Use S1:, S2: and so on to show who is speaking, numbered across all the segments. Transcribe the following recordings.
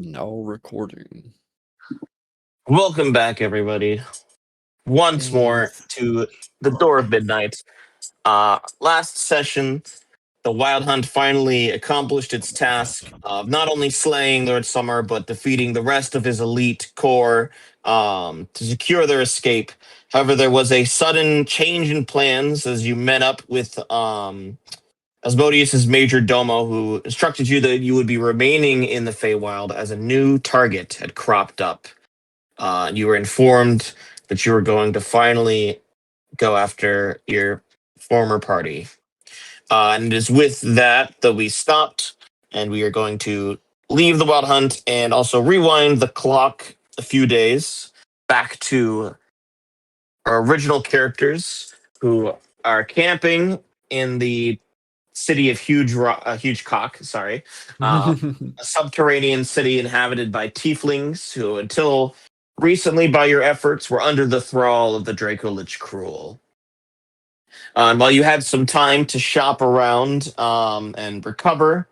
S1: No recording.
S2: Welcome back, everybody, once more to the Door of Midnight. Last session, the Wild Hunt finally accomplished its task of not only slaying Lord Summer, but defeating the rest of his elite corps to secure their escape. However, there was a sudden change in plans as you met up with Asmodeus's major domo, who instructed you that you would be remaining in the Feywild as a new target had cropped up. You were informed that you were going to finally go after your former party. And it is with that we stopped, and we are going to leave the Wild Hunt and also rewind the clock a few days back to our original characters who are camping in the city of Huge Cock, a subterranean city inhabited by tieflings who, until recently, by your efforts, were under the thrall of the Draco Lich Cruel. And while you had some time to shop around and recover,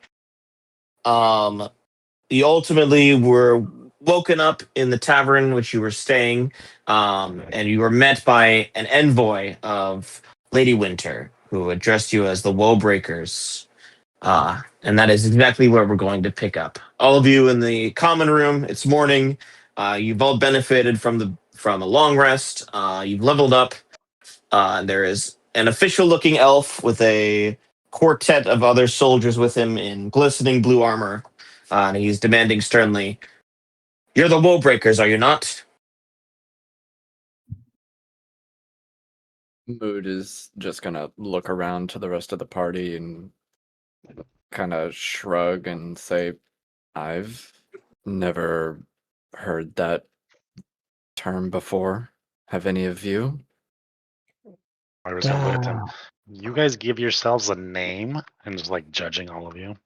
S2: you ultimately were woken up in the tavern which you were staying, and you were met by an envoy of Lady Winter, who addressed you as the Woebreakers. And that is exactly where we're going to pick up. All of you in the common room, it's morning. You've all benefited from a long rest. You've leveled up. There is an official-looking elf with a quartet of other soldiers with him in glistening blue armor. And he's demanding sternly, "You're the Woebreakers, are you not?"
S1: Mood is just gonna look around to the rest of the party and kind of shrug and say, I've never heard that term before. Have any of you?
S3: I was gonna look at them. You guys give yourselves a name and just like judging all of you.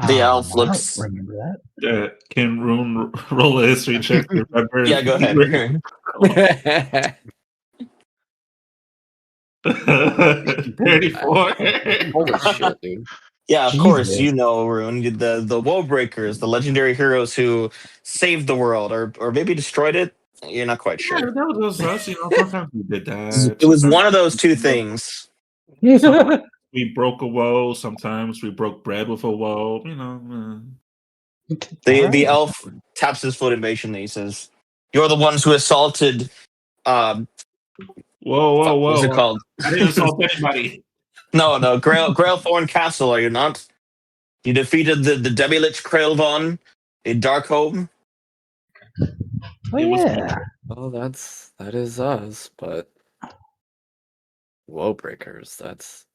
S2: The elf looks.
S4: I don't remember that.
S5: Can Rune roll a history check to remember?
S2: Yeah, go ahead.
S5: 34.
S1: Holy shit, dude.
S2: Yeah, of
S4: Jesus.
S2: course, you know, Rune, the Woebreakers, the legendary heroes who saved the world, or maybe destroyed it. You're not quite
S5: Yeah,
S2: sure.
S5: that was us. Sometimes we did that.
S2: It was
S5: Sometimes
S2: one of those two things.
S5: sometimes we broke a woe. Sometimes we broke bread with a woe.
S2: The elf taps his foot impatiently. He says, "You're the ones who assaulted.
S5: Whoa.
S2: What's it called?
S5: I didn't assault anybody.
S2: No, Grailthorn Castle. Are you not? You defeated the Demi-Lich Krailvon in Darkholm."
S4: Oh,
S5: It was
S4: yeah.
S1: Well, that is us, but Woebreakers, that's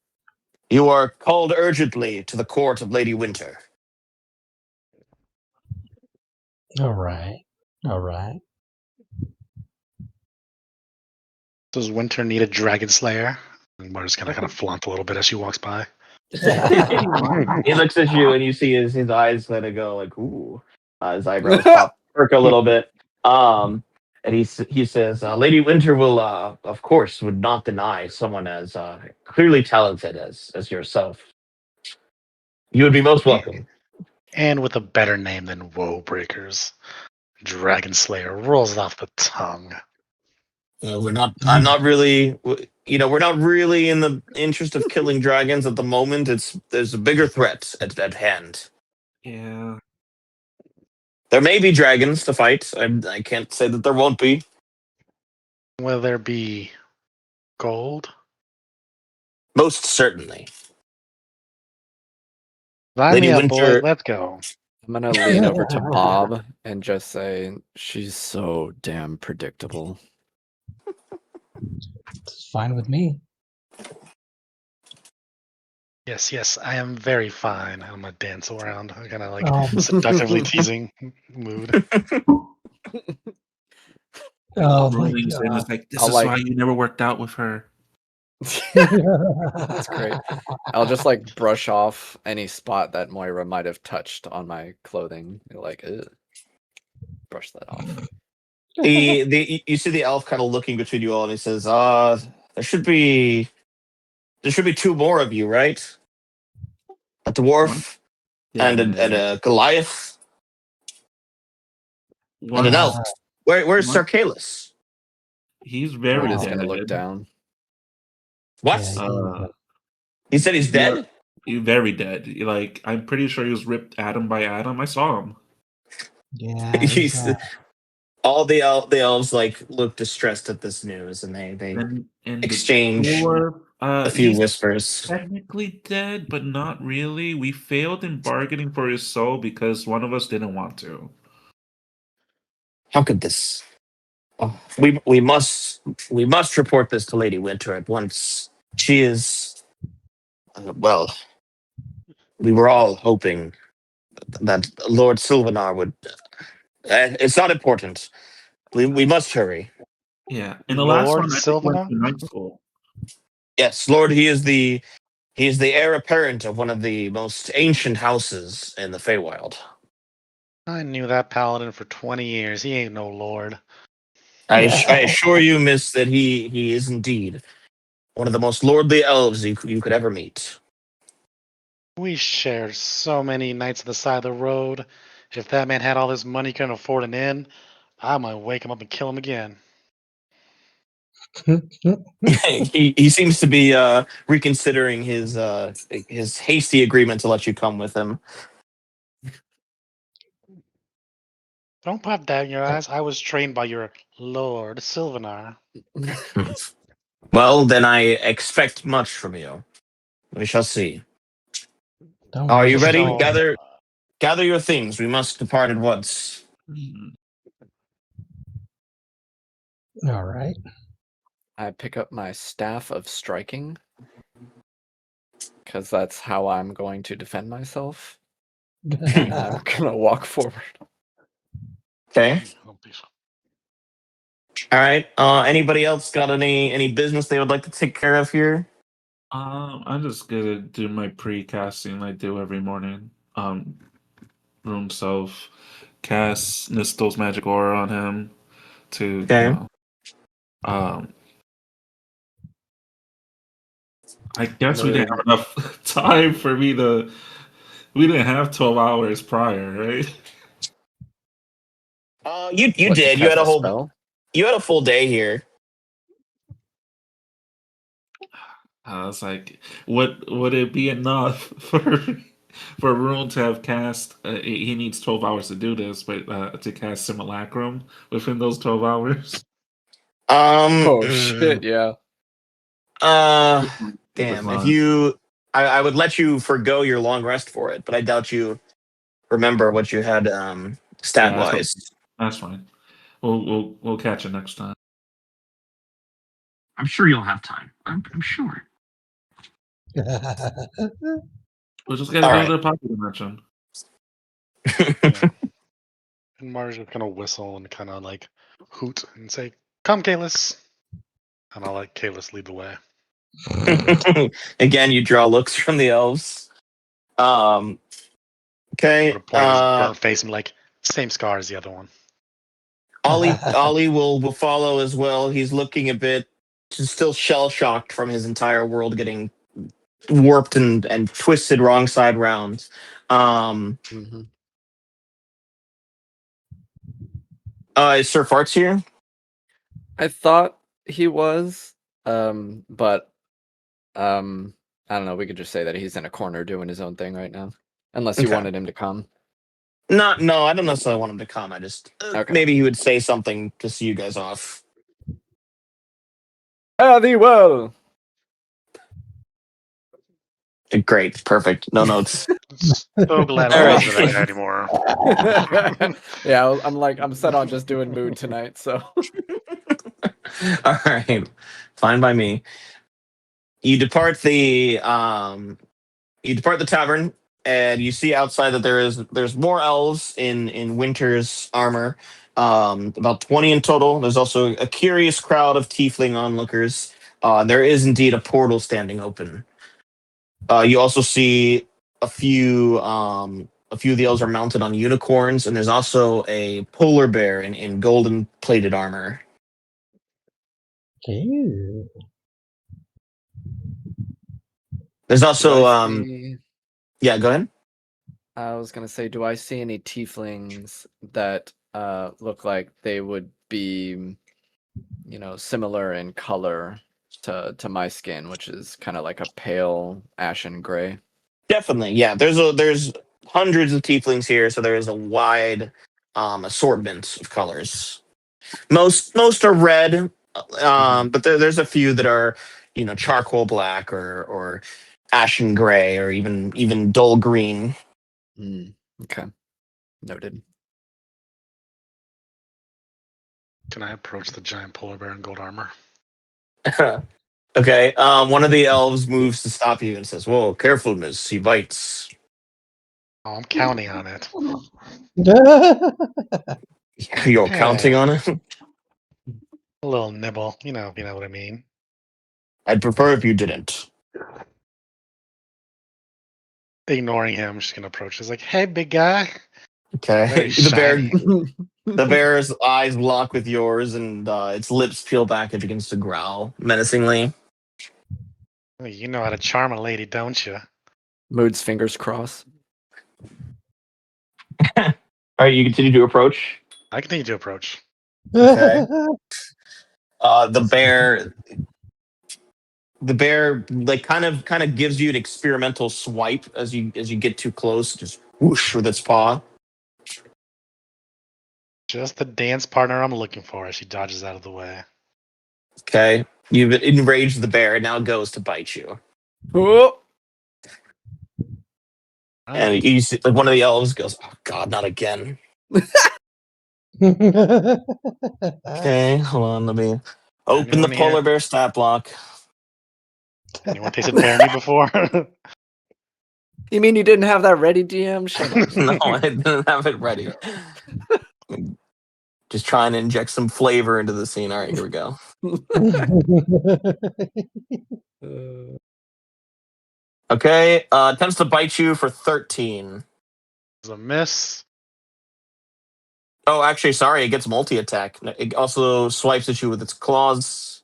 S2: You are called urgently to the court of Lady Winter.
S4: All right.
S3: Does Winter need a dragon slayer? And Marta's gonna kind of flaunt a little bit as she walks by.
S2: He looks at you and you see his eyes kind of go like, ooh. His eyebrows perk a little bit. And he says, Lady Winter will, of course, would not deny someone as clearly talented as yourself. You would be most welcome.
S3: And with a better name than Woebreakers. Dragon Slayer rolls off the tongue.
S2: I'm not really, we're not really in the interest of killing dragons at the moment. There's a bigger threat at hand.
S5: Yeah.
S2: There may be dragons to fight. I can't say that there won't be.
S3: Will there be gold?
S2: Most certainly.
S3: Line
S2: Lady
S3: me up,
S2: Winter-
S3: boys. Let's go.
S1: I'm gonna lean over to Bob and just say, she's so damn predictable.
S4: It's fine with me.
S3: Yes, I am very fine. I'm gonna dance around. I'm kind of like seductively teasing mood.
S4: Oh my
S5: Ruling and it's like, this
S1: I'll
S5: is
S1: like-
S5: why you never worked out with her.
S1: That's great. I'll just like brush off any spot that Moira might have touched on my clothing. Like, ugh. Brush that off.
S2: You see the elf kind of looking between you all, and he says, there should be two more of you, right? A dwarf
S5: Yeah,
S2: and a Goliath and an
S5: one,
S2: elf. Where's
S5: one-
S2: Sarkalis?
S5: he's very
S1: We're just
S4: Wow.
S1: gonna look
S5: dead.
S1: down.
S2: What?
S4: Yeah,
S2: He said he's
S5: Yeah.
S2: dead?
S5: He's very dead. Like, I'm pretty sure he was ripped atom by atom. I saw him.
S4: yeah.
S2: He's all the elves like look distressed at this news, and they
S5: And the
S2: exchange
S5: dwarf,
S2: a few
S5: he's
S2: whispers.
S5: technically dead, but not really. We failed in bargaining for his soul because one of us didn't want to.
S2: How could this? Oh, we must report this to Lady Winter at once. She is well. We were all hoping that Lord Sylvanar would. It's not important. We must hurry.
S5: Yeah. In the last
S3: Lord
S5: one, I think went
S3: Sylvanar?
S5: to night school.
S2: Yes, Lord. He is the heir apparent of one of the most ancient houses in the Feywild.
S3: I knew that paladin for 20 years. He ain't no lord.
S2: I assure you, Miss, that he is indeed one of the most lordly elves you could ever meet.
S3: We shared so many nights at the side of the road. If that man had all this money, he couldn't afford an inn, I might wake him up and kill him again.
S2: He seems to be reconsidering his hasty agreement to let you come with him.
S3: Don't pop that in your eyes. I was trained by your Lord Sylvanar.
S2: Well, then I expect much from you. We shall see.
S4: Don't
S2: Are you
S4: worry.
S2: ready?
S3: So,
S2: Gather your things. We must depart at once.
S4: All right.
S1: I pick up my staff of striking because that's how I'm going to defend myself. And I'm gonna walk forward.
S2: Okay. All right. Anybody else got any business they would like to take care of here?
S5: I'm just gonna do my pre-casting I do every morning. Room self, cast Nistel's magic aura on him to,
S2: Okay.
S5: um, I guess we didn't have enough time for me to. We didn't have 12 hours prior, right?
S2: You
S1: What, to
S2: did.
S1: cast a spell?
S2: You had a full day here.
S5: I was like, would it be enough for Rune to have cast? He needs 12 hours to do this, but to cast Simulacrum within those 12 hours.
S1: Oh
S2: Mm,
S1: shit! Yeah.
S2: damn. If
S5: Fine.
S2: you, I would let you forgo your long rest for it, but I doubt you remember what you had stat
S5: Yeah,
S2: wise.
S5: that's fine. We'll catch it next time.
S2: I'm sure you'll have time. I'm sure.
S5: We'll just gotta
S2: All
S5: go
S2: right.
S5: to the pocket dimension.
S3: yeah. And Marge is gonna whistle and kind of like hoot and say, "Come, Kalis," and I'll let Kalis lead the way.
S2: Again, you draw looks from the elves. Okay.
S3: Put a point at his burnt face and be like, "Same scar as the other one."
S2: Ollie will follow as well. He's looking a bit still shell shocked from his entire world getting warped and twisted wrong side round.
S1: Mm-hmm.
S2: Is Sir Farts here?
S1: I thought he was, but I don't know. We could just say that he's in a corner doing his own thing right now, unless you
S2: Okay.
S1: wanted him to come.
S2: No, I don't necessarily want him to come. I just
S1: Okay.
S2: maybe he would say something to see you guys off.
S1: Ah, thee well.
S2: Great, perfect. No notes.
S3: So glad
S2: All
S3: we're
S2: right.
S3: not doing that anymore.
S1: Yeah, I'm set on just doing mood tonight. So
S2: All right, fine by me. You depart the tavern, and you see outside that there's more elves in Winter's armor. About 20 in total. There's also a curious crowd of tiefling onlookers. There is indeed a portal standing open. You also see a few of the elves are mounted on unicorns, and there's also a polar bear in golden plated armor.
S4: Ew.
S2: There's
S1: do
S2: also
S1: I see?
S2: yeah, go ahead.
S1: I was gonna say, do I see any tieflings that look like they would be, similar in color to my skin, which is kind of like a pale ashen gray?
S2: Definitely, yeah. There's hundreds of tieflings here, so there is a wide assortment of colors. Most are red, but there's a few that are, charcoal black or ashen gray or even dull green.
S1: Okay, noted.
S3: Can I approach the giant polar bear in gold armor?
S2: Okay, one of the elves moves to stop you and says, "Whoa, careful, miss. He bites."
S3: Oh, I'm counting on it.
S2: You're
S3: Hey,
S2: counting on it.
S3: a little nibble. If you know what I mean.
S2: I'd prefer if you didn't.
S3: Ignoring him, I'm just gonna approach. He's like, "Hey, big guy."
S2: Okay,
S3: Very
S2: the bear
S3: shiny.
S2: The bear's eyes lock with yours, and its lips peel back and begins to growl menacingly.
S3: Oh, you know how to charm a lady, don't you?
S1: Mood's fingers crossed.
S2: All right, you continue to approach.
S3: I continue to approach.
S2: Okay. The bear, like kind of gives you an experimental swipe as you get too close, just whoosh with its paw.
S3: Just the dance partner I'm looking for as she dodges out of the way.
S2: Okay, you've enraged the bear. Now it goes to bite you,
S1: Oh!
S2: and you see, like one of the elves goes, "Oh God, not again." Okay, hold on. Let me open the
S3: Anyone here?
S2: polar bear stat block.
S3: Anyone tasted bear meat before?
S1: You mean you didn't have that ready, DM? Shame on you.
S2: No, I didn't have it ready. Just trying to inject some flavor into the scene. All right, here we go. Okay, attempts to bite you for 13.
S3: It's a miss.
S2: Oh, actually, sorry, it gets multi-attack. It also swipes at you with its claws.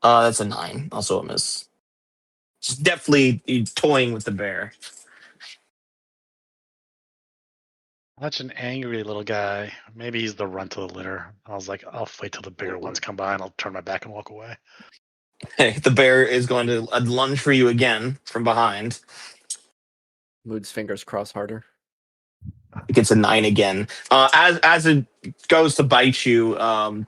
S2: That's a 9. Also a miss. It's definitely toying with the bear.
S3: Such an angry little guy. Maybe he's the runt of the litter. I was like, I'll wait till the bigger ones come by and I'll turn my back and walk away.
S2: Hey, the bear is going to lunge for you again from behind.
S1: Mood's fingers crossed harder.
S2: It gets a 9 again. As it goes to bite you,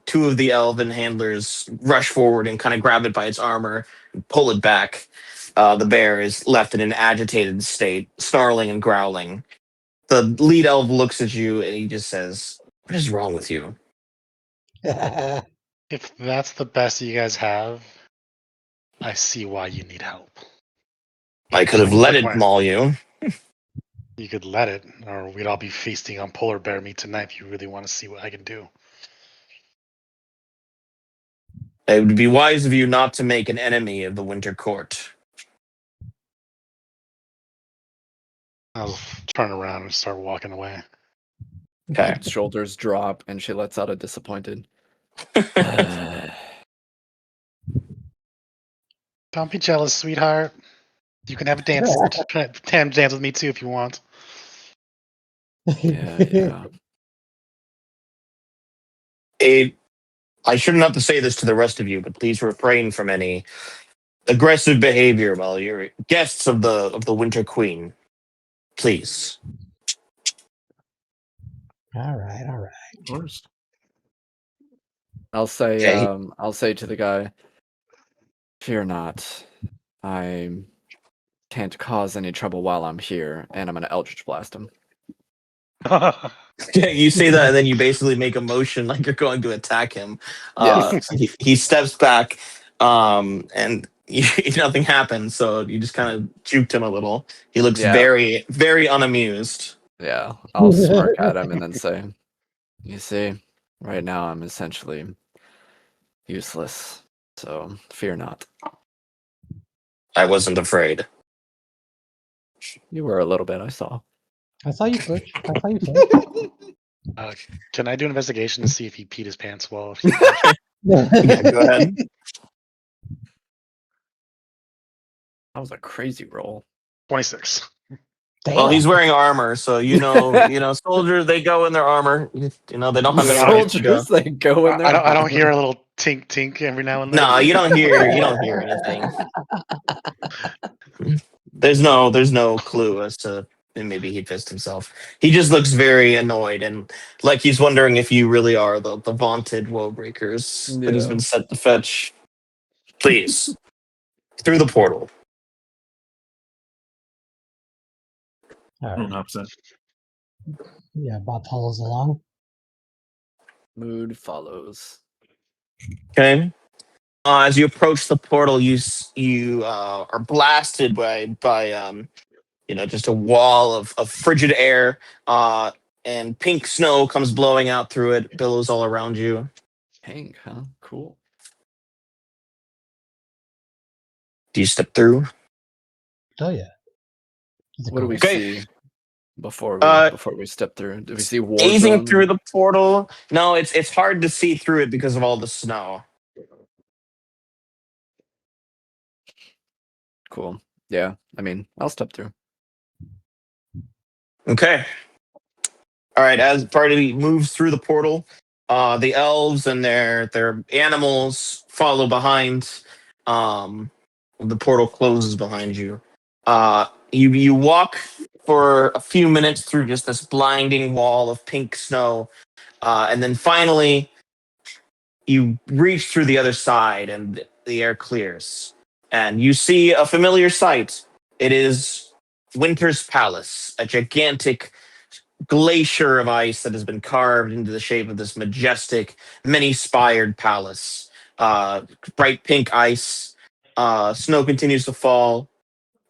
S2: two of the elven handlers rush forward and kind of grab it by its armor and pull it back. The bear is left in an agitated state, snarling and growling. The lead elf looks at you and he just says, "What is wrong with you?"
S3: If that's the best you guys have, I see why you need help.
S2: I could have
S3: Seems
S2: let
S3: like
S2: it maul you.
S3: you could let it, or we'd all be feasting on polar bear meat tonight if you really want to see what I can do.
S2: It would be wise of you not to make an enemy of the Winter Court.
S3: I'll turn around and start walking away.
S2: Okay.
S1: Mood's shoulders drop and she lets out a disappointed.
S3: Don't be jealous, sweetheart. You can have a dance with me too if you want.
S1: Yeah.
S2: I shouldn't have to say this to the rest of you, but please refrain from any aggressive behavior while you're guests of the Winter Queen. Please.
S4: All right.
S5: Of course.
S1: I'll say
S2: Okay.
S1: I'll say to the guy, fear not. I can't cause any trouble while I'm here, and I'm gonna Eldritch Blast him.
S2: You say that, and then you basically make a motion like you're going to attack him.
S1: Yes.
S2: He steps back, and nothing happens. So you just kind of juked him a little. He looks
S1: Yeah.
S2: very, very unamused.
S1: Yeah. I'll smirk at him and then say, you see, right now I'm essentially useless. So fear not.
S2: I wasn't afraid.
S1: You were a little bit, I saw.
S4: I saw you switch. I saw you switch.
S3: Can I do an investigation to see if he peed his pants while
S2: Yeah, go ahead.
S1: That was a crazy roll.
S3: 26.
S4: Damn.
S2: Well, he's wearing armor, so soldiers, they go in their armor. They don't have their rights to go.
S1: Soldiers, they go in there.
S3: I don't hear a little tink tink every now and then.
S2: No, you don't hear anything. There's no clue as to maybe he pissed himself. He just looks very annoyed and like he's wondering if you really are the vaunted Woebreakers that he's been sent to fetch. Please, through the portal.
S4: All right.
S5: 100%.
S4: Yeah, Bob follows along.
S1: Mood follows.
S2: Okay. As you approach the portal, you are blasted by just a wall of frigid air, and pink snow comes blowing out through it, billows all around you.
S1: Pink, huh? Cool.
S2: Do you step through?
S4: Oh yeah. Is it
S1: What do we
S4: cold?
S2: Okay.
S1: see before we step through? Do we see war
S2: Gazing
S1: zone?
S2: through the portal. No, it's hard to see through it because of all the snow.
S1: Cool. Yeah, I mean, I'll step through.
S2: Okay. All right. As party moves through the portal, the elves and their animals follow behind. The portal closes behind you. You walk for a few minutes through just this blinding wall of pink snow, and then finally you reach through the other side, and the air clears, and you see a familiar sight. It is Winter's Palace, a gigantic glacier of ice that has been carved into the shape of this majestic, many-spired palace. Bright pink ice. Snow continues to fall.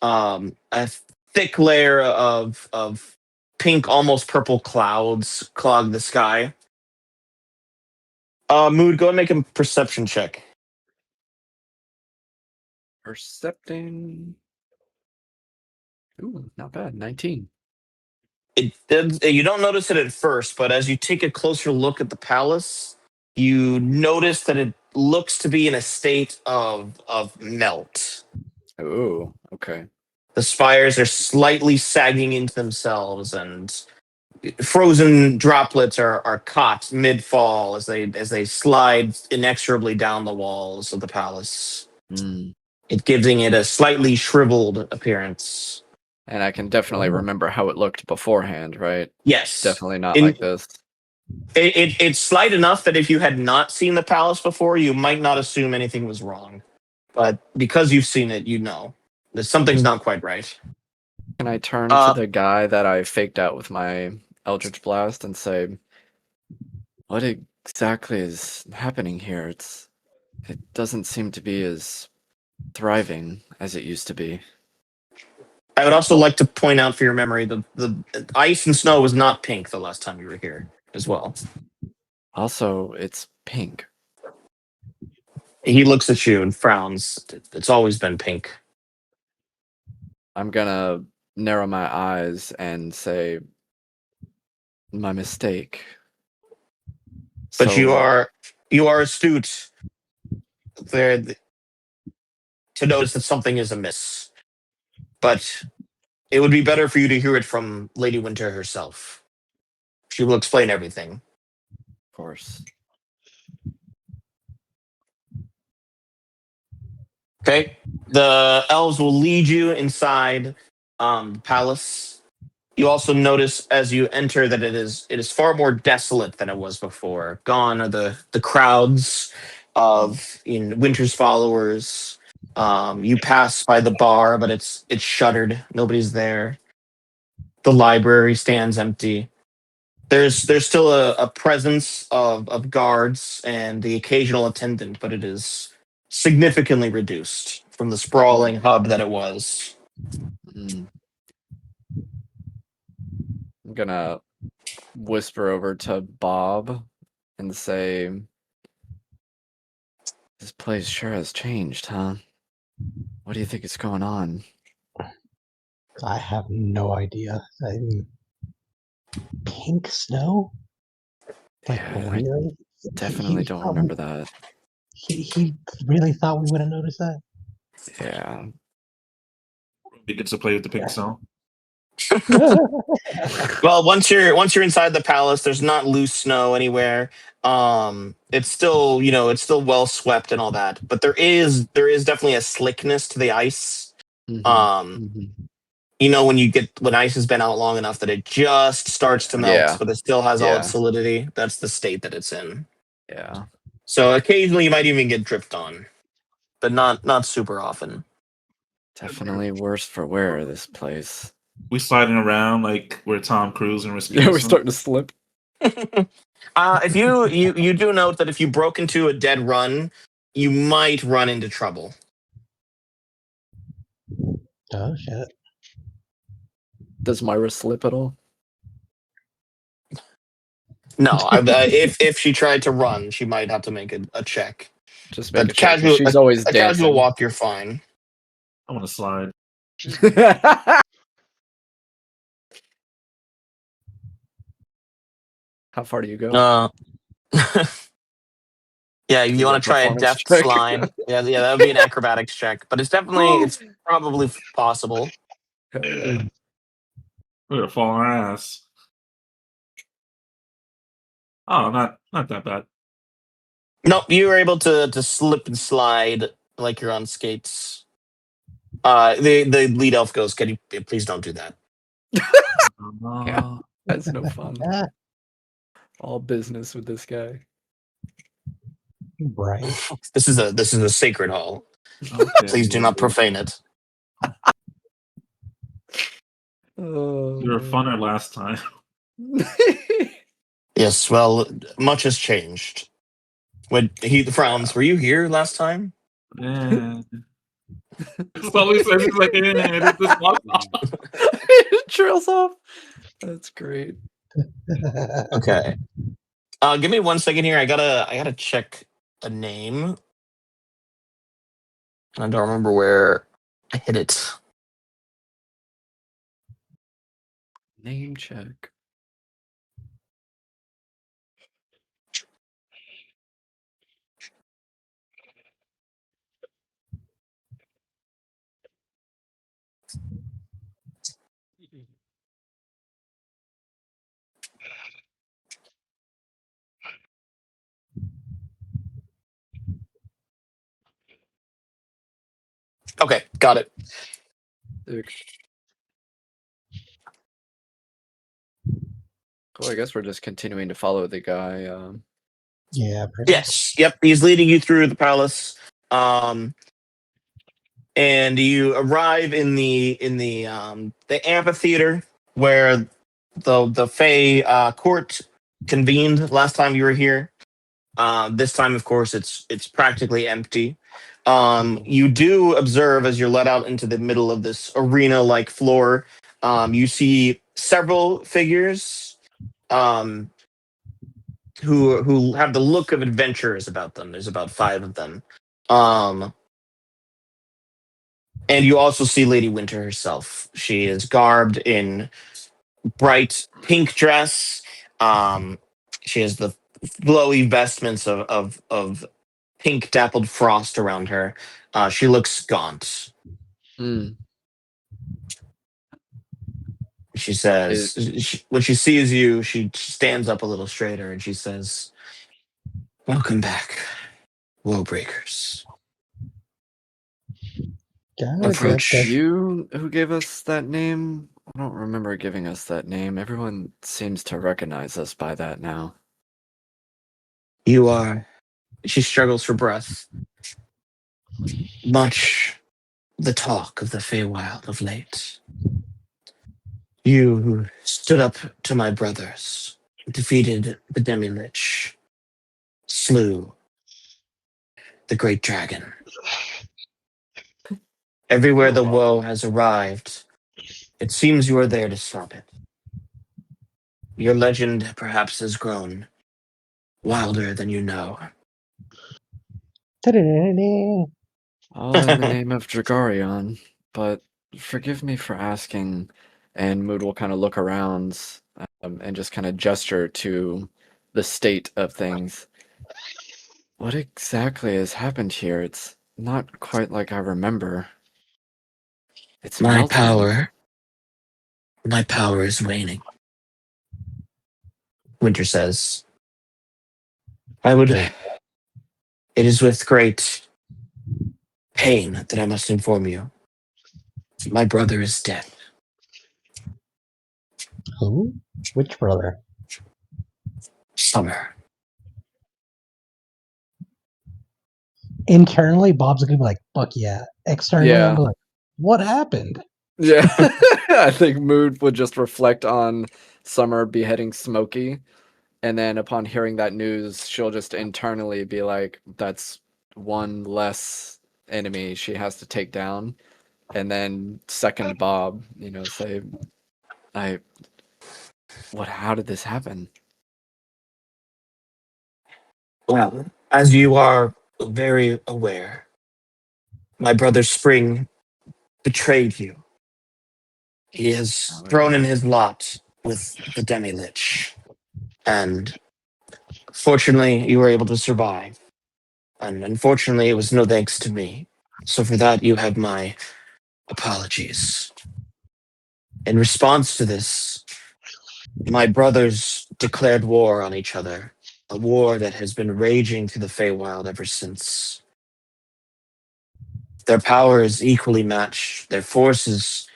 S2: A thick layer of pink, almost purple clouds clog the sky. Mood, go and make a perception check.
S1: Percepting. Ooh, not bad. 19.
S2: You don't notice it at first, but as you take a closer look at the palace, you notice that it looks to be in a state of melt.
S1: Ooh, okay.
S2: The spires are slightly sagging into themselves, and frozen droplets are caught mid-fall as they slide inexorably down the walls of the palace.
S1: Mm.
S2: It giving it a slightly shriveled appearance.
S1: And I can definitely remember how it looked beforehand, right?
S2: Yes,
S1: Definitely not like this.
S2: It's slight enough that if you had not seen the palace before, you might not assume anything was wrong. But because you've seen it, you know that something's not quite right.
S1: Can I turn to the guy that I faked out with my Eldritch Blast and say, what exactly is happening here? It doesn't seem to be as thriving as it used to be.
S2: I would also like to point out for your memory, the ice and snow was not pink the last time you were here as well.
S1: Also, it's pink.
S2: He looks at you and frowns. It's always been pink.
S1: I'm gonna narrow my eyes and say, my mistake.
S2: But
S1: So,
S2: you are astute there to notice that something is amiss. But it would be better for you to hear it from Lady Winter herself. She will explain everything.
S1: of course.
S2: Okay. The elves will lead you inside the palace. You also notice as you enter that it is far more desolate than it was before. Gone are the crowds of Winter's followers. You pass by the bar, but it's shuttered. Nobody's there. The library stands empty. There's still a presence of guards and the occasional attendant, but it is significantly reduced from the sprawling hub that it was.
S1: Mm. I'm gonna whisper over to Bob and say, this place sure has changed, huh? What do you think is going on?
S4: I have no idea. Pink snow? Like
S1: Yeah, I
S4: really?
S1: definitely don't remember that.
S4: He really thought we would have noticed that?
S1: Yeah.
S5: We get to play with the pink cell.
S2: Well, once you're inside the palace, there's not loose snow anywhere. It's still, it's still well swept and all that, but there is definitely a slickness to the ice.
S1: Mhm,
S2: Um,
S1: mhm.
S2: when ice has been out long enough that it just starts to melt,
S1: Yeah.
S2: but it still has all its
S1: Yeah.
S2: solidity. That's the state that it's in.
S1: Yeah.
S2: So occasionally you might even get dripped on, but not super often.
S1: Definitely worse for wear, this place.
S5: We sliding around like we're Tom Cruise and we're speed.
S1: Yeah, we're starting to slip.
S2: If you do note that if you broke into a dead run, you might run into trouble.
S4: Oh shit.
S1: Does Myra slip at all?
S2: No, if she tried to run, she might have to make a check.
S1: Just
S2: But
S1: making sure, 'cause she's always
S2: a casual
S1: dancing.
S2: walk, you're fine.
S5: I want to slide.
S1: How far do you go?
S2: Yeah,
S1: Is
S2: you
S1: that
S2: want to try a
S1: performance
S2: deft
S1: check?
S2: slide. Yeah, that would be an acrobatics check, but it's probably possible.
S1: Hell yeah.
S5: We're gonna fall on our ass. Oh, not that bad.
S2: Nope, you were able to slip and slide like you're on skates. The lead elf goes, "Can you please don't do that?"
S1: Yeah. That's no fun. All business with this guy.
S4: Right.
S2: This is a sacred hall.
S5: Okay.
S2: Please do not profane it.
S1: Oh,
S5: You were
S1: man.
S5: funner last time.
S2: Yes, well, much has changed. When he frowns, were you here last time?
S5: Yeah. Slowly says he's like, this
S1: It trails off. That's great.
S2: Okay. Give me 1 second here. I gotta check a name. I don't remember where I hit it.
S1: Name check.
S2: Okay, got it.
S1: Sick. Cool. I guess we're just continuing to follow the guy.
S4: Yeah, pretty much.
S2: Yes. Yep. He's leading you through the palace. And you arrive in the amphitheater where the Fey court convened last time you were here. This time, of course, it's practically empty. You do observe as you're let out into the middle of this arena-like floor. You see several figures who have the look of adventurers about them. There's about 5 of them. And you also see Lady Winter herself. She is garbed in bright pink dress. She has the flowy vestments of pink dappled frost around her. She looks gaunt.
S1: Mm.
S2: She says, when she sees you, she stands up a little straighter and she says, "Welcome back, Woebreakers."
S4: God,
S2: Approach.
S4: that's
S1: You who gave us that name? I don't remember giving us that name. Everyone seems to recognize us by that now.
S2: You are. She struggles for breath. Much the talk of the Feywild of late. You who stood up to my brothers, defeated the Demi-Lich, slew the great dragon. Everywhere the woe has arrived, it seems you are there to stop it. Your legend perhaps has grown wilder than you know.
S1: All in the name of Dragarion, but forgive me for asking, and Mood will kind of look around and just kind of gesture to the state of things. What exactly has happened here? It's not quite like I remember. It's
S2: My
S1: melting.
S2: power is waning. Winter says, it is with great pain that I must inform you. My brother is dead.
S4: Who? Which brother?
S2: Summer.
S4: Internally, Bob's gonna be like, "Fuck yeah." Externally,
S1: Yeah.
S4: I'm like, "What happened?"
S1: Yeah. I think Mood would just reflect on Summer beheading Smokey. And then upon hearing that news, she'll just internally be like, that's one less enemy she has to take down. And then second Bob, say, how did this happen?
S2: Well, as you are very aware, my brother Spring betrayed you. He has
S1: Oh,
S2: thrown in
S1: yeah.
S2: his lot with the Demi-Lich. And fortunately, you were able to survive. And unfortunately, it was no thanks to me. So for that, you have my apologies. In response to this, my brothers declared war on each other, a war that has been raging through the Feywild ever since. Their power is equally matched, their forces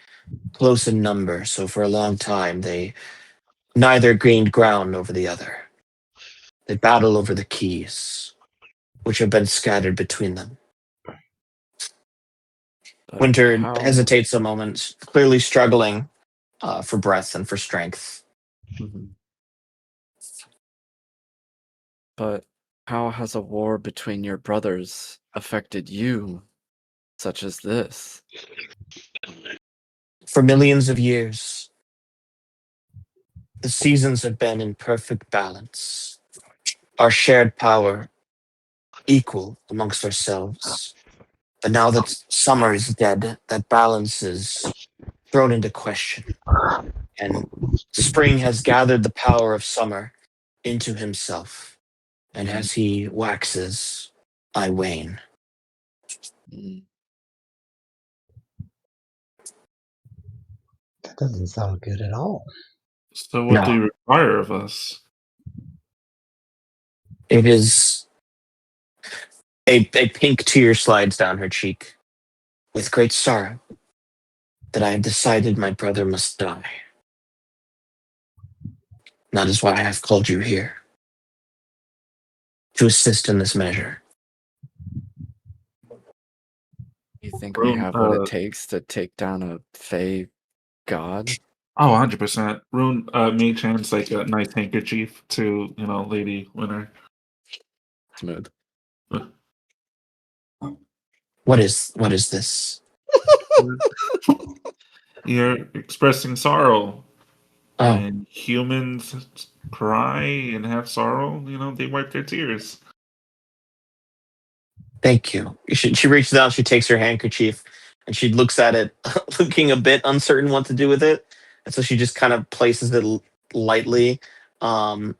S2: close in number, so for a long time they neither gained ground over the other. They battle over the keys, which have been scattered between them.
S1: But
S2: Winter
S1: how?
S2: hesitates a moment, clearly struggling for breath and for strength.
S1: Mhm. But how has a war between your brothers affected you, such as this?
S2: For millions of years, the seasons have been in perfect balance. Our shared power equal amongst ourselves. But now that summer is dead, that balance is thrown into question. And spring has gathered the power of summer into himself. And as he waxes, I wane.
S1: Mm.
S4: That doesn't sound good at all.
S5: So, what do
S2: No,
S5: you require of us?
S2: it is a pink tear slides down her cheek. With great sorrow that I have decided my brother must die. That is why I have called you here, to assist in this measure.
S1: You think we
S5: Rune,
S1: have what it takes to take down a Fey god?
S5: oh, 100%. Rune made chance like a nice handkerchief to, Lady Winter.
S1: Smooth.
S2: What is this?
S5: You're expressing sorrow.
S2: Oh,
S5: When humans cry and have sorrow, they wipe their tears.
S2: thank you. She reaches out, she takes her handkerchief, and she looks at it, looking a bit uncertain what to do with it. And so she just kind of places it lightly um,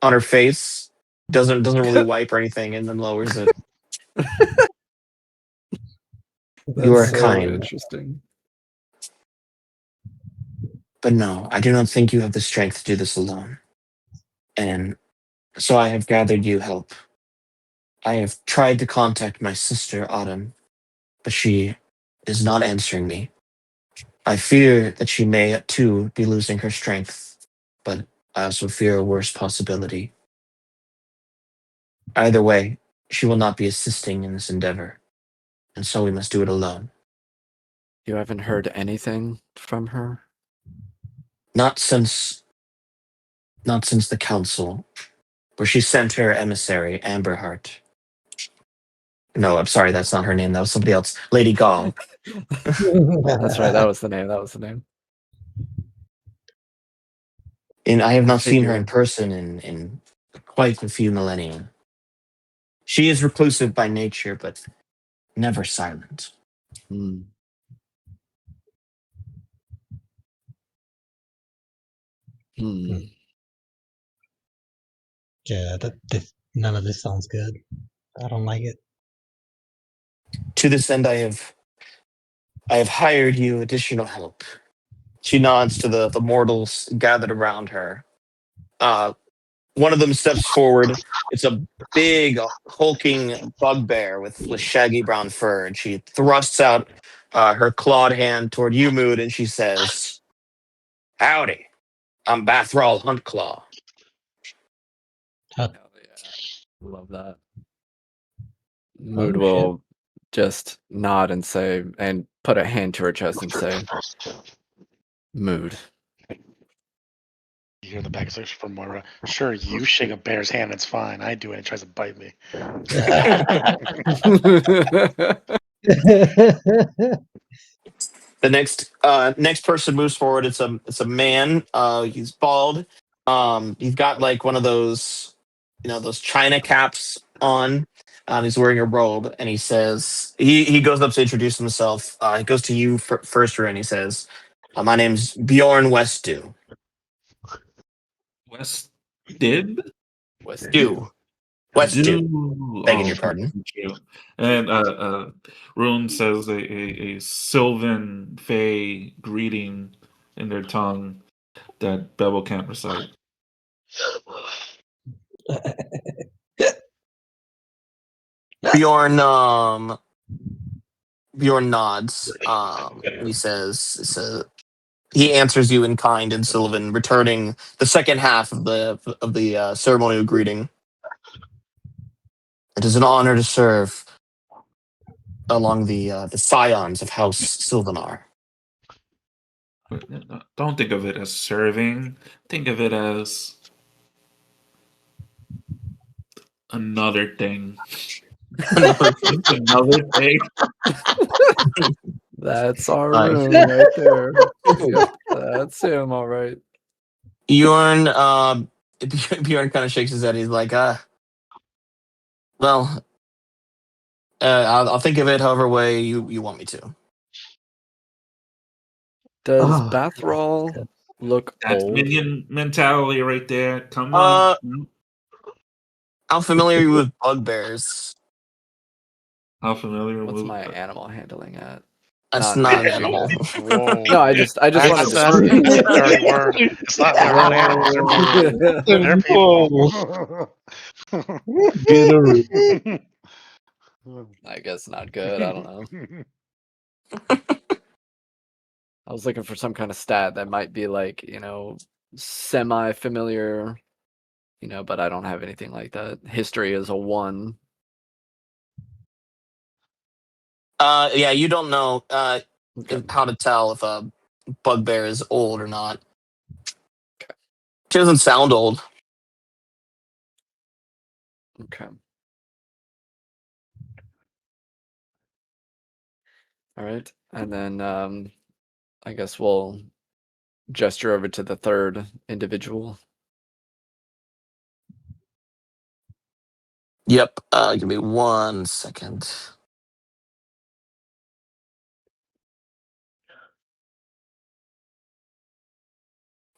S2: on her face. Doesn't really wipe or anything, and then lowers it. You
S1: That's
S2: are
S4: That's
S1: so
S2: kind,
S1: interesting.
S2: but no, I do not think you have the strength to do this alone. And so I have gathered you help. I have tried to contact my sister, Autumn, but she is not answering me. I fear that she may, too, be losing her strength, but I also fear a worse possibility. Either way, she will not be assisting in this endeavor, and so we must do it alone.
S1: You haven't heard anything from her?
S2: Not since the council, where she sent her emissary, Amberheart. No, I'm sorry, that's not her name. That was somebody else. Lady Gall.
S1: That's right. That was the name. That was the name.
S2: And I have
S1: I
S2: not seen her in
S1: figure.
S2: person in quite a few millennia. She is reclusive by nature, but never silent.
S1: Hmm. Hmm.
S4: yeah. None of this sounds good. I don't like it.
S2: To this end, I have I have hired you additional help. She nods to the mortals gathered around her. One of them steps forward. It's a big, hulking bugbear with shaggy brown fur, and she thrusts out her clawed hand toward you, Mood, and she says, "Howdy, I'm Bathrall Huntclaw."
S1: Hell yeah. Love that. Mood
S4: Oh,
S1: will just nod and say, and put a hand to her chest and say, Mood.
S3: You hear the backslash from Moira. Sure, you shake a bear's hand, it's fine. I do it, it tries to bite me.
S2: The next person moves forward. It's a man. He's bald. He's got like one of those, those china caps on. He's wearing a robe, and he says he goes up to introduce himself. He goes to you first, and he says, "My name's Bjorn Westdew."
S5: West did
S1: West
S2: Dew. Westdew. Begging your pardon.
S5: Thank you. And Rune says a Sylvan Fey greeting in their tongue that Bevel can't recite.
S2: Bjorn Bjorn nods. He says he answers you in kind in Sylvan, returning the second half of the ceremonial greeting. It is an honor to serve along the scions of House Sylvanar.
S5: Don't think of it as serving. Think of it as another thing. Another thing.
S1: That's our
S2: Nice.
S1: room right there. Yep, that's him, all right.
S2: Bjorn Bjorn kind of shakes his head. He's like, well, I'll think of it however way you want me to.
S1: Does
S4: Oh,
S1: Bathrall look
S5: That's
S1: old?
S5: minion mentality right there. Come on.
S2: How familiar are you with bugbears?
S5: How familiar
S1: What's
S5: with
S1: my animal handling at?
S2: That's not an
S1: Not
S2: animal.
S3: Whoa.
S1: No, I just wanted
S3: That's
S1: to
S3: a
S1: see.
S3: dirty word. It's not, they're not animals, they're people.
S4: Get a room.
S1: I guess not good. I don't know. I was looking for some kind of stat that might be like, semi-familiar, but I don't have anything like that. History is a 1.
S2: Yeah, you don't know
S1: Okay.
S2: how to tell if a bugbear is old or not. She doesn't sound old.
S1: Okay. All right. And then I guess we'll gesture over to the third individual.
S2: Yep. Give me 1 second.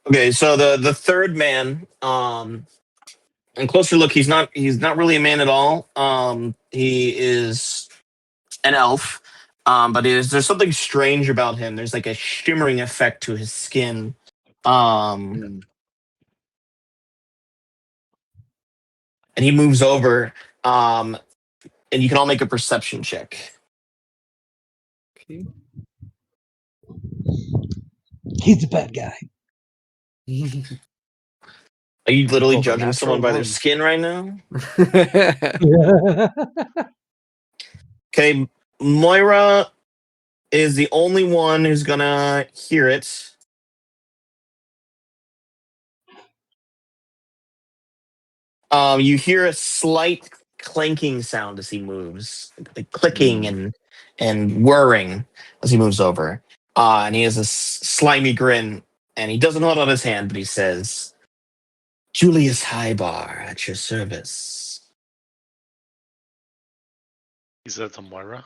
S2: Okay, so the third man, and closer look, he's not really a man at all. He is an elf, but there's something strange about him. There's like a shimmering effect to his skin. And he moves over, and you can all make a perception check.
S1: Okay.
S4: He's a bad guy.
S2: Are you literally
S1: Rolled a
S2: judging someone by their
S1: natural
S2: skin right now?
S1: 1.
S2: Okay, Moira is the only one who's gonna hear it. You hear a slight clanking sound as he moves, like clicking and whirring as he moves over. And he has a slimy grin, and he doesn't hold out his hand, but he says, "Julius Highbar at your service."
S3: He said to Moira?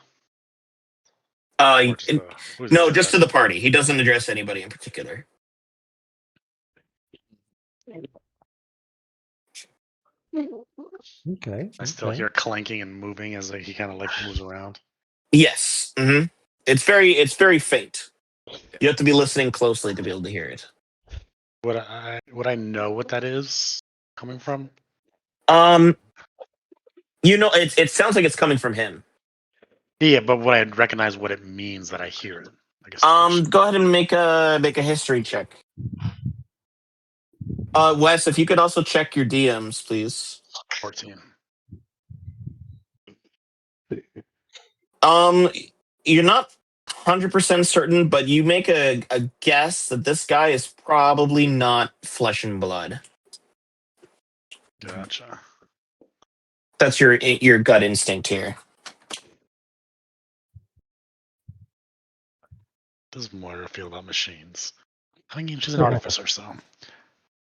S2: Uh,
S3: Or just, who's
S2: no,
S3: he
S2: just to
S3: addressing?
S2: the party. He doesn't address anybody in particular.
S4: Okay.
S3: I still
S4: okay.
S3: hear clanking and moving as he kind of like moves around.
S2: Yes. Mm-hmm. It's very faint. You have to be listening closely to be able to hear it.
S3: Would I know what that is coming from?
S2: It sounds like it's coming from him.
S3: Yeah, but would I recognize what it means that I hear it? I guess. The question.
S2: Go ahead and make a history check. Wes, if you could also check your DMs, please.
S3: 14.
S2: You're not 100% certain, but you make a guess that this guy is probably not flesh and blood.
S3: Gotcha.
S2: That's your gut instinct here.
S3: Does Moira feel about machines? I think she's an artificer, so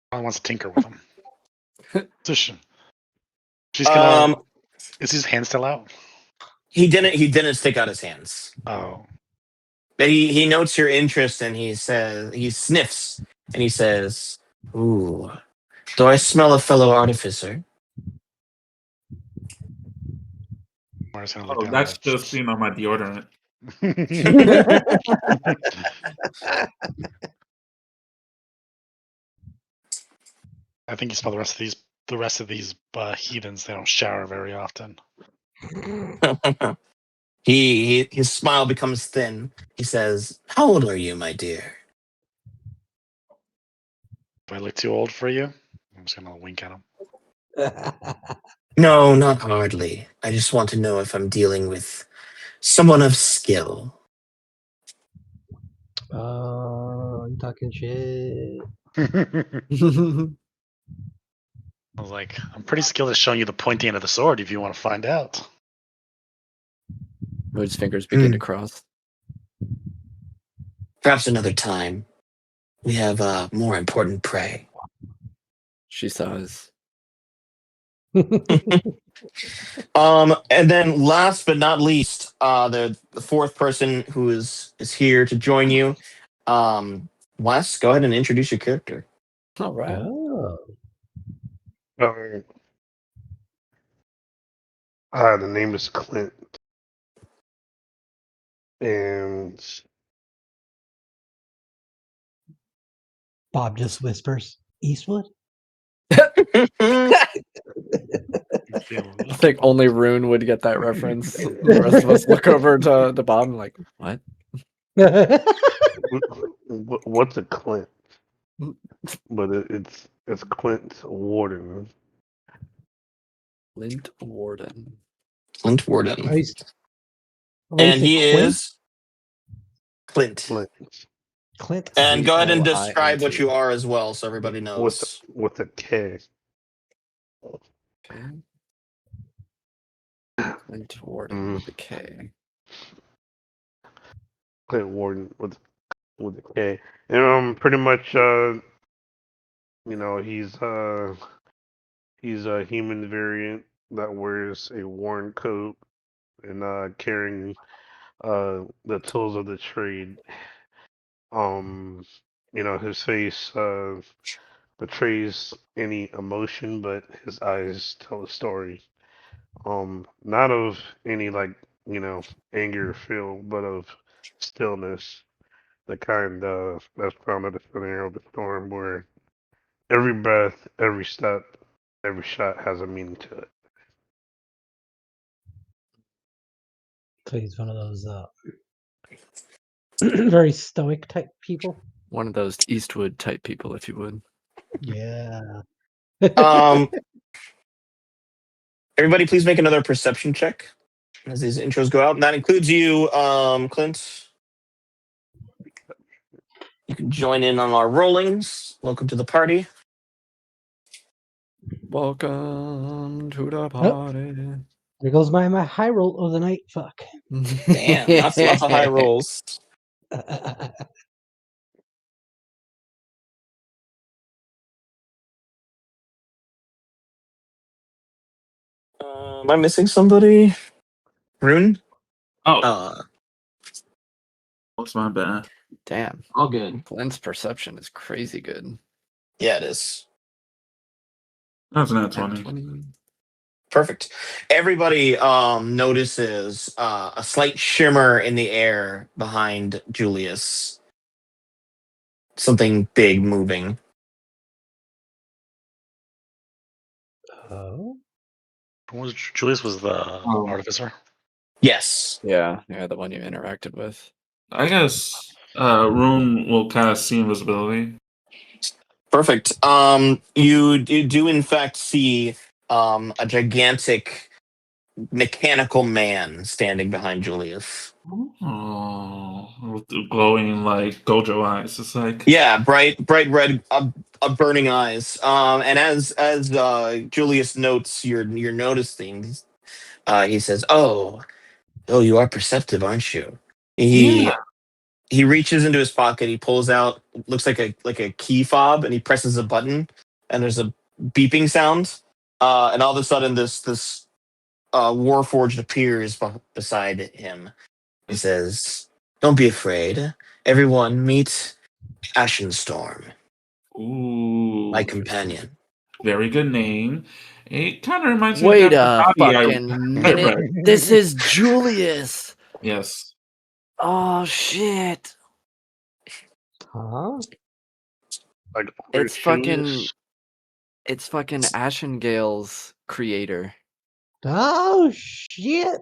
S3: probably wants to tinker with them. So she's gonna. Is his hand still out?
S2: He didn't stick out his hands.
S3: Oh.
S2: But he notes your interest and he sniffs and he says, "Ooh, do I smell a fellow artificer?"
S3: Moira's gonna look
S5: Oh,
S3: down.
S5: that's just being on my deodorant. I think you smell the rest of these. The rest of these heathens, they don't shower very often.
S2: His smile becomes thin. He says, "How old are you, my dear?"
S3: Do I look too old for you? I'm just gonna wink at him.
S2: No, not hardly. I just want to know if I'm dealing with someone of skill.
S4: You talking shit?
S3: I was like, I'm pretty skilled at showing you the pointy end of the sword if you want to find out.
S1: Mood's fingers begin to cross.
S2: Perhaps another time. We have more important prey.
S1: She sighs.
S2: And then last but not least, the fourth person who is here to join you. Wes, go ahead and introduce your character.
S1: All right.
S4: Oh.
S6: The name is Clint. And
S4: Bob just whispers, Eastwood?
S1: I think only Rune would get that reference. The rest of us look over to the bottom like, what?
S6: what's a Clint? But it's Clint Warden.
S1: Lint Warden.
S2: Clint Warden.
S4: And
S2: he is Clint.
S4: Clint.
S2: And go ahead and describe
S1: Clint.
S2: what you are as well, so everybody knows.
S6: With a K.
S1: Okay. Clint Warden with a K.
S6: Clint Warden with a K. And pretty much he's a human variant that wears a worn coat and carrying the tools of the trade. His face betrays any emotion, but his eyes tell a story. Not of any anger or feel, but of stillness. The kind that's found at the center of the storm, where every breath, every step, every shot has a meaning to it.
S4: So he's one of those very stoic type people.
S1: One of those Eastwood type people, if you would.
S4: Yeah.
S2: Everybody, please make another perception check as these intros go out, and that includes you, Clint. You can join in on our rollings. Welcome to the party.
S1: Welcome to the party.
S4: There goes my high roll of the night. Fuck.
S2: Damn, lots of high rolls. Am I missing somebody? Rune?
S5: Oh, what's my bad?
S1: Damn.
S2: All good.
S1: Clint's perception is crazy good.
S2: Yeah, it is.
S5: That's not
S1: Nat
S5: 20.
S1: 20.
S2: Perfect. Everybody notices a slight shimmer in the air behind Julius. Something big moving.
S4: Oh.
S3: Julius was the
S5: Oh.
S3: artificer.
S2: Yes.
S1: Yeah, the one you interacted with.
S5: I guess Rune will cast see invisibility.
S2: Perfect. You do in fact see a gigantic mechanical man standing behind Julius.
S5: Oh, with the glowing like Gojo eyes. It's like
S2: Yeah, bright red, burning eyes. And as Julius notes your noticing, he says, "Oh, you are perceptive, aren't you?"
S5: yeah.
S2: He reaches into his pocket. He pulls out looks like a key fob, and he presses a button, and there's a beeping sound. And all of a sudden, this Warforged appears beside him. He says, "Don't be afraid. Everyone, meet Ashenstorm, my
S5: Ooh,
S2: companion."
S5: very good name. It kind of reminds me of
S1: Wait
S5: that
S1: a
S5: Hobby I
S1: fucking
S5: I
S1: minute.
S5: read.
S1: This is Julius.
S5: Yes.
S1: Oh shit.
S4: Huh?
S6: Like
S1: It's
S6: Julius.
S1: fucking Ashengale's creator.
S4: Oh shit!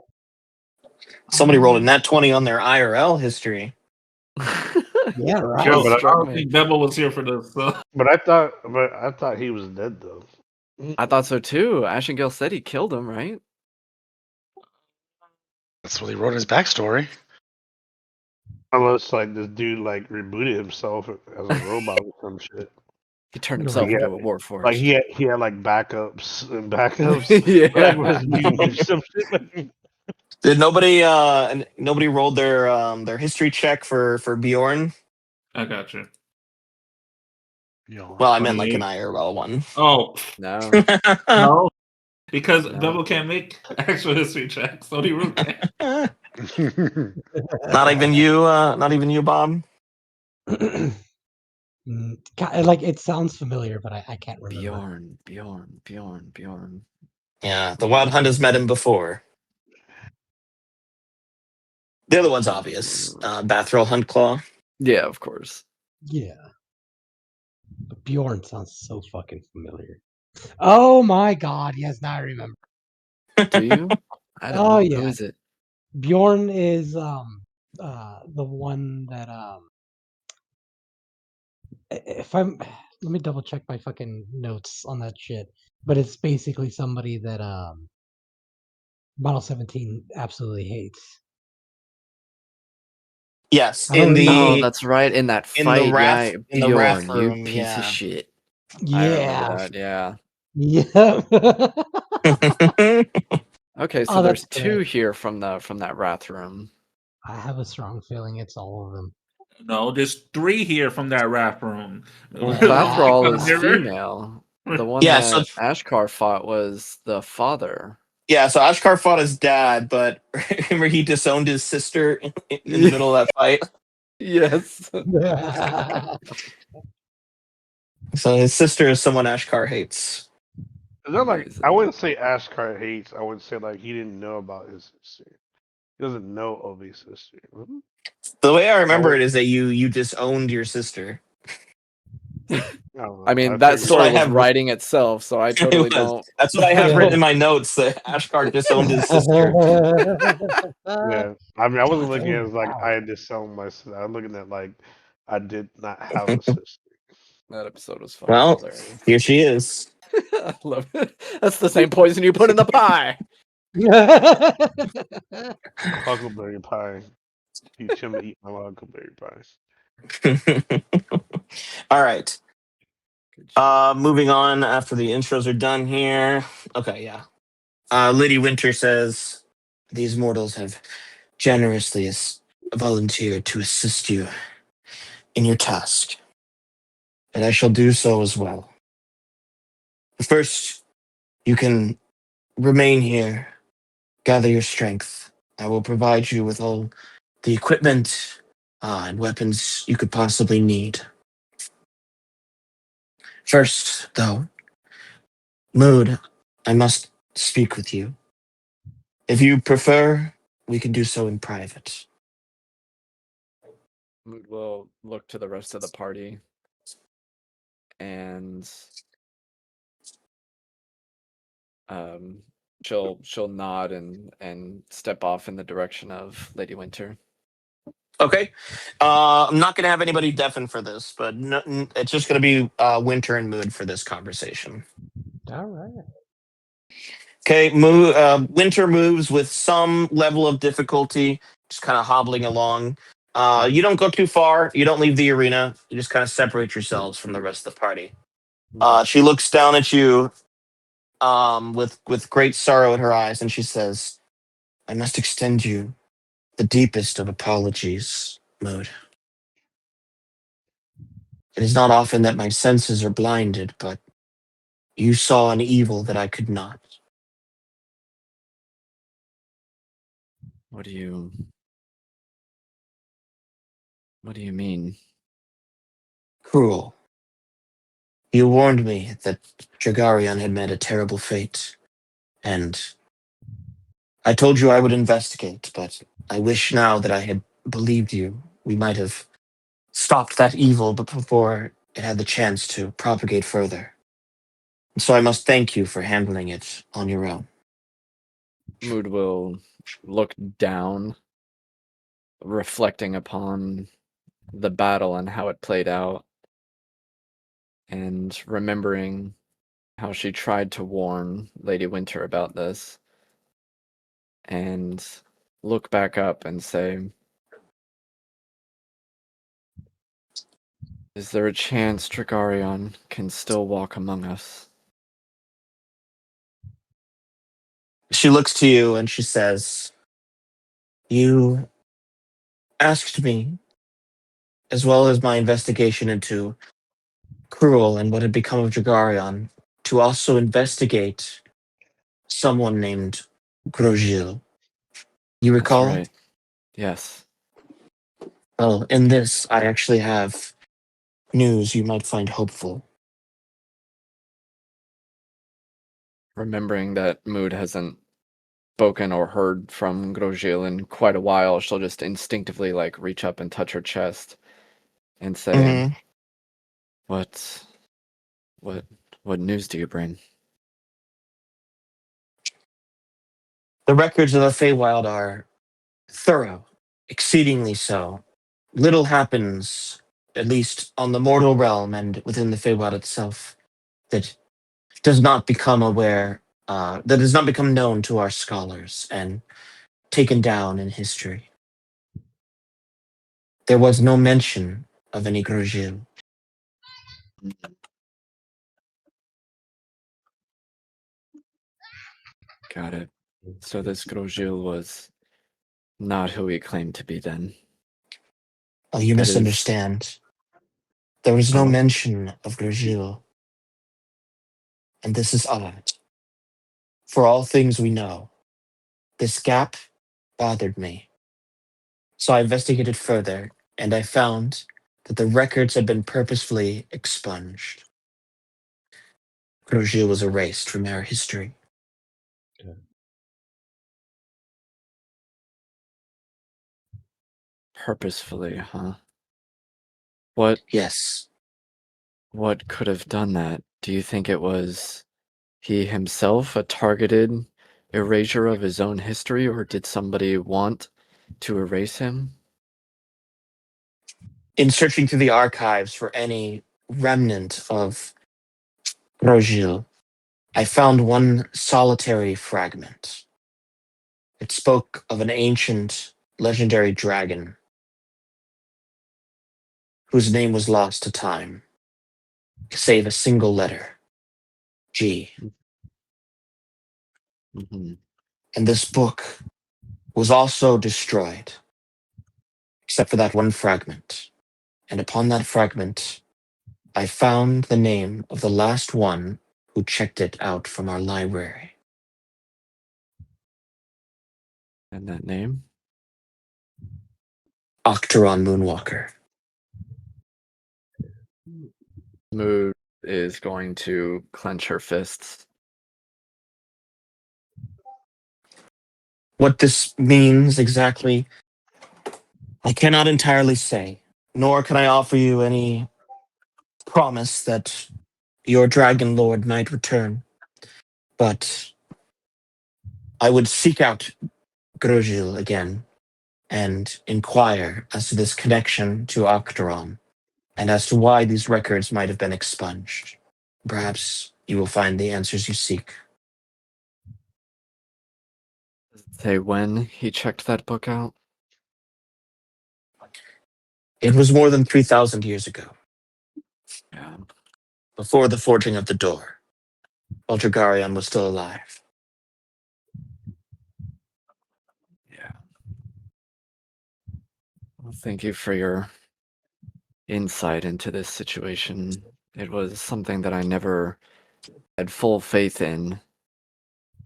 S2: Somebody rolled a nat 20 on their IRL history.
S4: Yeah, right.
S6: Yeah, but
S5: I
S1: Struck
S5: don't
S1: me.
S5: think Devil was here for this. So.
S6: But I thought he was dead though.
S1: I thought so too. Ashengale said he killed him, right?
S3: That's what he wrote in his backstory.
S6: Unless like this dude like rebooted himself as a robot or some shit.
S1: He turned
S4: You're
S1: himself
S4: right.
S1: into a warforged.
S6: Like he had like backups and backups. Like
S1: Yeah.
S6: was new some shit. Like,
S2: Did nobody rolled their history check for Bjorn?
S5: I got you.
S3: You
S2: Well, I meant like an
S5: 28.
S2: IRL one.
S5: Oh
S1: No.
S5: no, because
S1: No.
S5: Devil can't make actual history checks, so he really can't.
S2: Not even you. Not even you, Bob.
S4: Like it sounds familiar, but I can't remember.
S1: Bjorn.
S2: Yeah, the Wild Hunt has met him before. The other one's obvious. Bathril Huntclaw.
S1: Yeah, of course.
S4: Yeah. But Bjorn sounds so fucking familiar. Oh my god, yes, now I remember.
S1: Do you? I don't
S4: Oh
S1: know.
S4: yeah.
S1: Who is it?
S4: Bjorn is the one that if I'm let me double check my fucking notes on that shit. But it's basically somebody that Model 17 absolutely hates.
S2: Yes,
S4: I don't
S2: in
S4: remember.
S1: Oh,
S2: the
S1: that's right. In that
S2: in the
S1: fight, yeah.
S2: wrath
S1: Bjorn, you
S2: room.
S1: piece of
S2: Yeah.
S1: shit. I remember
S4: Yeah.
S1: that. Yeah.
S4: Yeah.
S1: Okay, so
S4: Oh,
S1: there's
S4: that's
S1: two
S4: great.
S1: here from that wrath room.
S4: I have a strong feeling it's all of them.
S5: No, there's 3 here from that rap room.
S4: Yeah.
S1: Bathrol is
S5: Mirror.
S1: female. The one
S2: Yeah, so
S1: that Ashkar fought was the father.
S2: so Ashkar fought his dad, but remember he disowned his sister in the middle of that fight.
S1: Yes.
S2: So his sister is someone Ashkar hates.
S6: they're like I
S1: Amazing.
S6: wouldn't say Ashkar hates. I would say like he didn't know about his sister. He doesn't know of his sister.
S2: The way I remember
S6: would-
S2: it is that you disowned your sister.
S6: I don't know.
S1: I mean,
S6: I
S1: that
S6: think
S2: That's what
S1: story
S2: I
S1: was
S2: have.
S1: writing itself, so I totally
S2: It was.
S1: don't.
S2: That's what I have written in my notes. That Ashkar disowned his sister.
S6: yeah. I mean, I wasn't looking at it as like
S4: Wow.
S6: I had disowned my sister. I'm looking at like I did not have a sister.
S1: That episode was fucking
S2: Well,
S1: hilarious.
S2: here she is.
S1: I love it. That's the same poison you put in the pie.
S6: Huckleberry pie. Teach him to eat my huckleberry pies.
S2: All right.
S1: Good shit.
S2: Moving on after the intros are done here. Okay, yeah. Lady Winter says, "These mortals have generously volunteered to assist you in your task, and I shall do so as well. First, you can remain here, gather your strength. I will provide you with all the equipment and weapons you could possibly need. First, though, Mood, I must speak with you. If you prefer, we can do so in private.
S1: Mood will look to the rest of the party and she'll nod and step off in the direction of Lady Winter.
S2: Okay. I'm not going to have anybody deafen for this, but it's just going to be Winter and Mood for this conversation.
S4: All right.
S2: Okay. Winter moves with some level of difficulty, just kind of hobbling along. You don't go too far. You don't leave the arena. You just kind of separate yourselves from the rest of the party. She looks down at you with great sorrow in her eyes, and she says, "I must extend you the deepest of apologies, Mood. It is not often that my senses are blinded, but you saw an evil that I could not.
S1: What do you mean?
S2: Cruel. You warned me that Jagarion had met a terrible fate, and I told you I would investigate, but I wish now that I had believed you. We might have stopped that evil but before it had the chance to propagate further. And so I must thank you for handling it on your own."
S1: Mood will look down, reflecting upon the battle and how it played out, and remembering how she tried to warn Lady Winter about this, and look back up and say, "Is there a chance Dragarion can still walk among us?"
S2: She looks to you and she says, "You asked me, as well as my investigation into Cruel and what had become of Dragarion, to also investigate someone named Grosjean. You
S1: That's
S2: recall?"
S1: right. Yes.
S2: Well, in this, I actually have news you might find hopeful.
S1: Remembering that Mood hasn't spoken or heard from Grosjean in quite a while, she'll just instinctively reach up and touch her chest and say,
S2: Mm-hmm.
S1: "What what news do you bring?"
S2: The records of the Feywild are thorough, exceedingly so. Little happens, at least on the mortal realm and within the Feywild itself, that does not become that does not become known to our scholars and taken down in history. There was no mention of any Grosjean.
S1: Got it. So this Grosjean was not who he claimed to be then.
S2: Oh, you
S1: That is-
S2: misunderstand. There was no
S1: Oh.
S2: mention of Grosjean. And this is odd. For all things we know, this gap bothered me. So I investigated further, and I found that the records had been purposefully expunged. Grosjean was erased from our history.
S1: Purposefully, huh? What
S2: Yes.
S1: could have done that? Do you think it was he himself, a targeted erasure of his own history, or did somebody want to erase him?
S2: In searching through the archives for any remnant of Grosjean, I found one solitary fragment. It spoke of an ancient, legendary dragon whose name was lost to time, save a single letter, G.
S1: Mm-hmm.
S2: And this book was also destroyed, except for that one fragment. And upon that fragment, I found the name of the last one who checked it out from our library.
S1: And that name?
S2: Octeron Moonwalker.
S1: Mood is going to clench her fists
S2: What this means exactly, I cannot entirely say, nor can I offer you any promise that your dragon lord might return. But I would seek out Grojil again and inquire as to this connection to Octeron and as to why these records might have been expunged. Perhaps you will find the answers you seek.
S1: Does it say when he checked that book out?
S2: It was more than 3,000 years ago,
S1: Yeah.
S2: before the forging of the door, while Dragarion was still alive.
S1: Yeah. Well, thank you for your insight into this situation. It was something that I never had full faith in.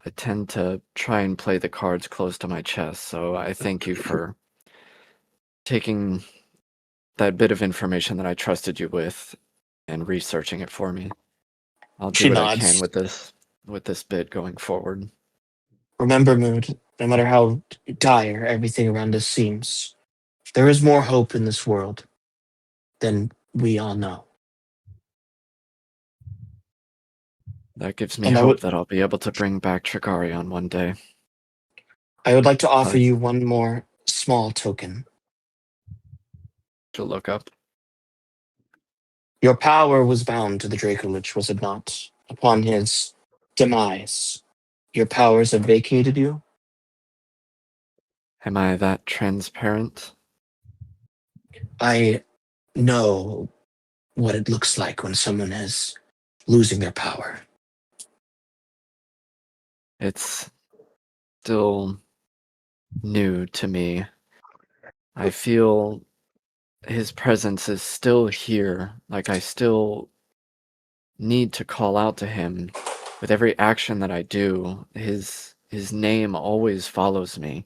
S1: I tend to try and play the cards close to my chest, so I thank you for taking that bit of information that I trusted you with and researching it for me. I'll
S2: She
S1: do what I can
S2: nods.
S1: with this bit going forward.
S2: Remember, Mood, no matter how dire everything around us seems, there is more hope in this world than we all know.
S1: That gives me
S2: And
S1: hope that I'll be able to bring back Trigarion one day.
S2: I would like to offer
S1: Right.
S2: you one more small token.
S1: To look up.
S2: Your power was bound to the Dracolich, was it not? Upon his demise, your powers have vacated you?
S1: Am I that transparent?
S2: I know what it looks like when someone is losing their power.
S1: It's still new to me. I feel his presence is still here. Like I still need to call out to him. With every action that I do, his name always follows me.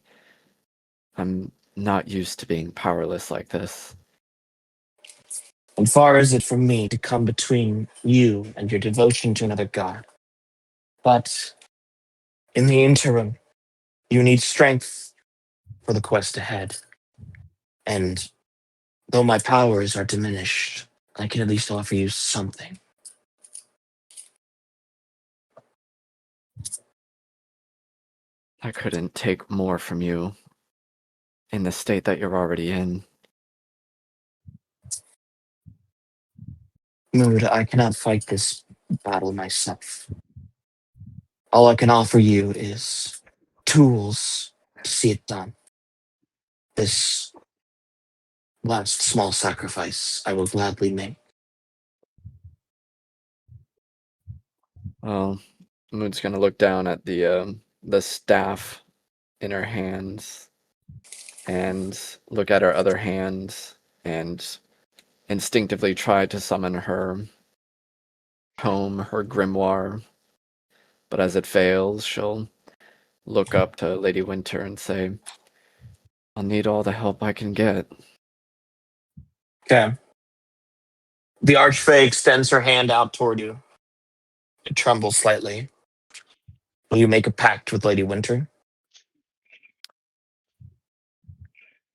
S1: I'm not used to being powerless like this.
S2: And far is it from me to come between you and your devotion to another god. But in the interim, you need strength for the quest ahead. And though my powers are diminished, I can at least offer you something.
S1: I couldn't take more from you in the state that you're already in.
S2: Mood, I cannot fight this battle myself. All I can offer you is tools to see it done. This last small sacrifice I will gladly make.
S1: Well, Moon's gonna look down at the staff in her hands and look at her other hand and instinctively try to summon her tome, her grimoire. But as it fails, she'll look up to Lady Winter and say, I'll need all the help I can get.
S2: Okay. The Archfey extends her hand out toward you. It trembles slightly. Will you make a pact with Lady Winter?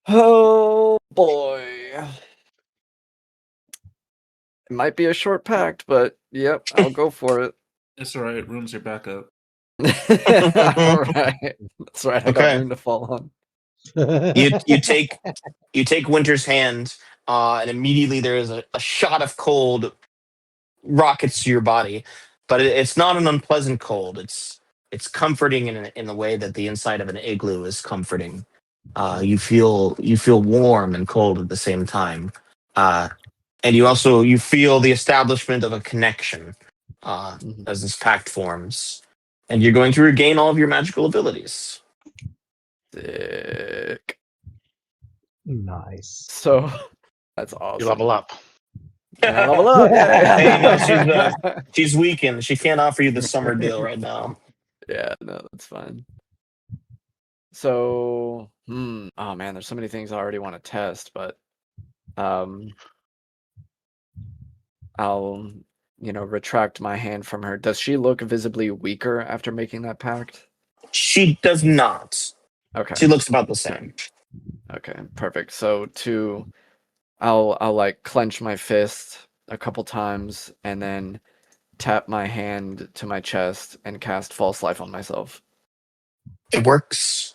S1: Oh boy. It might be a short pact, but yep, I'll go for it.
S5: It's all right. Room's your backup.
S1: All right. That's right. I got
S2: Okay.
S1: room to fall on.
S2: You take Winter's hand, and immediately there is a shot of cold rockets to your body, but it's not an unpleasant cold. It's comforting in the way that the inside of an igloo is comforting. You feel warm and cold at the same time, and you feel the establishment of a connection as this pact forms, and you're going to regain all of your magical abilities.
S1: Sick.
S4: Nice.
S1: So that's awesome.
S3: You level up.
S1: And I level up.
S2: Hey, no,
S1: Yeah.
S2: she's weakened. She can't offer you the summer deal right now.
S1: Yeah, no, that's fine. So, oh man, there's so many things I already want to test, but I'll, retract my hand from her. Does she look visibly weaker after making that pact?
S2: She does not.
S1: Okay.
S2: She looks about the same.
S1: Okay, perfect. So I'll like clench my fist a couple times and then tap my hand to my chest and cast false life on myself.
S2: It works.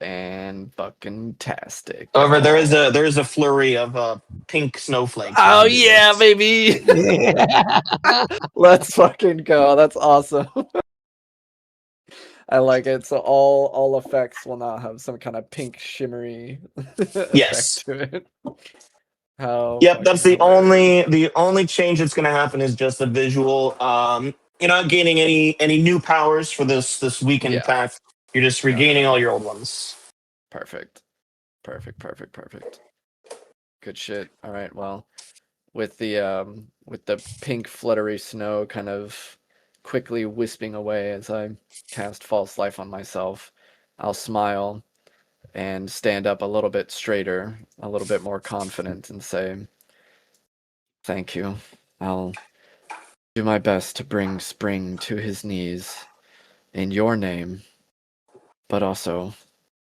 S1: And fucking tastic.
S2: However, there is a flurry of pink snowflakes.
S1: Oh
S2: as you do
S1: yeah,
S2: this.
S1: baby. Let's fucking go. That's awesome. I like it. So all effects will now have some kind of pink shimmery
S2: Yes.
S1: effect to it. How
S2: Yep, that's
S1: fucking hilarious.
S2: the only change that's going to happen is just the visual. You're not gaining any new powers for this weakened
S1: Yeah.
S2: path. You're just regaining all your old ones.
S1: Perfect. Perfect. Good shit. All right, well, with the pink fluttery snow kind of quickly wisping away as I cast false life on myself, I'll smile and stand up a little bit straighter, a little bit more confident, and say, "Thank you. I'll do my best to bring spring to his knees in your name, but also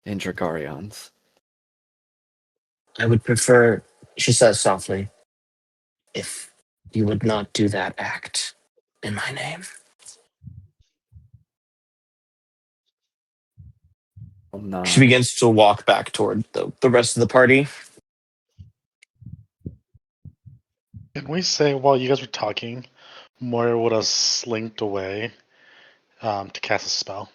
S1: in Dragarion's."
S2: I would prefer, she says softly, if you would not do that act in my name.
S1: I'll nod.
S2: She begins to walk back toward the rest of the party.
S3: Can we say while you guys were talking, Moira would have slinked away to cast a spell?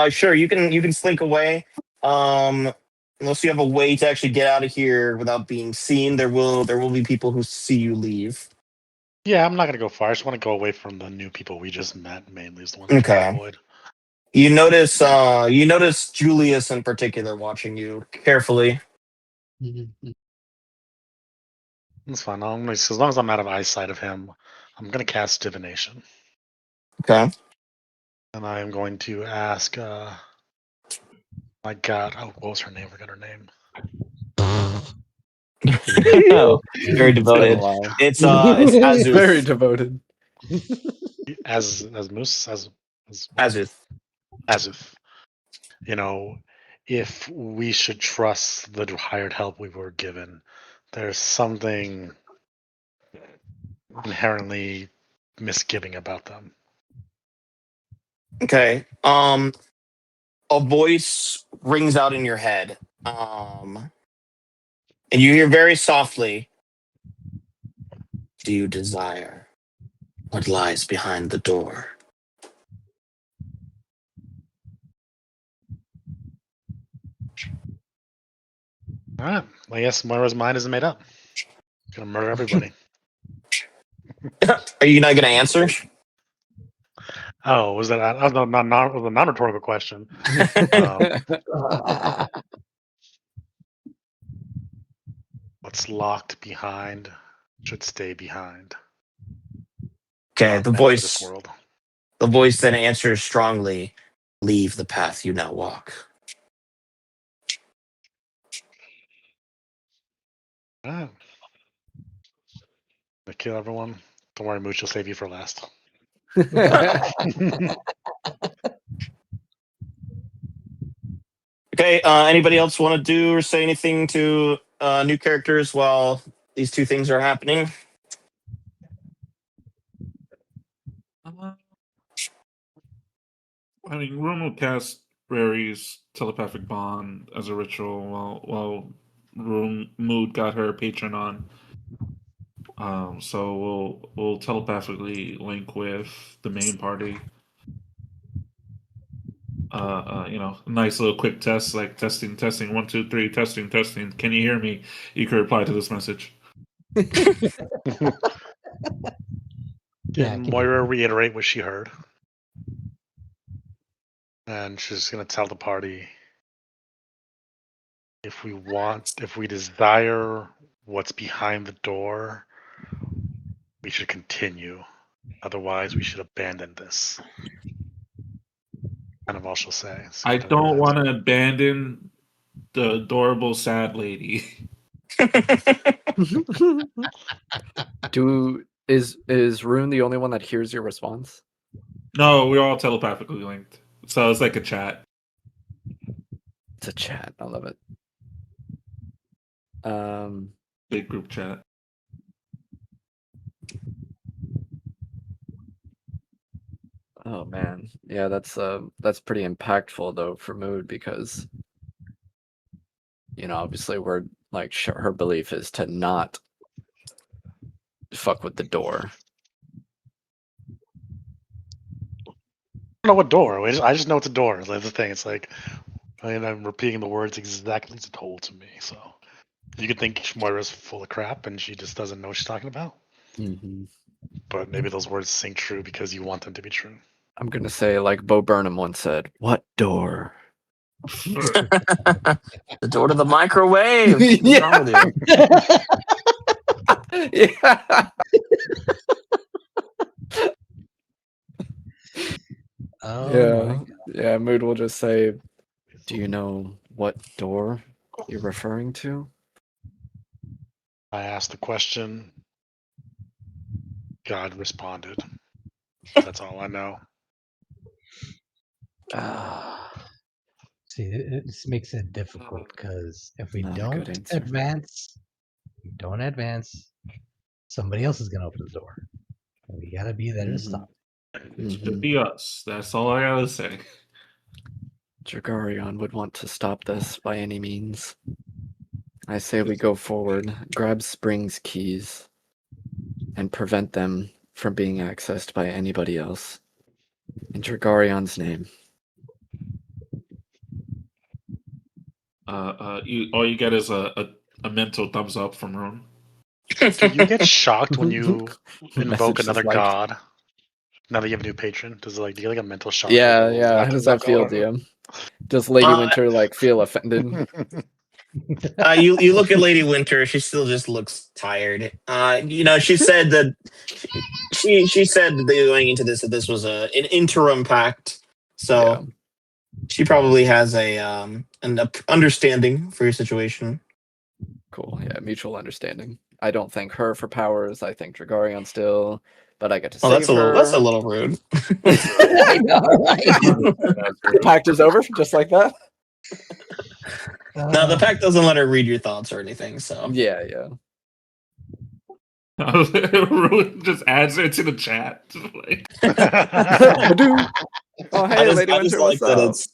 S2: Sure, you can slink away. Unless you have a way to actually get out of here without being seen, there will be people who see you leave.
S3: Yeah, I'm not gonna go far. I just want to go away from the new people we just met. Mainly is the ones I want to
S2: Okay.
S3: avoid.
S2: You notice Julius in particular watching you carefully.
S3: That's fine. As long as I'm out of eyesight of him, I'm gonna cast divination,
S2: Okay.
S3: and I am going to ask. My God, what was her name? I forgot her name.
S2: Oh, very
S1: It's been a
S2: devoted.
S1: while.
S2: It's Azuth.
S1: Very devoted.
S3: As Moose as
S2: Azuth.
S3: Azuth. You know, if we should trust the hired help we were given, there's something inherently misgiving about them.
S2: Okay. A voice rings out in your head. And you hear very softly, "Do you desire what lies behind the door?"
S3: All right. I guess Moira's mind isn't made up. Gonna murder everybody.
S2: Are you not going to answer?
S3: Oh, was that? Was a non-rhetorical question. What's locked behind should stay behind.
S2: Okay,
S3: Not meant for this world.
S2: the voice then answers strongly, "Leave the path you now walk."
S3: All right. They kill everyone. Don't worry, Mooch will save you for last.
S2: Okay, anybody else want to do or say anything to new characters while these two things are happening?
S5: I mean, Rune will cast Rary's telepathic bond as a ritual while Mood got her patron on. So we'll telepathically link with the main party. Nice little quick test, like testing, 1, 2, 3, testing. Can you hear me? You can reply to this message.
S3: Can Moira reiterate what she heard? And she's gonna tell the party, if we desire what's behind the door, we should continue. Otherwise, we should abandon this. Kind of all she'll say. So
S5: I don't want to abandon the adorable sad lady.
S1: Is Rune the only one that hears your response?
S5: No, we're all telepathically linked, so it's like a chat.
S1: It's a chat. I love it.
S5: Big group chat.
S1: Oh man, yeah, that's pretty impactful though for Mood because obviously we're like her belief is to not fuck with the door.
S3: I don't know what door. I just know it's a door. That's the thing. It's like, I'm repeating the words exactly as told to me. So you could think Moira's full of crap and she just doesn't know what she's talking about.
S1: Mm-hmm.
S3: But maybe those words sing true because you want them to be true.
S1: I'm gonna say like Bo Burnham once said, "What door?"
S2: The door to the microwave. What's
S1: Yeah.
S2: wrong with you?
S1: Yeah.
S4: Oh
S1: Yeah.
S4: my God.
S1: Yeah. Mood will just say, "Do you know what door you're referring to?"
S3: I asked the question. God responded. That's all I know.
S4: See, this makes it difficult because if we
S1: Not a good
S4: don't
S1: answer.
S4: advance, somebody else is gonna open the door. And we gotta be there to stop.
S5: It should be us. That's all I gotta say.
S1: Dragarion would want to stop this by any means. I say we go forward, grab Spring's keys, and prevent them from being accessed by anybody else. In Dragarion's name.
S5: All you get is a mental thumbs up from Rune.
S3: Do you get shocked when you invoke
S1: Message
S3: another
S1: just like-
S3: god? Now that you have a new patron, does it do you get like a mental shock?
S1: Yeah,
S3: like,
S1: yeah. How does that feel, DM? Does Lady Winter like feel offended?
S2: You look at Lady Winter. She still just looks tired. She said that she said that they were going into this that this was an interim pact. So
S1: Yeah.
S2: she probably has an understanding for your situation.
S1: Cool. Yeah, mutual understanding. I don't thank her for powers. I thank Dragarion still, but I get to save her.
S2: That's a little rude.
S4: I know, right?
S1: The pact is over, just like that.
S2: No, the pact doesn't let her read your thoughts or anything. So
S1: Yeah, yeah.
S5: Rune just adds it to the chat. Like,
S1: Oh, hey, Lady Winter, what's
S2: that
S1: up?
S2: it's.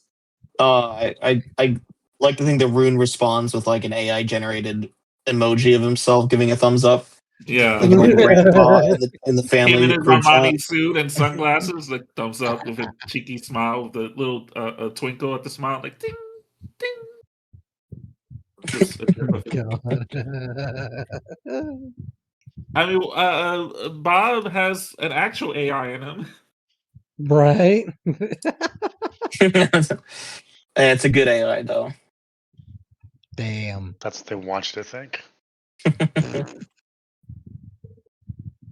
S2: I like to think that Rune responds with like an AI generated emoji of himself giving a thumbs up,
S5: yeah.
S2: like my grandpa in the
S5: Him
S2: family
S5: in his
S2: group
S5: Armani
S2: chat.
S5: suit and sunglasses, like thumbs up with a cheeky smile with a little twinkle at the smile, like ding, ding. Just
S4: God.
S5: I mean, Bob has an actual AI in him.
S4: Right?
S2: It's a good AI though.
S4: Damn.
S3: That's what they want you to think.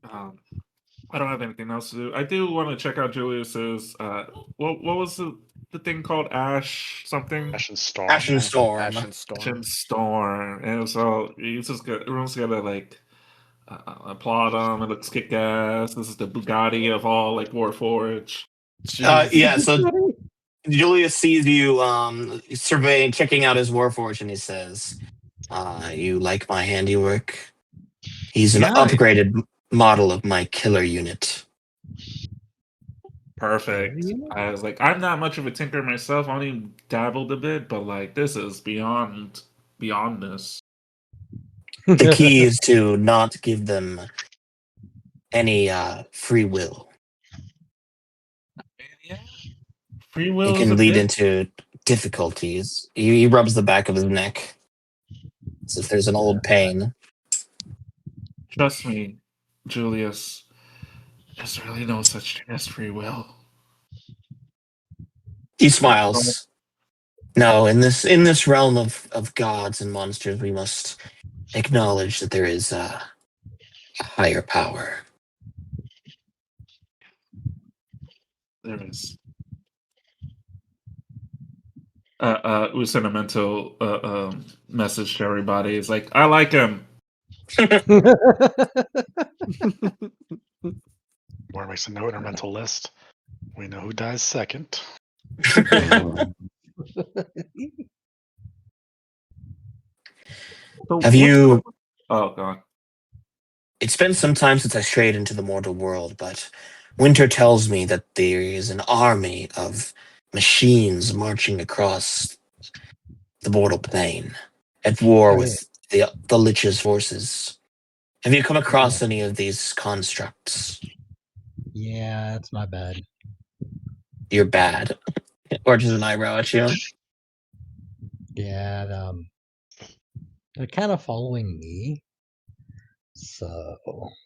S5: I don't have anything else to do. I do want to check out Julius's. What was the thing called? Ash something.
S3: Ashen Storm.
S2: Ashen Storm.
S1: Ashen Storm.
S5: Ashen Storm. And so he's just got. Everyone's gotta like applaud him. It looks kick ass. This is the Bugatti of all like Warforged.
S2: Yeah. So Julius sees you surveying, checking out his Warforged, and he says, "You like my handiwork? He's an
S5: Yeah.
S2: upgraded model of my killer unit."
S5: Perfect. I was like, I'm not much of a tinker myself. I only dabbled a bit, but like, this is beyond this.
S2: The key is to not give them any free will.
S5: Yeah. Free will
S2: It
S5: is
S2: can
S5: a
S2: lead
S5: bit-
S2: into difficulties. He rubs the back of his neck as if there's an old pain.
S5: Trust me, Julius. There's really no such thing as free will.
S2: He smiles. No, in this realm of gods and monsters, we must acknowledge that there is a higher power.
S5: There is. We sent a mental message to everybody. It's like, I like him.
S3: Moira makes a note in her mental list. We know who dies second.
S2: Have you?
S5: Oh god.
S2: It's been some time since I strayed into the mortal world, but Winter tells me that there is an army of machines marching across the mortal plane at war
S4: Oh, yeah.
S2: with the Lich's forces. Have you come
S4: Yeah.
S2: across any of these constructs?
S4: Yeah, that's my bad.
S2: You're bad. Or just an eyebrow at you.
S4: Yeah, they're kind of following me, so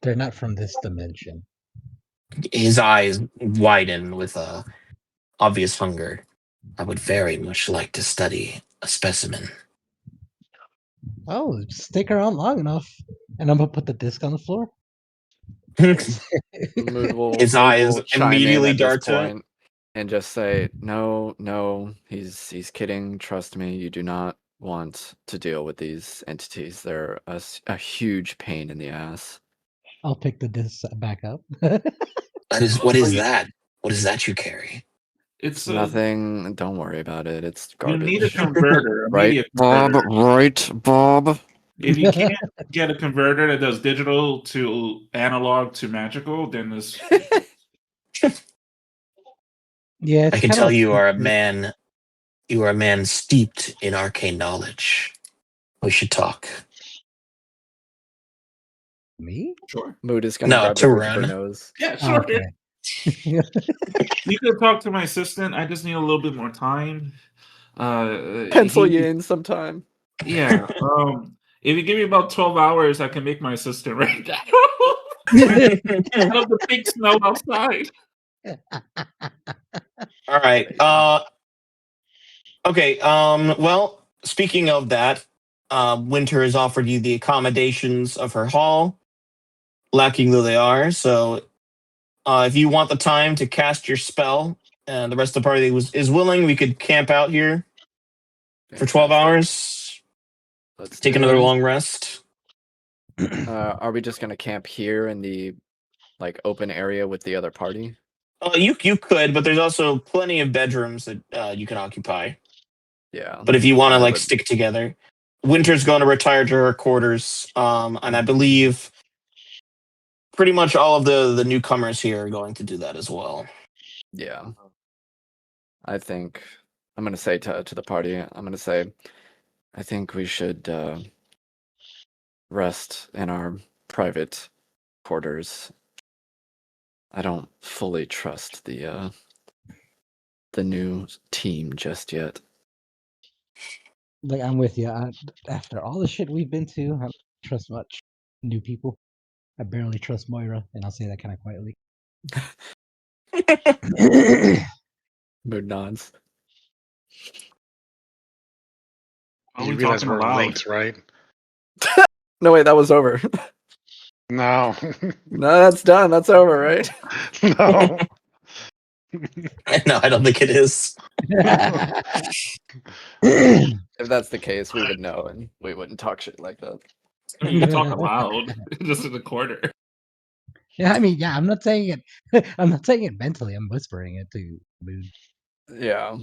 S4: they're not from this dimension.
S2: His eyes widen with obvious hunger. I would very much like to study a specimen.
S4: Oh, stick around long enough, and I'm gonna put the disc on the floor.
S2: His eyes
S1: Mood will chime in
S2: immediately
S1: at this
S2: dart to it.
S1: point and just say, "No, he's kidding. Trust me, you do not want to deal with these entities. They're a huge pain in the ass."
S4: I'll pick the disc back up.
S2: What is that? What is that you carry?
S5: It's
S1: Nothing. Don't worry about it. It's
S5: you need a
S1: garbage,
S5: converter, a
S1: right,
S5: media
S1: Bob?
S5: converter.
S1: Right, Bob?
S5: If you can't get a converter that does digital to analog to magical, then this
S4: Yeah, it's
S2: I can
S4: kind
S2: tell
S4: of
S2: you are a man. You are a man steeped in arcane knowledge. We should talk.
S4: me.
S5: sure.
S1: Mood is gonna
S2: No,
S1: grab the bridge of her
S2: Tarun.
S1: nose.
S5: Yeah,
S4: Oh,
S5: sure.
S4: okay.
S5: You could talk to my assistant. I just need a little bit more time.
S1: Pencil you in sometime.
S5: Yeah. If you give me about 12 hours, I can make my assistant right now. Out of the big snow outside.
S2: All right. Okay. Well, speaking of that, Winter has offered you the accommodations of her hall, lacking though they are. So, if you want the time to cast your spell, and the rest of the party is willing, we could camp out here for 12
S1: Fantastic.
S2: hours.
S1: Let's
S2: Take
S1: do
S2: another
S1: it.
S2: long rest.
S1: Are we just gonna camp here in the open area with the other party?
S2: You could, but there's also plenty of bedrooms that you can occupy.
S1: Yeah.
S2: But if you want to
S1: I
S2: like
S1: would-
S2: stick together, Winter's going to retire to her quarters, and I believe pretty much all of the newcomers here are going to do that as well.
S1: Yeah. I think I'm gonna say to the party, I'm gonna say, I think we should rest in our private quarters. I don't fully trust the new team just yet.
S4: Like, I'm with you. After all the shit we've been to, I don't trust much new people. I barely trust Moira, and I'll say that kind of quietly.
S1: Mood nods.
S5: Why are
S3: You
S5: we
S3: realize
S5: talking
S3: we're
S5: aloud?
S3: linked, right?
S1: No, wait, that was over.
S3: No.
S1: No, that's done. That's over, right?
S3: No.
S2: No, I don't think it is.
S1: If that's the case, we would know and we wouldn't talk shit like that.
S5: I mean, you can talk aloud, just in the corner.
S4: Yeah, I mean, yeah, I'm not saying it. I'm not saying it mentally. I'm whispering it to Mood.
S1: Yeah.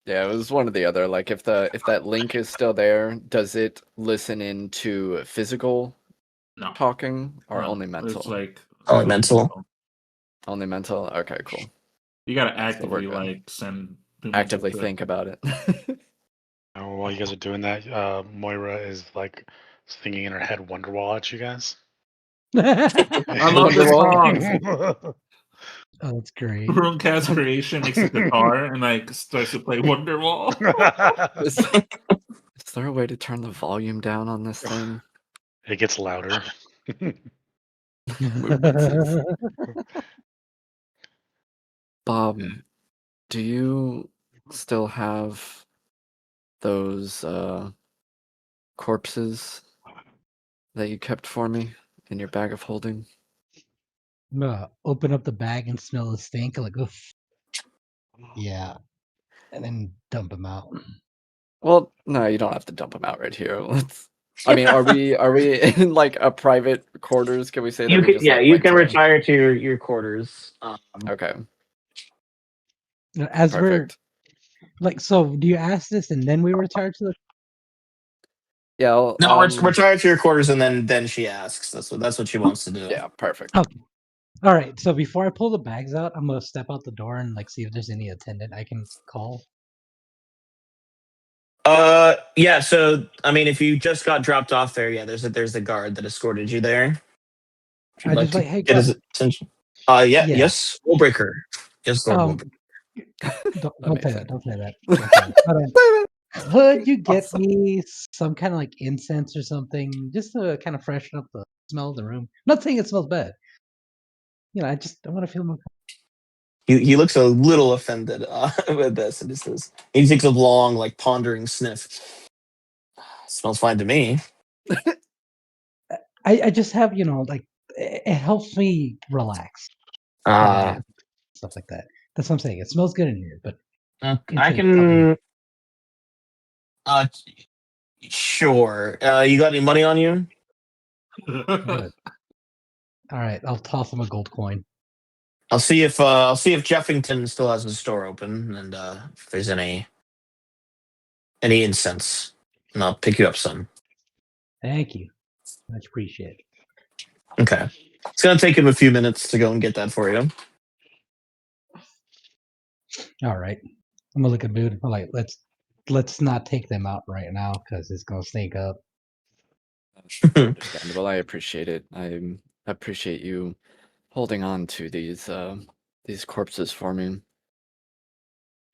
S1: Yeah, it was one or the other. Like if that link is still there, does it listen into physical
S5: No.
S1: talking or
S5: No,
S1: only mental?
S5: It's like
S2: Only mental.
S1: Only mental? Okay, cool.
S5: You gotta
S1: we're
S5: actively
S1: good.
S5: like send
S1: Actively
S5: to-
S1: think about it.
S3: While you guys are doing that, Moira is like singing in her head Wonderwall at you guys.
S5: I love this
S1: Wonderwall.
S5: song.
S4: Oh, that's great.
S5: Runecast creation makes a guitar and like starts to play Wonderwall.
S1: Is there a way to turn the volume down on this thing?
S3: It gets louder.
S1: Bob, do you still have those corpses that you kept for me in your bag of holding?
S4: I'm gonna open up the bag and smell the stink. Like, oof. Yeah, and then dump them out.
S1: Well, no, you don't have to dump them out right here. I mean, are we in like a private quarters? Can we say that
S2: You
S1: we
S2: can,
S1: just
S2: yeah,
S1: like
S2: you
S1: went
S2: can
S1: to?
S2: retire to your quarters.
S1: Okay,
S4: As
S1: perfect.
S4: we're like, so do you ask this and then we retire to the?
S1: Yeah,
S2: No, retire to your quarters, and then she asks. That's what she wants to do.
S1: yeah, perfect.
S4: Okay. All right. So before I pull the bags out, I'm gonna step out the door and like see if there's any attendant I can call.
S2: Yeah. So I mean, if you just got dropped off there, yeah, there's a guard that escorted you there. If you'd
S4: I
S2: like
S4: just
S2: to
S4: like, hey,
S2: get his
S4: guard.
S2: attention.
S4: Yeah.
S2: Yes, Woebreaker. Yes, Lord
S4: Um,
S2: Woebreaker.
S4: don't say
S1: Amazing.
S4: that. Don't say that. Don't say that. Could you get
S1: Awesome.
S4: me some kind of like incense or something, just to kind of freshen up the smell of the room? Not saying it smells bad. You know, I want to feel more.
S2: He looks a little offended with this, and he takes a long, like pondering sniff. Smells fine to me.
S4: I just have like it helps me relax.
S2: Uh,
S4: Stuff like that. That's what I'm saying. It smells good in here, but
S2: I
S4: incense
S2: can. Uh, sure. You got any money on you?
S4: good. All right, I'll toss him a gold coin.
S2: I'll see if Jeffington still has his store open, and if there's any incense, and I'll pick you up some.
S4: Thank you. Much appreciated.
S2: Okay. It's gonna take him a few minutes to go and get that for you.
S4: All right, I'm gonna look at Mood. I'm like, let's not take them out right now because it's gonna stink up.
S1: Understandable. I appreciate it. I appreciate you holding on to these corpses for me.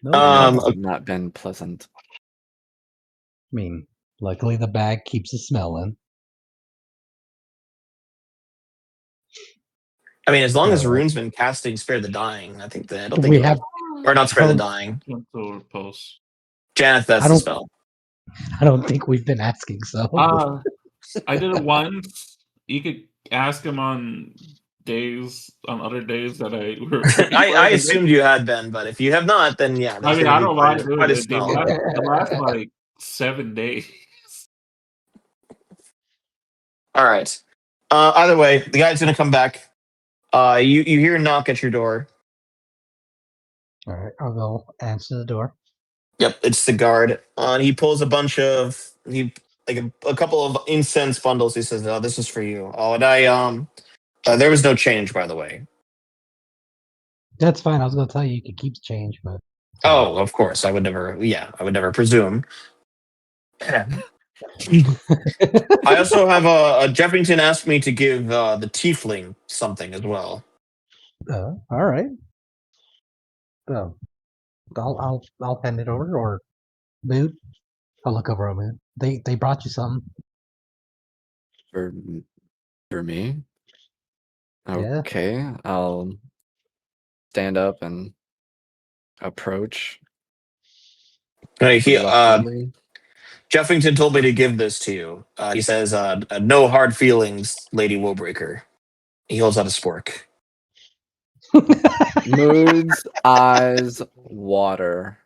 S4: No,
S1: I know
S2: Um,
S1: it's not been pleasant.
S4: I mean, luckily the bag keeps the smell in.
S2: I mean, as long as
S4: Alright.
S2: Rune's been casting Spare the Dying, I don't think
S4: We
S2: it'll.
S4: have.
S2: Or not Spare the
S4: don't-
S2: Dying.
S5: Cancel post.
S2: Janeth, that's
S4: I
S2: the
S4: don't.
S2: spell.
S4: I don't think we've been asking so.
S5: I did it once. You could ask him on other days that I were free.
S2: I assumed you had been, but if you have not, then yeah,
S5: I
S2: there's
S5: mean,
S2: gonna
S5: I
S2: be
S5: don't mind
S2: quite
S5: doing
S2: a
S5: it. They
S2: smell.
S5: last like 7 days.
S2: All right. Either way, the guy's gonna come back. You hear a knock at your door.
S4: All right, I'll go answer the door.
S2: Yep, it's the guard. And he pulls a bunch of a couple of incense bundles. He says, "Oh, this is for you." Oh, and there was no change, by the way.
S4: That's fine. I was gonna tell you could keep the change, but
S2: Oh, of course, I would never. Yeah, I would never presume. I also have a Jeffington asked me to give the tiefling something as well.
S4: all right. So I'll hand it over, or Mood. I'll look over at Mood. They brought you something.
S1: For me?
S4: Yeah.
S1: Okay, I'll stand up and approach reluctantly.
S2: Jeffington told me to give this to you. He says, "No hard feelings, Lady Woebreaker." He holds out a spork.
S1: Mood's eyes water.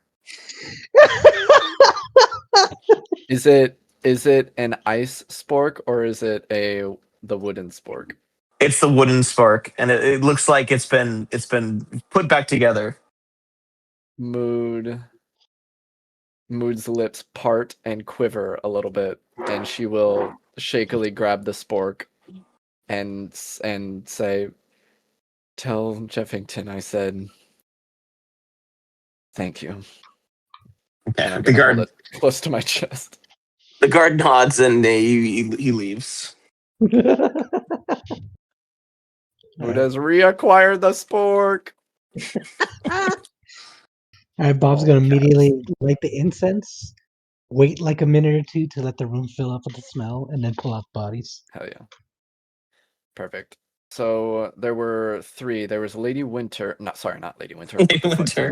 S1: Is it an ice spork or is it the wooden spork?
S2: It's the wooden spork, and it looks like it's been put back together.
S1: Mood's lips part and quiver a little bit, and she will shakily grab the spork and say, "Tell Jeffington I said thank you." And I'm gonna hold it close to my chest.
S2: The guard nods, and he leaves.
S1: Mood has reacquired the spork.
S4: All right, Bob's gonna immediately light the incense, wait like a minute or two to let the room fill up with the smell, and then pull out bodies.
S1: Hell yeah. Perfect. So there were 3. There was Lady Winter. Not Lady Winter.
S2: Lady Winter.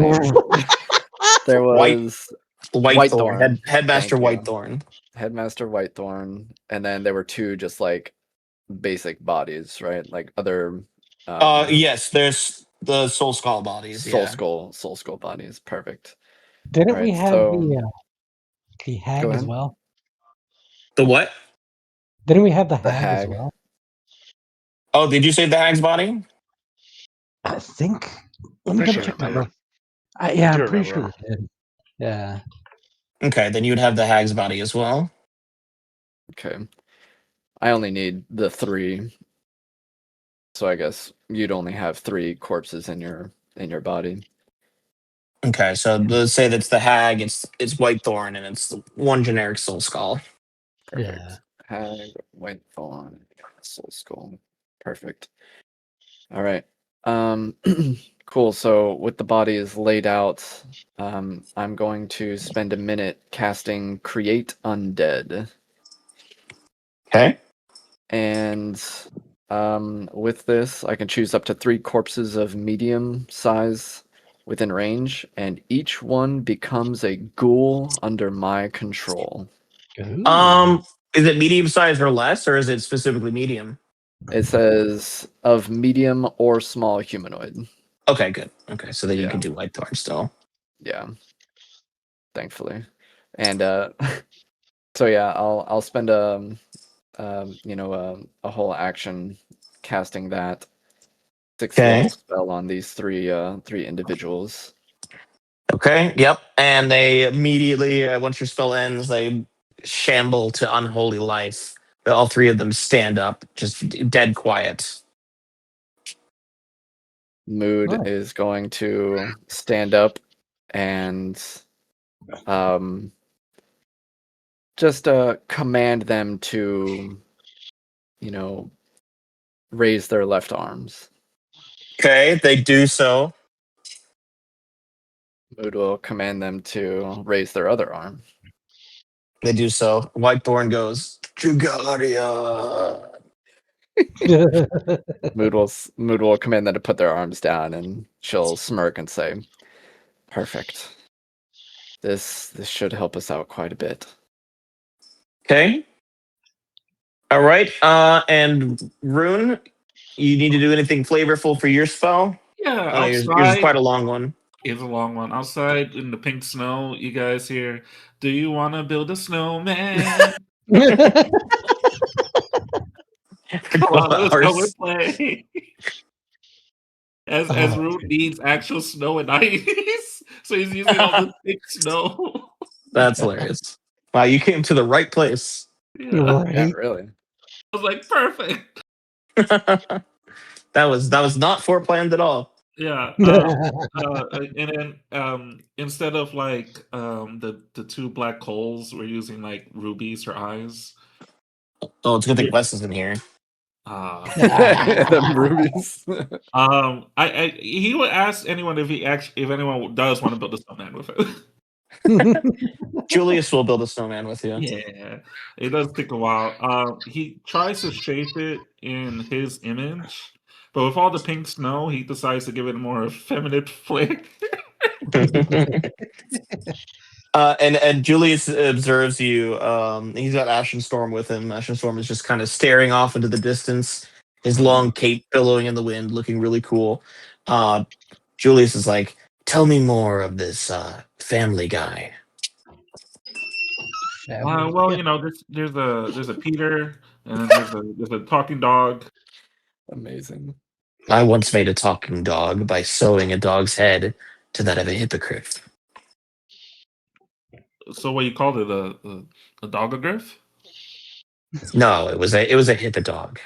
S1: There was
S2: Whitethorn. Headmaster
S1: Thank you.
S2: Whitethorn.
S1: Headmaster Whitethorn, and then there were 2 just like basic bodies, right? Like other.
S2: Yes, there's the Soul Skull bodies.
S1: Soul Skull bodies. Perfect.
S4: Didn't
S1: All
S4: we
S1: right,
S4: have
S1: so
S4: the hag
S1: go
S4: as
S1: ahead.
S4: well?
S2: The what?
S4: Didn't we have the
S1: The
S4: hag as
S1: hag.
S4: well?
S2: Oh, did you say the hag's body?
S4: I think. Let me
S3: Pretty
S4: double
S3: sure
S4: check
S3: we
S4: my
S3: did.
S4: bro. Yeah,
S3: do
S4: I'm pretty sure
S3: remember.
S4: we did. Yeah.
S2: Okay, then you would have the hag's body as well.
S1: Okay. I only need the 3. So I guess you'd only have 3 corpses in your body.
S2: Okay, so let's say that's the hag. It's Whitethorn, and it's one generic soul skull.
S1: Perfect.
S4: Yeah.
S1: Hag, Whitethorn, Soul Skull. Perfect. All right. Cool. So with the bodies laid out, I'm going to spend a minute casting Create Undead.
S2: Okay.
S1: And with this, I can choose up to 3 corpses of medium size within range, and each one becomes a ghoul under my control.
S4: Ooh.
S2: Is it medium size or less, or is it specifically medium?
S1: It says of medium or small humanoid.
S2: Okay, good. Okay, so then you
S1: Yeah.
S2: can do Whitethorn still.
S1: Yeah. Thankfully. And so yeah, I'll spend a whole action casting that 6th
S2: Okay.
S1: level spell on these 3 individuals.
S2: Okay. Yep. And they immediately, once your spell ends, they shamble to unholy life. All 3 of them stand up, just dead quiet.
S1: Mood
S4: Nice.
S1: is going to stand up and just command them to, raise their left arms.
S2: Okay, they do so.
S1: Mood will command them to raise their other arm.
S2: They do so. Whitethorn goes, Jugaria.
S1: Mood will command them to put their arms down, and she'll smirk and say, "Perfect. This should help us out quite a bit."
S2: Okay. All right. And Rune, you need to do anything flavorful for your spell?
S5: Yeah,
S2: Yours is
S5: outside.
S2: quite a long one.
S5: It's a long one. Outside in the pink snow, you guys hear, "Do you want to build a snowman?" Come on, let's go and play. As Root needs actual snow and ice, so he's using all the thick snow.
S2: That's hilarious. Wow, you came to the right place.
S5: Yeah,
S1: Yeah,
S4: Right.
S1: really.
S5: I was like, perfect.
S2: that was not foreplanned at all.
S5: Yeah, and then instead of like the 2 black coals, we're using like rubies for eyes.
S2: Oh, it's a good thing Wes is in here.
S1: Them rubies.
S5: I he would ask anyone if anyone does want to build a snowman with it.
S2: Julius will build a snowman with you.
S5: Yeah, it does take a while. He tries to shape it in his image, but with all the pink snow, he decides to give it a more effeminate flick.
S2: And Julius observes you. He's got Ashen Storm with him. Ashen Storm is just kind of staring off into the distance, his long cape billowing in the wind, looking really cool. Julius is like, "Tell me more of this family guy."
S5: Well, there's a Peter, and then there's a talking dog.
S1: Amazing.
S2: I once made a talking dog by sewing a dog's head to that of a hippogriff.
S5: So what you called it, a dogogriff?
S2: No, it was a hippodog.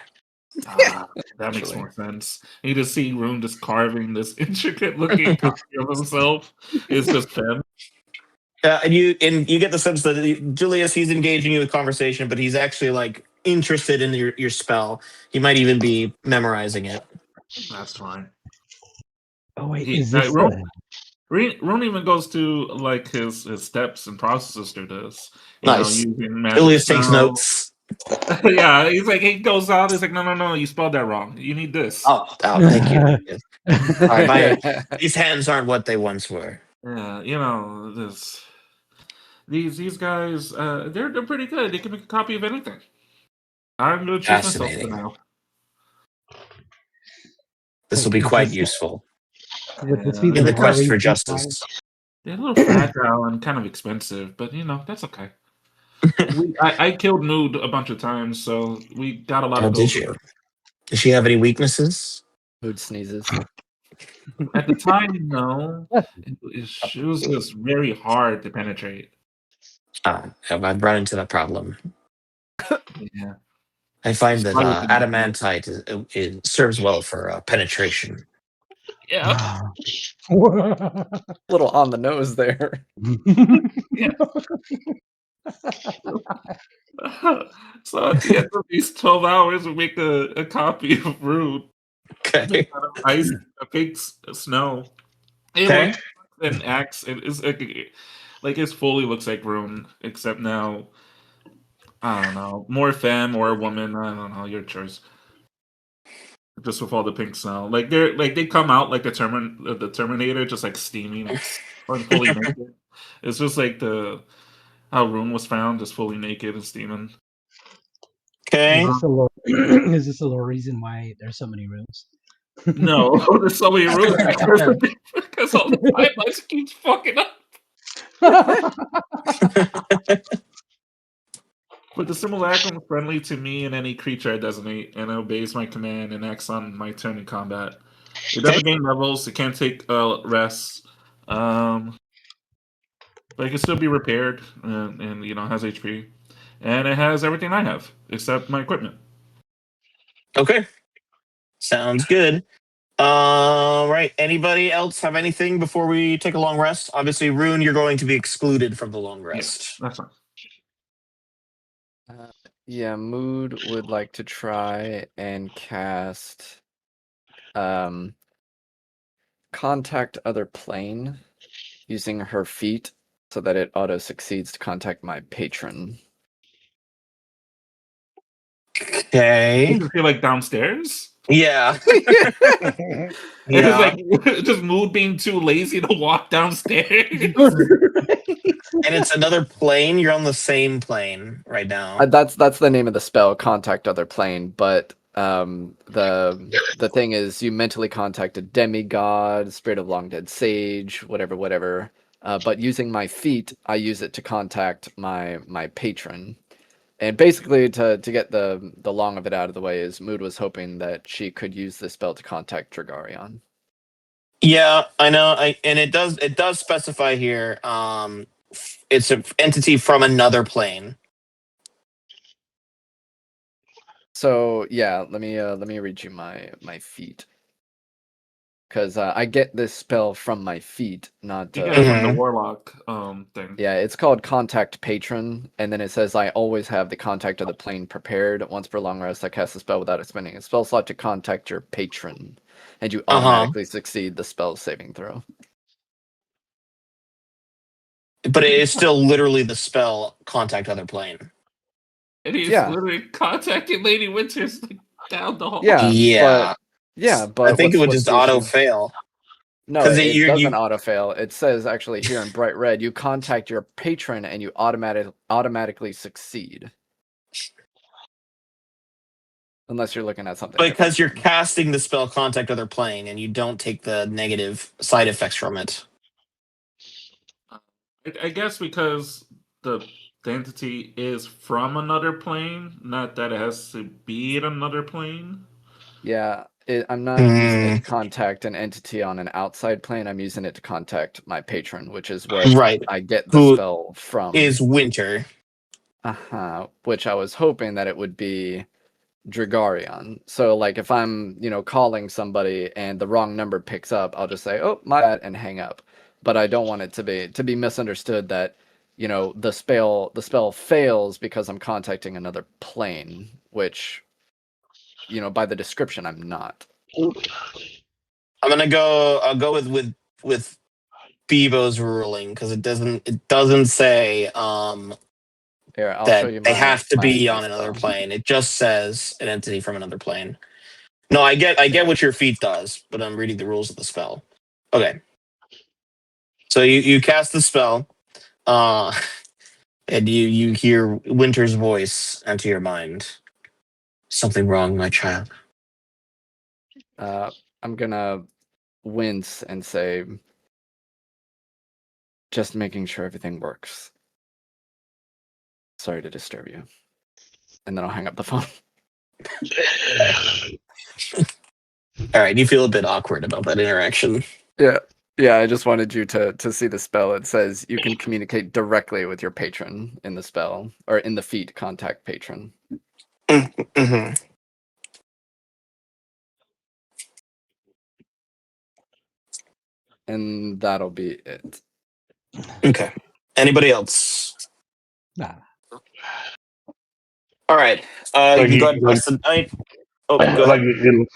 S5: Ah, that makes
S1: Actually.
S5: more sense. You just see Rune just carving this intricate looking copy of himself. It's just fun.
S2: And you get the sense that Julius, he's engaging you with conversation, but he's actually like interested in your spell. He might even be memorizing it.
S5: That's fine.
S4: Oh wait,
S5: He,
S4: is this
S5: Rune even goes to like his steps and processes through this.
S2: Nice.
S5: Using magic
S2: Julius takes
S5: spell.
S2: notes.
S5: Yeah, he's like, he goes out. He's like, no, you spelled that wrong. You need this.
S2: Oh, thank you. Yes. All right, these hands aren't what they once were.
S5: Yeah, these guys, they're pretty good. They can make a copy of anything. I'm gonna choose myself for
S2: Fascinating.
S5: now.
S2: This will be quite useful
S4: Would this be
S2: in the quest for
S4: narration
S2: justice.
S5: They're a little fragile and kind of expensive, but that's okay. I killed Mood a bunch of times, so we got a lot of
S2: Did
S5: gold.
S2: you? Does she have any weaknesses?
S1: Mood sneezes.
S5: At the time, no. It was just very hard to penetrate.
S2: I've run into that problem.
S5: Yeah.
S2: I find that
S5: Why would you not?
S2: adamantite it serves well for penetration.
S5: Yeah.
S1: A little on the nose there.
S5: Yeah. So at the end of these 12 hours, we make a copy of Rude.
S2: Okay.
S5: Out of ice, a pink snow. It
S2: Okay.
S5: looks and acts. It is like it fully looks like Rune, except now I don't know, more femme or a woman. I don't know, your choice. Just with all the pink snow, they come out like the Terminator, just like steaming and fully naked. It's just like the how Rune was found, just fully naked and steaming.
S2: Okay.
S4: Is this a little reason why there's so many rooms?
S5: No, there's so many rules because all the timelines keeps fucking up. But the simulacrum is friendly to me and any creature I designate, and it obeys my command and acts on my turn in combat. It doesn't gain levels. It can't take rests. But it can still be repaired, and has HP, and it has everything I have except my equipment.
S2: Okay. Sounds good. Right. Anybody else have anything before we take a long rest? Obviously, Rune, you're going to be excluded from the long rest.
S5: That's fine.
S1: Yeah, Mood would like to try and cast contact other plane using her feet so that it auto succeeds to contact my patron.
S2: Okay.
S5: You feel like downstairs?
S2: Yeah.
S5: It's
S2: Yeah.
S5: like just Mood being too lazy to walk downstairs.
S2: And it's another plane. You're on the same plane right now.
S1: That's the name of the spell, contact other plane. But the thing is, you mentally contact a demigod, spirit of long dead sage, whatever. But using my feet, I use it to contact my patron. And basically, to get the long of it out of the way, is Mood was hoping that she could use this spell to contact Dragarion.
S2: Yeah, I know. And it does specify here. It's an entity from another plane.
S1: So yeah, let me read you my feet, because I get this spell from my feet, not.
S5: You get it from the
S2: Mhm.
S5: warlock thing.
S1: Yeah, it's called Contact Patron, and then it says I always have the contact of the plane prepared. Once per long rest, I cast the spell without expending a spell slot to contact your patron, and you automatically succeed the spell saving throw.
S2: But it is still literally the spell contact other plane.
S5: And he's
S1: Yeah.
S5: literally contacting Lady Winters like, down the hall.
S2: Yeah.
S1: But
S2: I think it would
S1: what's
S2: just
S1: the
S2: auto
S1: issue?
S2: fail.
S1: No,
S2: 'Cause
S1: it
S2: you-
S1: doesn't auto fail. It says actually here in bright red, you contact your patron and you automatically succeed. Unless you're looking at something
S2: Because
S1: different.
S2: you're casting the spell contact other plane and you don't take the negative side effects from it.
S5: I guess because the entity is from another plane, not that it has to be in another plane.
S1: Yeah, I'm not using it to contact an entity on an outside plane. I'm using it to contact my patron, which is what
S2: Right.
S1: I get the
S2: Who
S1: spell from.
S2: Is Winter.
S1: Which I was hoping that it would be Dragarion. So like if I'm, calling somebody and the wrong number picks up, I'll just say, "Oh, my bad," and hang up. But I don't want it to be misunderstood that, the spell fails because I'm contacting another plane, which, by the description I'm not.
S2: I'll go with Bebo's ruling because it doesn't say
S1: Here, I'll
S2: that
S1: show you
S2: they have to be
S1: my
S2: on another
S1: spell.
S2: plane. It just says an entity from another plane. No, I get what your feat does, but I'm reading the rules of the spell. Okay. So you cast the spell, and you hear Winter's voice enter your mind. Something wrong, my child.
S1: I'm gonna wince and say, just making sure everything works. Sorry to disturb you. And then I'll hang up the phone.
S2: All right, you feel a bit awkward about that interaction.
S1: Yeah. Yeah, I just wanted you to see the spell. It says you can communicate directly with your patron in the spell, or in the feat, contact patron.
S2: Mm-hmm.
S1: And that'll be it.
S2: Okay. Anybody else?
S4: Nah.
S2: All right. You can go ahead and pass the night. Oh, go ahead.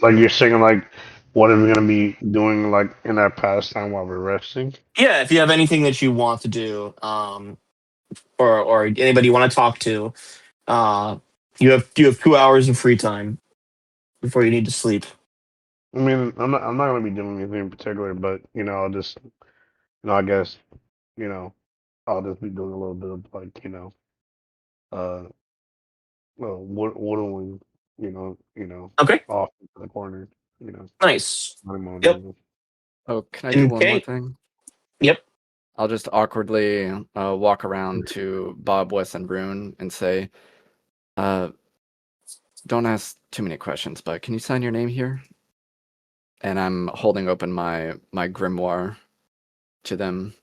S6: Like you're saying, like what are we gonna be doing, like in our pastime while we're resting?
S2: Yeah, if you have anything that you want to do, or anybody you want to talk to, you have 2 hours of free time before you need to sleep.
S6: I mean, I'm not gonna be doing anything in particular, but I'll just, I guess, you know, I'll just be doing a little bit of like, uh, well, whittling,
S2: Okay.
S6: off into the corner, you know,
S2: Nice. Yep.
S6: honeymoon.
S1: Oh, can I do one more
S2: Okay.
S1: thing?
S2: Yep.
S1: I'll just awkwardly walk around to Bob, Wes, and Rune and say, don't ask too many questions, but can you sign your name here? And I'm holding open my grimoire to them.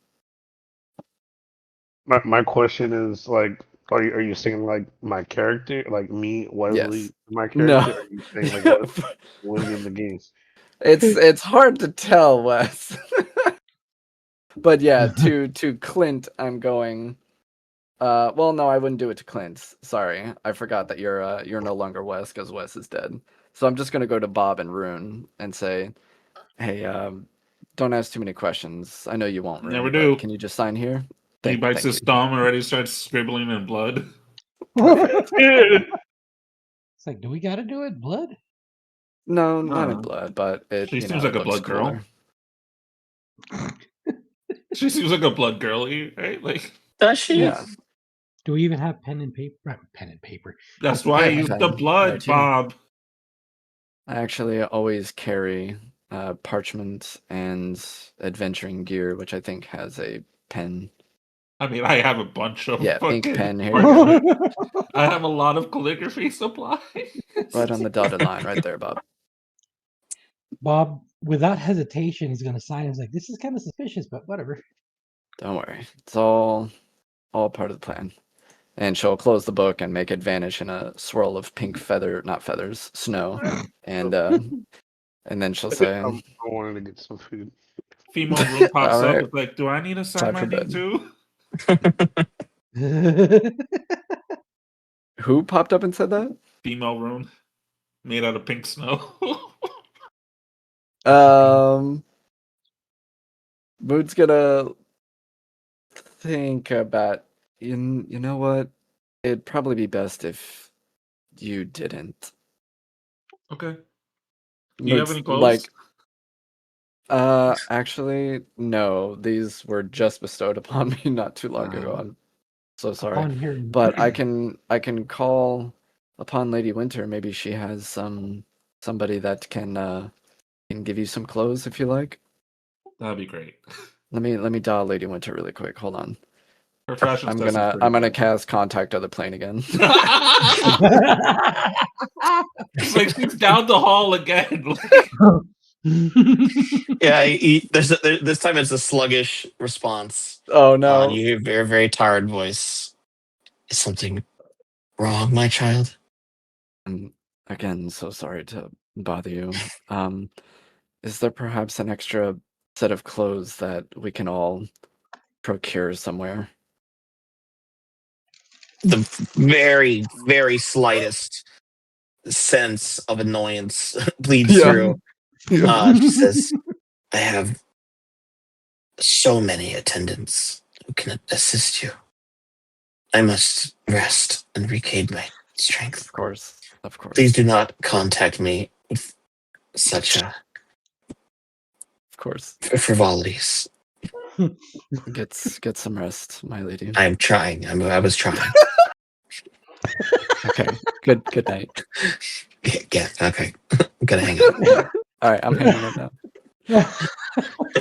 S6: My question is like, are you saying like my character, like me, Wesley,
S1: Yes.
S6: my
S1: No.
S6: character? Or are you saying like what Wesley in the game?
S1: It's hard to tell, Wes. But yeah, to Clint, I'm going. Well, no, I wouldn't do it to Clint. Sorry, I forgot that you're no longer Wes because Wes is dead. So I'm just gonna go to Bob and Rune and say, hey, don't ask too many questions. I know you won't, Rune,
S5: Never
S1: but
S5: do.
S1: can you just sign here?
S5: He bites
S1: Thank
S5: his
S1: you.
S5: thumb and already starts scribbling in blood.
S4: It's
S6: Yeah.
S4: like, do we gotta do it? Blood?
S1: No, not in
S5: No.
S1: blood, but it
S5: She seems like
S1: it
S5: a
S1: looks
S5: blood girl.
S1: cooler.
S5: She seems like a blood girly, right? Like
S2: Does she?
S1: Yeah,
S4: Do we even have pen and paper? Pen and paper.
S5: that's
S1: I
S5: why I
S1: have a
S5: use
S1: pen
S5: the
S1: there
S5: blood,
S1: too.
S5: Bob.
S1: I actually always carry parchment and adventuring gear, which I think has a pen.
S5: I mean, I have a bunch of
S1: Yeah, ink
S5: fucking
S1: pen here.
S5: parchment. I have a lot of calligraphy supplies.
S1: Right on the dotted line, right there, Bob.
S4: Bob, without hesitation, is gonna sign. He's like, this is kind of suspicious, but whatever.
S1: Don't worry, it's all part of the plan. And she'll close the book and make it vanish in a swirl of pink not feathers, snow. And then she'll say,
S6: I wanted to get some food.
S5: Female room pops
S1: all
S5: up.
S1: right,
S5: It's like, do I need to sign
S1: time
S5: my
S1: for
S5: name
S1: bed.
S5: too?
S1: Who popped up and said that?
S5: Female room made out of pink snow.
S1: Mood's gonna think about, you know what? It'd probably be best if you didn't.
S5: Okay. Do you have
S1: Mood's
S5: any clothes?
S1: actually, no. These were just bestowed upon me not too long ago. I'm so sorry.
S4: Upon hearing,
S1: But I can call upon Lady Winter. Maybe she has somebody that can give you some clothes if you like.
S5: That'd be great.
S1: Let me dial Lady Winter really quick. Hold on.
S5: Her fashion
S1: I'm
S5: sense is
S1: gonna
S5: pretty good.
S1: cast contact other plane again.
S5: It's like she's down the hall again.
S2: Yeah. This time it's a sluggish response.
S1: Oh no.
S2: You hear a very, very tired voice. Is something wrong, my child?
S1: I'm again so sorry to bother you. Is there perhaps an extra set of clothes that we can all procure somewhere?
S2: The very, very slightest sense of annoyance bleeds
S1: Yeah.
S2: through. She says, I have so many attendants who can assist you. I must rest and regain my strength.
S1: Of course.
S2: Please do not contact me with such
S1: Of course.
S2: frivolities.
S1: Get some rest, my lady.
S2: I am trying. I was trying.
S1: Okay. Good night.
S2: Yeah, okay. I'm gonna hang up.
S1: All right, I'm hanging up now.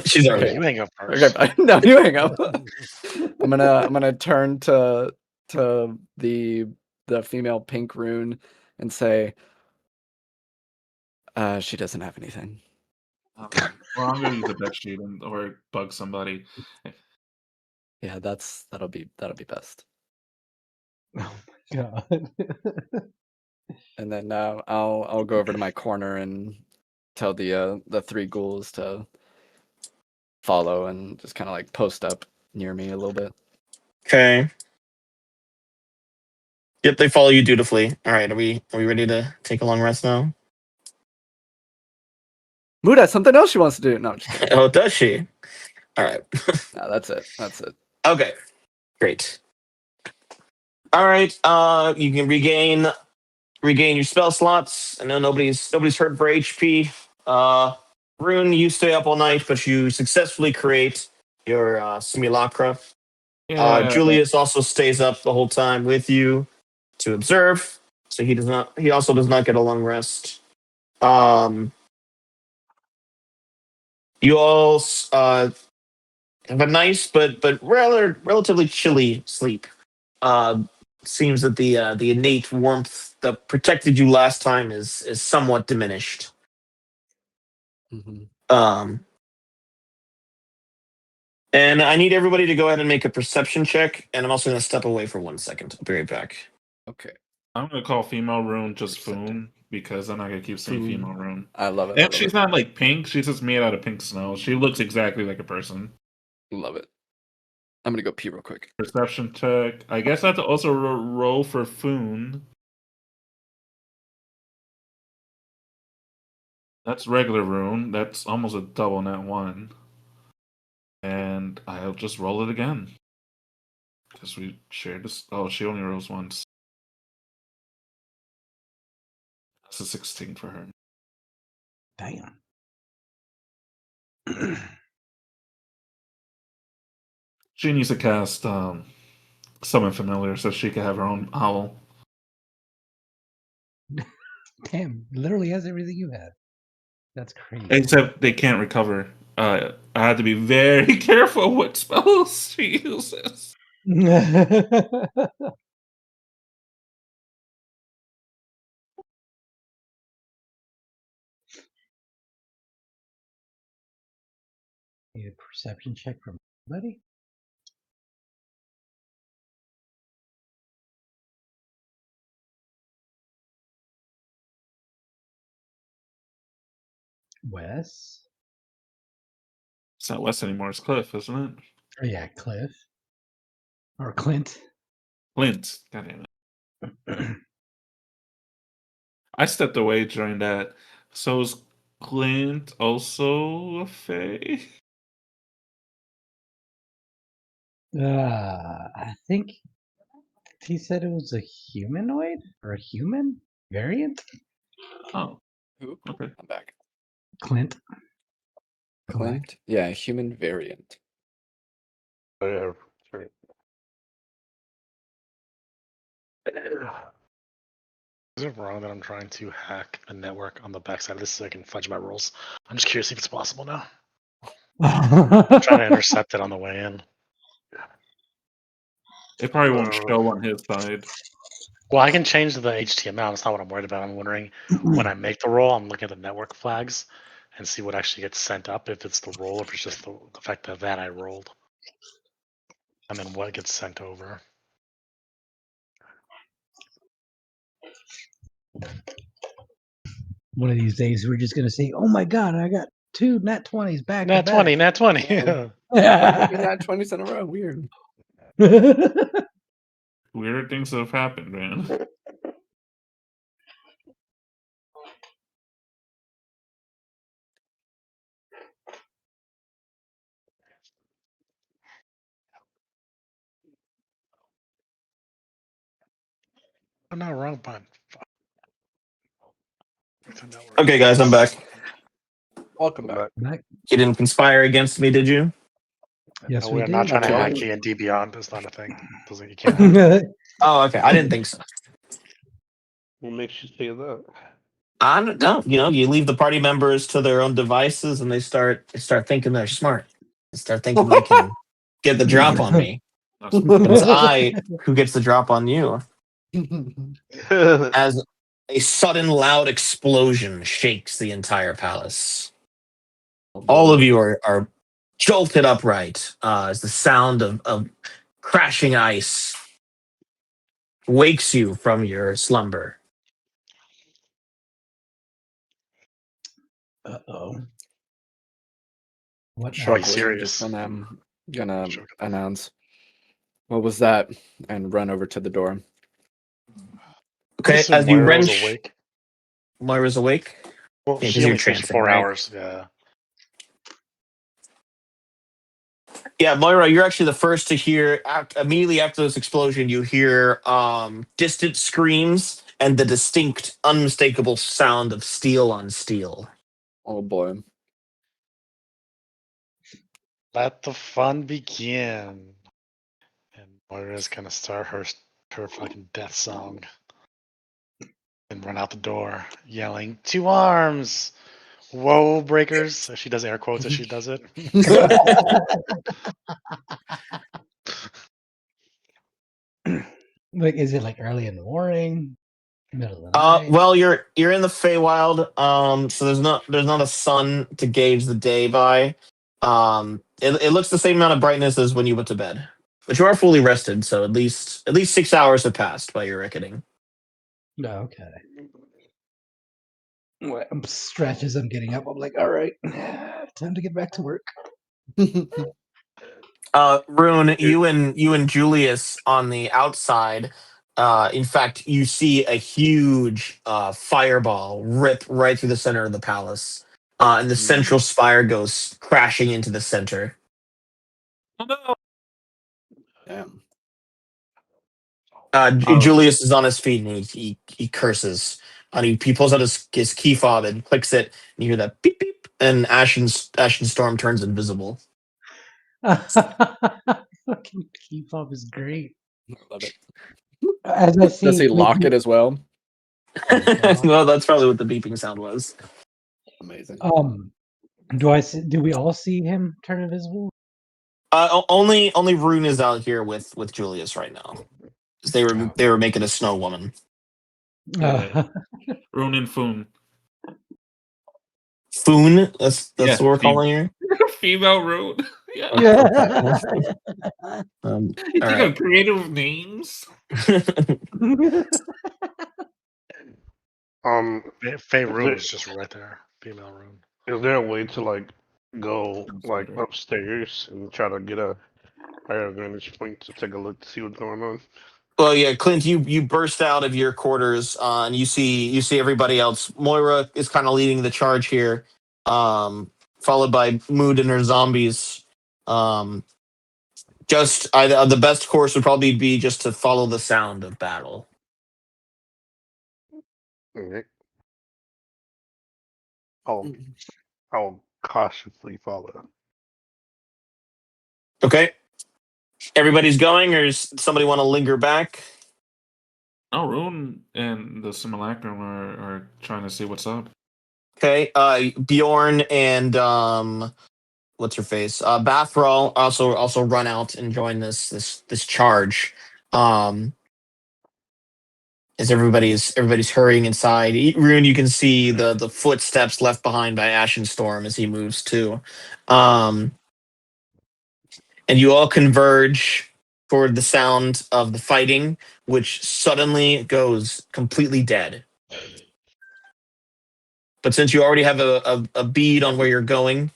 S2: She's
S3: Okay,
S2: already
S3: you hang up
S1: Okay,
S3: first.
S1: bye. No, you hang up. I'm gonna turn to the female pink rune and say, she doesn't have anything.
S5: Well, I'm gonna use a deck sheet or bug somebody.
S1: Yeah, that'll be best.
S4: Oh my god.
S1: And then I'll go over to my corner and tell the three ghouls to follow and just kind of like post up near me a little bit.
S2: Okay. Yep, they follow you dutifully. All right, are we ready to take a long rest now?
S1: Mood has something else she wants to do. No, I'm just kidding.
S2: Oh, does she? All right.
S1: No, that's it. That's it.
S2: Okay. Great. All right. You can regain your spell slots. I know nobody's hurt for HP. Rune, you stay up all night, but you successfully create your simulacra.
S5: Yeah.
S2: Julius also stays up the whole time with you to observe, so he also does not get a long rest. You all have a nice but relatively chilly sleep. Seems that the innate warmth that protected you last time is somewhat diminished.
S1: Mm-hmm.
S2: And I need everybody to go ahead and make a perception check, and I'm also going to step away for 1 second. I'll be right back.
S1: Okay.
S5: I'm gonna call female rune just
S1: Accepted.
S5: Foon because I'm not gonna keep saying
S1: Foon.
S5: female rune.
S1: I love it.
S5: And she's not like pink; she's just made out of pink snow. She looks exactly like a person.
S1: Love it. I'm gonna go pee real quick.
S5: Perception check. I guess I have to also roll for Foon. That's regular rune. That's almost a double net one. And I'll just roll it again. Because we shared this. Oh, she only rolls once. That's a 16 for her.
S4: Damn.
S5: She needs to cast Summon Familiar so she can have her own owl.
S4: Damn, literally has everything you had. That's crazy.
S5: Except they can't recover. I had to be very careful what spells she uses.
S4: Need a perception check from anybody? Wes?
S5: It's not West anymore, it's Cliff, isn't it?
S4: Oh yeah, Cliff. Or Clint.
S5: Clint. God damn it. I stepped away during that. So is Clint also a Fae?
S4: I think he said it was a humanoid or a human variant.
S5: Oh,
S1: Who?
S5: okay.
S1: I'm back.
S4: Clint. Come back.
S1: Clint? Yeah, human variant.
S6: Oh, yeah, sorry.
S3: Is it wrong that I'm trying to hack a network on the backside of this so I can fudge my rolls? I'm just curious if it's possible now. I'm trying to intercept it on the way in.
S5: It probably won't show on his side.
S3: Well, I can change the HTML. That's not what I'm worried about. I'm wondering when I make the roll, I'm looking at the network flags and see what actually gets sent up. If it's the roll, if it's just the fact that I rolled, and then what gets sent over.
S4: One of these days, we're just gonna say, "Oh my god, I got 2 nat 20s back
S3: Nat
S4: to
S3: 20, nat 20.
S1: Not 20s in a row. Weird.
S4: back."
S5: Weird things have happened, man.
S3: I'm not wrong, but
S2: Okay, guys, I'm back.
S1: Welcome back.
S4: Back.
S2: You didn't conspire against me, did you?
S4: Yes,
S3: No,
S4: we
S3: we are not
S4: did.
S3: trying to
S1: Okay.
S3: hack D&D Beyond. That's not a thing. You can't hack it.
S2: Oh, okay. I didn't think so.
S6: What makes you say that?
S2: I don't know. You leave the party members to their own devices, and they start thinking they're smart. They start thinking they can get the drop on me.
S5: That's
S2: But it's I who gets the drop on you. As a sudden loud explosion shakes the entire palace. All of you are jolted upright as the sound of crashing ice wakes you from your slumber.
S4: Uh-oh. What
S3: Sure,
S4: now?
S3: he's
S1: I'm just
S3: serious.
S1: gonna
S3: Sure.
S1: announce, what was that? And run over to the door.
S2: Okay,
S3: Assume
S2: as you
S3: Moira was
S2: wrench,
S3: awake.
S2: Moira's awake.
S3: Well,
S2: Yeah, 'cause
S3: she
S2: you're
S3: only sleeps for
S2: trancing,
S3: 4
S2: right?
S3: hours. Yeah.
S2: Yeah, Moira, you're actually the first to hear. Immediately after this explosion, you hear distant screams and the distinct, unmistakable sound of steel on steel.
S1: Oh boy.
S3: Let the fun begin. And Moira's gonna start her fucking death song. And run out the door, yelling, "To arms! Woebreakers!" She does air quotes as she does it.
S4: Like, is it like early in the morning, middle of the night?
S2: Well, you're in the Feywild, so there's not a sun to gauge the day by. It looks the same amount of brightness as when you went to bed, but you are fully rested, so at least 6 hours have passed by your reckoning.
S4: No, okay. I'm stretched as I'm getting up. I'm like, all right, time to get back to work.
S2: Rune, you and Julius on the outside. In fact, you see a huge fireball rip right through the center of the palace, and the central spire goes crashing into the center.
S5: Oh no!
S1: Damn.
S2: Julius is on his feet and he curses. And he pulls out his key fob and clicks it, and you hear that beep beep, and Ashen Storm turns invisible.
S4: Fucking keep up is great.
S1: I love it.
S4: As I see,
S1: Does he
S4: like,
S1: lock it as well?
S2: Well, that's probably what the beeping sound was.
S1: Amazing.
S4: Do we all see him turn invisible?
S2: Only Rune is out here with Julius right now. 'Cause they were making a snow woman.
S5: Yeah. Rune and Foon.
S2: Foon, that's
S5: Yeah,
S2: what we're calling her.
S5: Female Rune. Yeah.
S4: Yeah.
S2: Um,
S5: You
S2: all
S5: think
S2: right.
S5: of creative names?
S3: Faye
S6: Is
S3: Rune
S6: there,
S3: is just right there. Female Rune.
S6: is there a way to like go like
S5: Consider.
S6: upstairs and try to get a higher vantage point to take a look to see what's going on?
S2: Well, yeah, Clint, you burst out of your quarters, and you see everybody else. Moira is kind of leading the charge here, followed by Mood and her zombies. The best course would probably be just to follow the sound of battle.
S6: Alright. I'll cautiously follow.
S2: Okay, everybody's going, or does somebody want to linger back?
S5: Oh, Rune and the Simulacrum are trying to see what's up.
S2: Okay, Bjorn and what's her face? Bathrall also run out and join this charge. As everybody's hurrying inside. Rune, you can see the footsteps left behind by Ashen Storm as he moves too. And you all converge toward the sound of the fighting, which suddenly goes completely dead. But since you already have a bead on where you're going,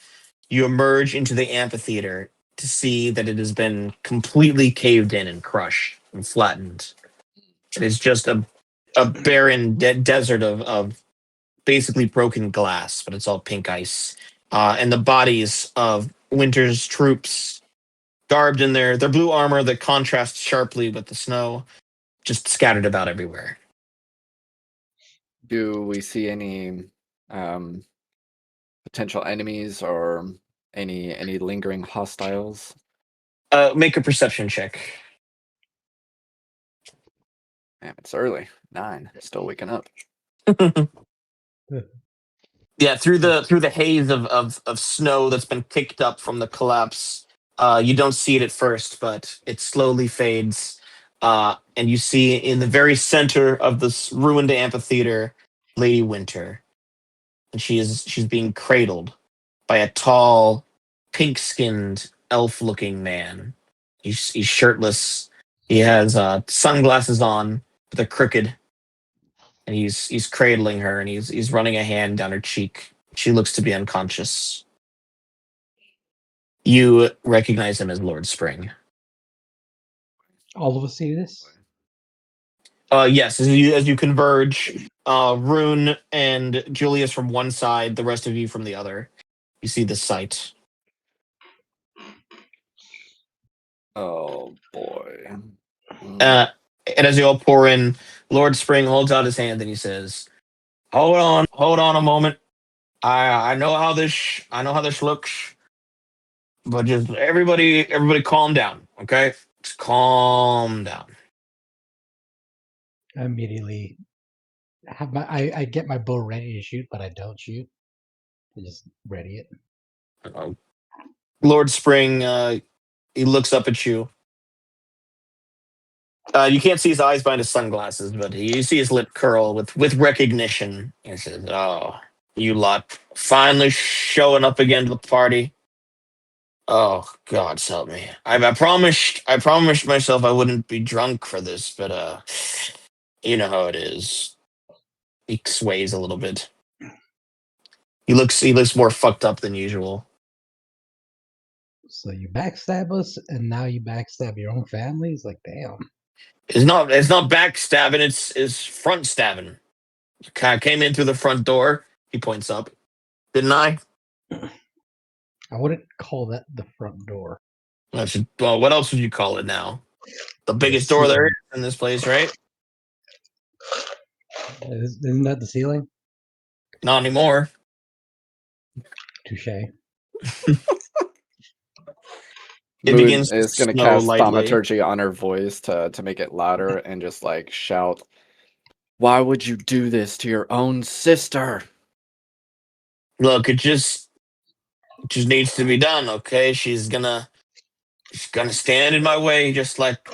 S2: you emerge into the amphitheater to see that it has been completely caved in and crushed and flattened. It is just a barren desert of basically broken glass, but it's all pink ice. And the bodies of Winter's troops, garbed in their blue armor that contrasts sharply with the snow, just scattered about everywhere.
S1: Do we see any potential enemies or any lingering hostiles?
S2: Make a perception check.
S1: Man, it's early. 9. Still waking up.
S2: Yeah, through the haze of snow that's been kicked up from the collapse, you don't see it at first, but it slowly fades, and you see in the very center of this ruined amphitheater, Lady Winter, and she's being cradled by a tall, pink-skinned, elf-looking man. He's shirtless. He has sunglasses on, but they're crooked, and he's cradling her, and he's running a hand down her cheek. She looks to be unconscious. You recognize him as Lord Spring.
S4: All of us see this.
S2: Yes, as you converge, Rune and Julius from one side, the rest of you from the other. You see the sight.
S1: Oh boy.
S2: And as you all pour in, Lord Spring holds out his hand and he says, hold on a moment. I know how this looks, but just everybody calm down, okay? Just calm down.
S4: I immediately have I get my bow ready to shoot, but I don't shoot. I just ready it.
S2: Lord Spring, he looks up at you. You can't see his eyes behind his sunglasses, but you see his lip curl with recognition. He says, "Oh, you lot finally showing up again to the party. Oh, God help me! I promised myself I wouldn't be drunk for this, but you know how it is." He sways a little bit. He looks more fucked up than usual.
S4: So you backstab us, and now you backstab your own family. It's like, damn.
S2: It's not backstabbing. It's front stabbing. Kind of came in through the front door. He points up. Didn't I?
S4: I wouldn't call that the front door.
S2: Well, what else would you call it now? The
S4: The
S2: biggest door there is
S4: ceiling.
S2: in this place, right?
S4: Isn't that the ceiling?
S2: Not anymore.
S4: Touche.
S2: It
S1: Moon
S2: begins to
S1: is gonna
S2: snow
S1: cast
S2: lightly.
S1: thaumaturgy on her voice to make it louder and just like shout, "Why would you do this to your own sister?"
S2: Look, it just needs to be done, okay? She's gonna stand in my way, just like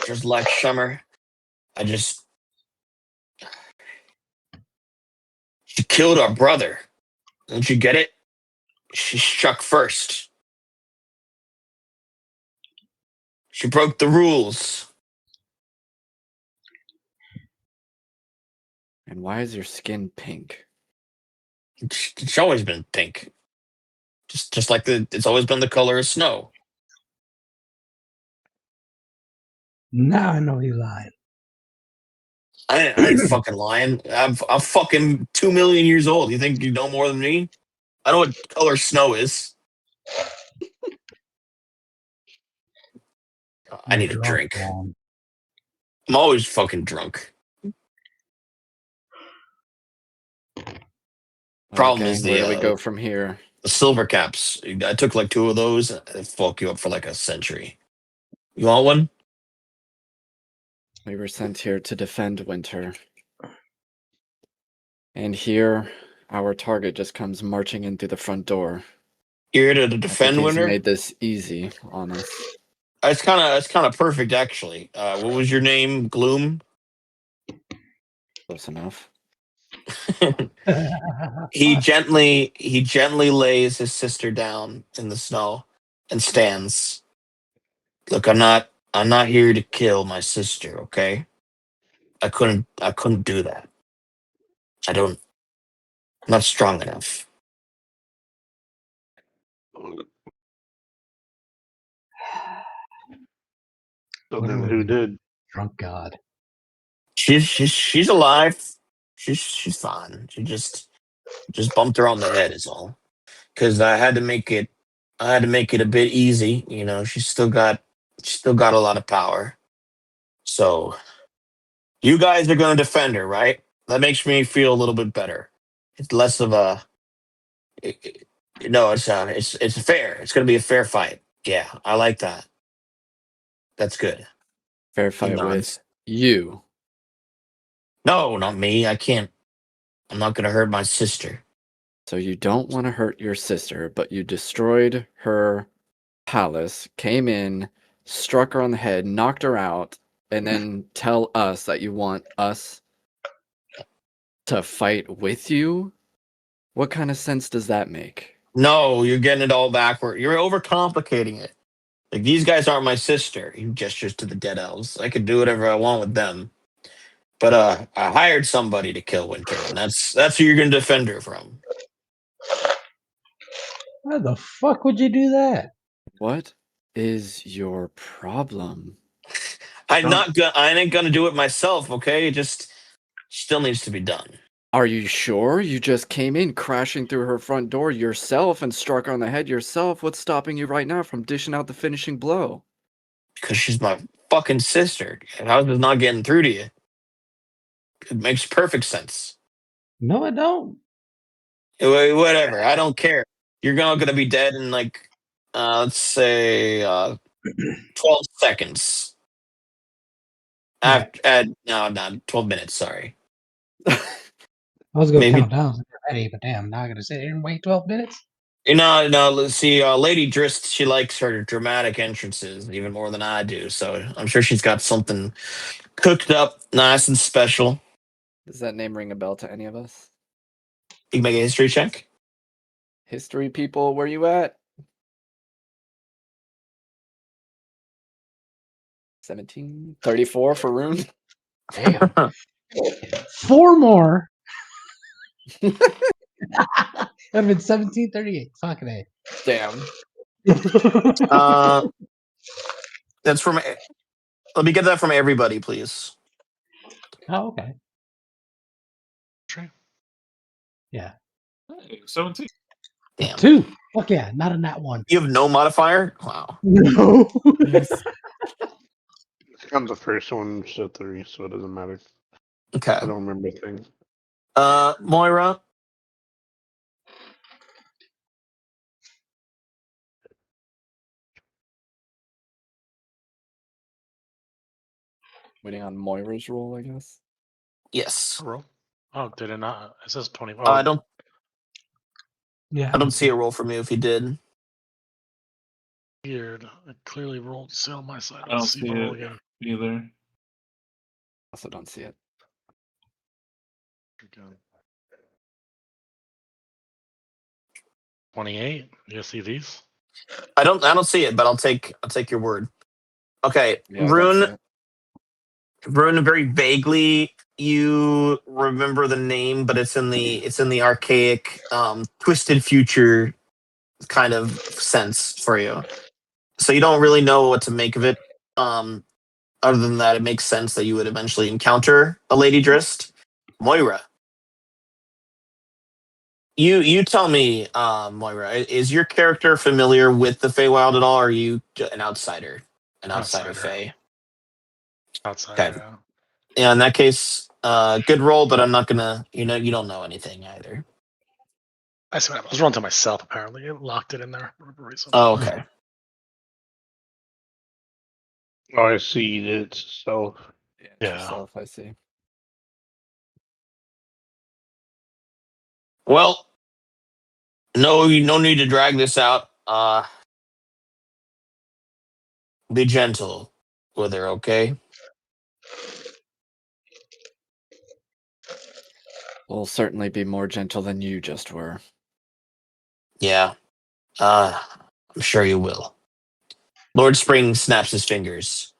S2: Summer. She killed our brother. Don't you get it? She struck first. She broke the rules.
S1: And why is your skin pink?
S2: It's always been pink. Just like it's always been the color of snow.
S4: Now I know you lied.
S2: I ain't fucking lying. I'm fucking 2 million years old. You think you know more than me? I know what color snow is. I
S4: You're
S2: need a
S4: drunk,
S2: drink.
S4: man.
S2: I'm always fucking drunk. Problem
S1: Okay,
S2: is
S1: where do we go from here?
S2: the silver caps. I took like 2 of those. They fuck you up for like a century. You want one?
S1: We were sent here to defend Winter. And here, our target just comes marching in through the front door.
S2: You're here to
S1: I think
S2: defend
S1: he's
S2: Winter.
S1: made this easy on us.
S2: It's kind of perfect actually. What was your name? Gloom.
S1: Close enough.
S2: He gently lays his sister down in the snow and stands. Look, I'm not here to kill my sister, okay? I couldn't do that. I'm not strong enough.
S6: So
S4: What
S6: then
S4: are
S6: who
S4: we,
S6: did?
S4: drunk god?
S2: She's alive. She's fine. She just bumped her on the head is all. Cuz I had to make it a bit easy, she's still got a lot of power. So, you guys are going to defend her, right? That makes me feel a little bit better. It's less of a it- no, it's fair. It's going to be a fair fight. Yeah, I like that. That's good.
S1: Fair
S2: He
S1: fight with
S2: nods.
S1: you.
S2: No, not me. I can't. I'm not going to hurt my sister.
S1: So you don't want to hurt your sister, but you destroyed her palace, came in, struck her on the head, knocked her out, and then tell us that you want us to fight with you? What kind of sense does that make?
S2: No, you're getting it all backward. You're overcomplicating it. Like, these guys aren't my sister. He gestures to the dead elves. I could do whatever I want with them. But I hired somebody to kill Winter, and that's who you're gonna defend her from.
S4: Why the fuck would you do that?
S1: What is your problem?
S2: I ain't gonna do it myself, okay? It just still needs to be done.
S1: Are you sure? You just came in crashing through her front door yourself and struck her on the head yourself. What's stopping you right now from dishing out the finishing blow?
S2: Because she's my fucking sister. How's this not getting through to you? It makes perfect sense.
S4: No, I don't.
S2: Whatever. I don't care. You're gonna be dead in like, let's say, 12 seconds.
S4: Right.
S2: No, 12 minutes. Sorry.
S4: I was going to
S2: Maybe.
S4: count down. I was like, ready, but damn, now I got to sit here and wait 12 minutes?
S2: No. Let's see. Lady Drist, she likes her dramatic entrances even more than I do. So I'm sure she's got something cooked up, nice and special.
S1: Does that name ring a bell to any of us?
S2: You can make a history check.
S1: History people, where you at? 17? 34 for Rune?
S4: Damn. 4 more. That would have been 1738. Fucking A.
S1: Damn.
S2: That's from. Let me get that from everybody, please.
S4: Oh, okay.
S3: True.
S4: Yeah.
S5: Hey, 17.
S2: Damn.
S4: 2. Fuck yeah, not a nat 1.
S2: You have no modifier? Wow.
S4: No.
S6: I'm the first one, so 3, so it doesn't matter.
S2: Okay.
S6: I don't remember things.
S2: Moira.
S1: Waiting on Moira's roll, I guess.
S2: Yes.
S3: Roll. Oh, did it not? It says 20. Oh,
S2: I don't
S4: Yeah.
S2: see a roll from you if you did.
S3: weird. I clearly rolled sit on my side.
S5: I don't
S3: Let's
S5: see
S3: if I roll
S5: it
S3: again.
S5: either.
S1: Also don't see it.
S3: 28. You see these?
S2: I don't see it, but I'll take your word. Okay.
S1: Yeah, I don't see
S2: Rune,
S1: it.
S2: very vaguely you remember the name, but it's in the archaic, twisted future kind of sense for you. So you don't really know what to make of it. Other than that, it makes sense that you would eventually encounter a Lady Drist. Moira. You tell me, Moira, is your character familiar with the Feywild at all, or are you an outsider? An outsider Fey?
S3: Outsider.
S2: Okay. Yeah, in that case, good roll, but I'm not gonna, you don't know anything either.
S3: I see what happened. I was rolling to myself, apparently. It locked it in there for whatever reason.
S2: Oh, okay.
S6: Oh, I see it. So
S3: Yeah.
S1: Yourself, I see.
S2: Well, no need to drag this out. Be gentle with her, okay?
S1: We'll certainly be more gentle than you just were.
S2: Yeah. I'm sure you will. Lord Spring snaps his fingers,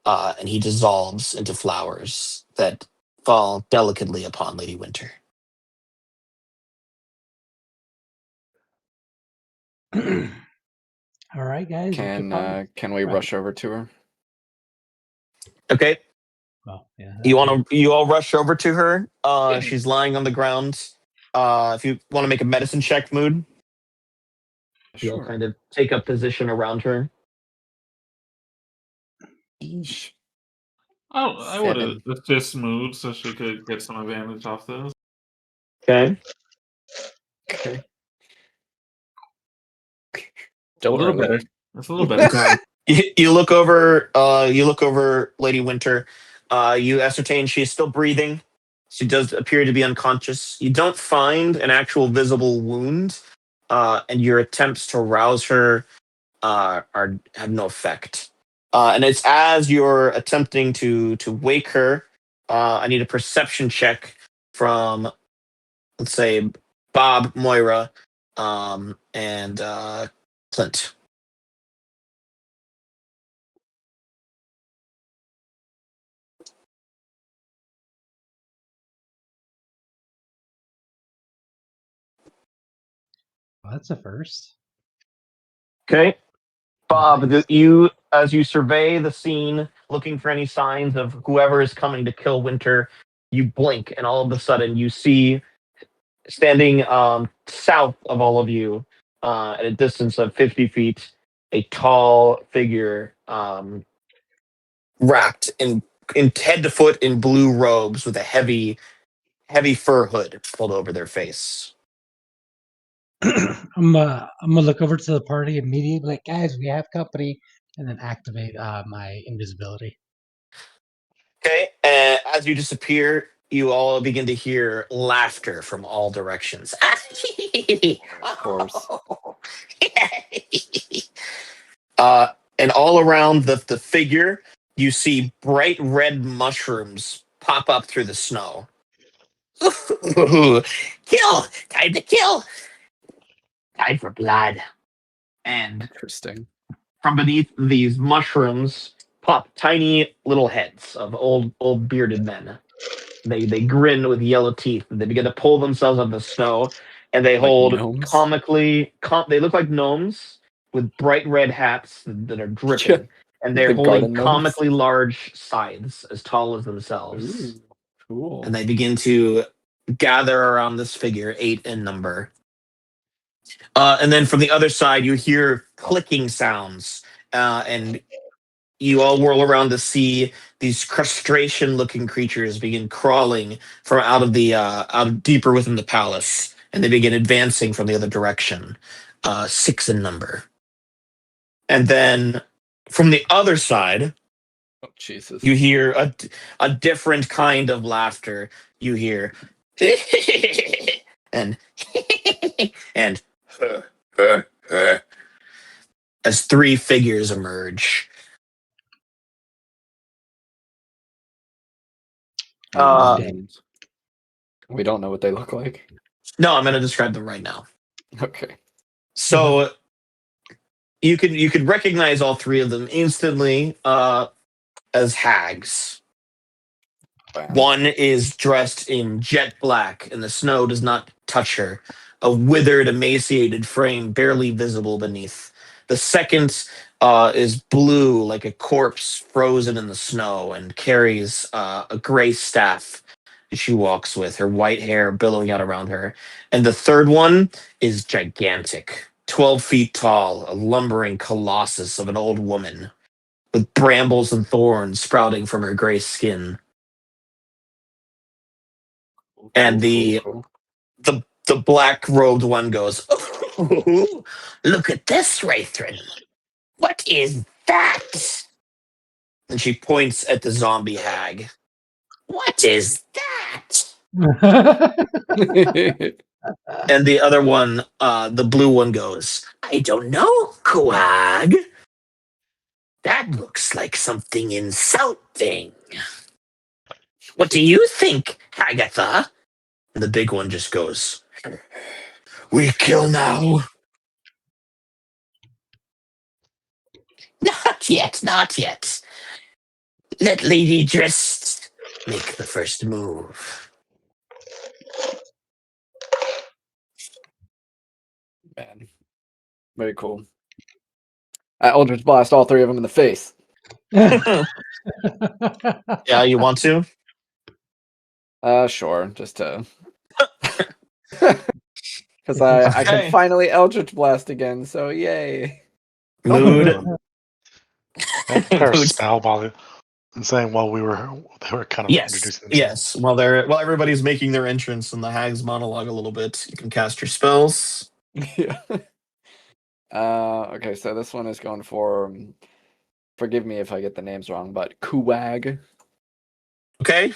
S2: and he dissolves into flowers that fall delicately upon Lady Winter.
S4: All right, guys. what's your problem?
S1: Can we
S4: Right.
S1: rush over to her?
S2: Okay.
S4: Well, yeah.
S2: You all rush over to her. She's lying on the ground. If you want to make a medicine check, Mood, you'll
S1: Sure.
S2: kind of take up position around her.
S1: Eesh.
S5: Oh, I would have
S1: 7.
S5: just moved so she could get some advantage off those.
S2: Okay.
S1: Okay.
S5: A
S1: Still
S5: little
S1: early.
S5: better. That's a little better.
S2: Okay. You look over. You look over Lady Winter. You ascertain she is still breathing. She does appear to be unconscious. You don't find an actual visible wound, and your attempts to rouse her have no effect. And it's as you're attempting to wake her. I need a perception check from, let's say, Bob, Moira, and Clint.
S4: Well, that's a first.
S2: Okay. Bob,
S4: Nice.
S2: you as you survey the scene, looking for any signs of whoever is coming to kill Winter, you blink, and all of a sudden you see standing south of all of you, at a distance of 50 feet, a tall figure, wrapped in head to foot in blue robes with a heavy fur hood pulled over their face.
S4: I'm gonna look over to the party immediately, like, guys, we have company, and then activate my invisibility.
S2: Okay, and as you disappear, you all begin to hear laughter from all directions.
S1: Of course.
S2: And all around the figure, you see bright red mushrooms pop up through the snow. Kill! Time to kill! Time for blood. And
S1: Interesting.
S2: from beneath these mushrooms pop tiny little heads of old bearded men. They grin with yellow teeth. They begin to pull themselves out of the snow, and they
S1: Like
S2: hold
S1: gnomes?
S2: they look like gnomes with bright red hats that are
S1: Yeah.
S2: dripping, and they're
S1: The
S2: holding
S1: garden gnomes?
S2: comically large scythes as tall as themselves.
S1: Ooh, cool.
S2: And they begin to gather around this figure, 8 in number. And then from the other side, you hear clicking sounds, and you all whirl around to see these crustacean-looking creatures begin crawling from out deeper within the palace, and they begin advancing from the other direction, 6 in number. And then from the other side,
S1: Oh, Jesus.
S2: you hear a different kind of laughter. You hear and and as 3 figures emerge.
S4: Dead.
S1: We don't know what they look like.
S2: No, I'm going to describe them right now.
S1: Okay.
S2: So you could recognize all 3 of them instantly as hags.
S1: Wow.
S2: One is dressed in jet black, and the snow does not touch her. A withered, emaciated frame barely visible beneath. The second is blue, like a corpse frozen in the snow, and carries a gray staff that she walks with, her white hair billowing out around her. And the third one is gigantic, 12 feet tall, a lumbering colossus of an old woman with brambles and thorns sprouting from her gray skin. And
S1: Cool.
S2: the black robed one goes, "Oh, look at this, Wraithrin. What is that?" And she points at the zombie hag. "What is that?" And the other one, the blue one goes, "I don't know, Quag. That looks like something insulting. What do you think, Hagatha?" And the big one just goes, "We kill now." "Not yet, not yet. Let Lady Drist make the first move."
S1: Man. Very cool. I Eldritch Blast all 3 of them in the face.
S2: Yeah, you want to?
S1: Sure. Just to... Because I can
S2: Okay.
S1: finally Eldritch Blast again, so yay.
S2: Mood.
S3: Can I prepare a
S2: Mood.
S3: spell while they were kind of
S2: Yes.
S3: introducing
S2: Yes.
S3: themselves?
S2: While everybody's making their entrance and the hags monologue a little bit, you can cast your spells.
S1: Yeah. Okay, so this one is going for... forgive me if I get the names wrong, but Kuwag.
S2: Okay.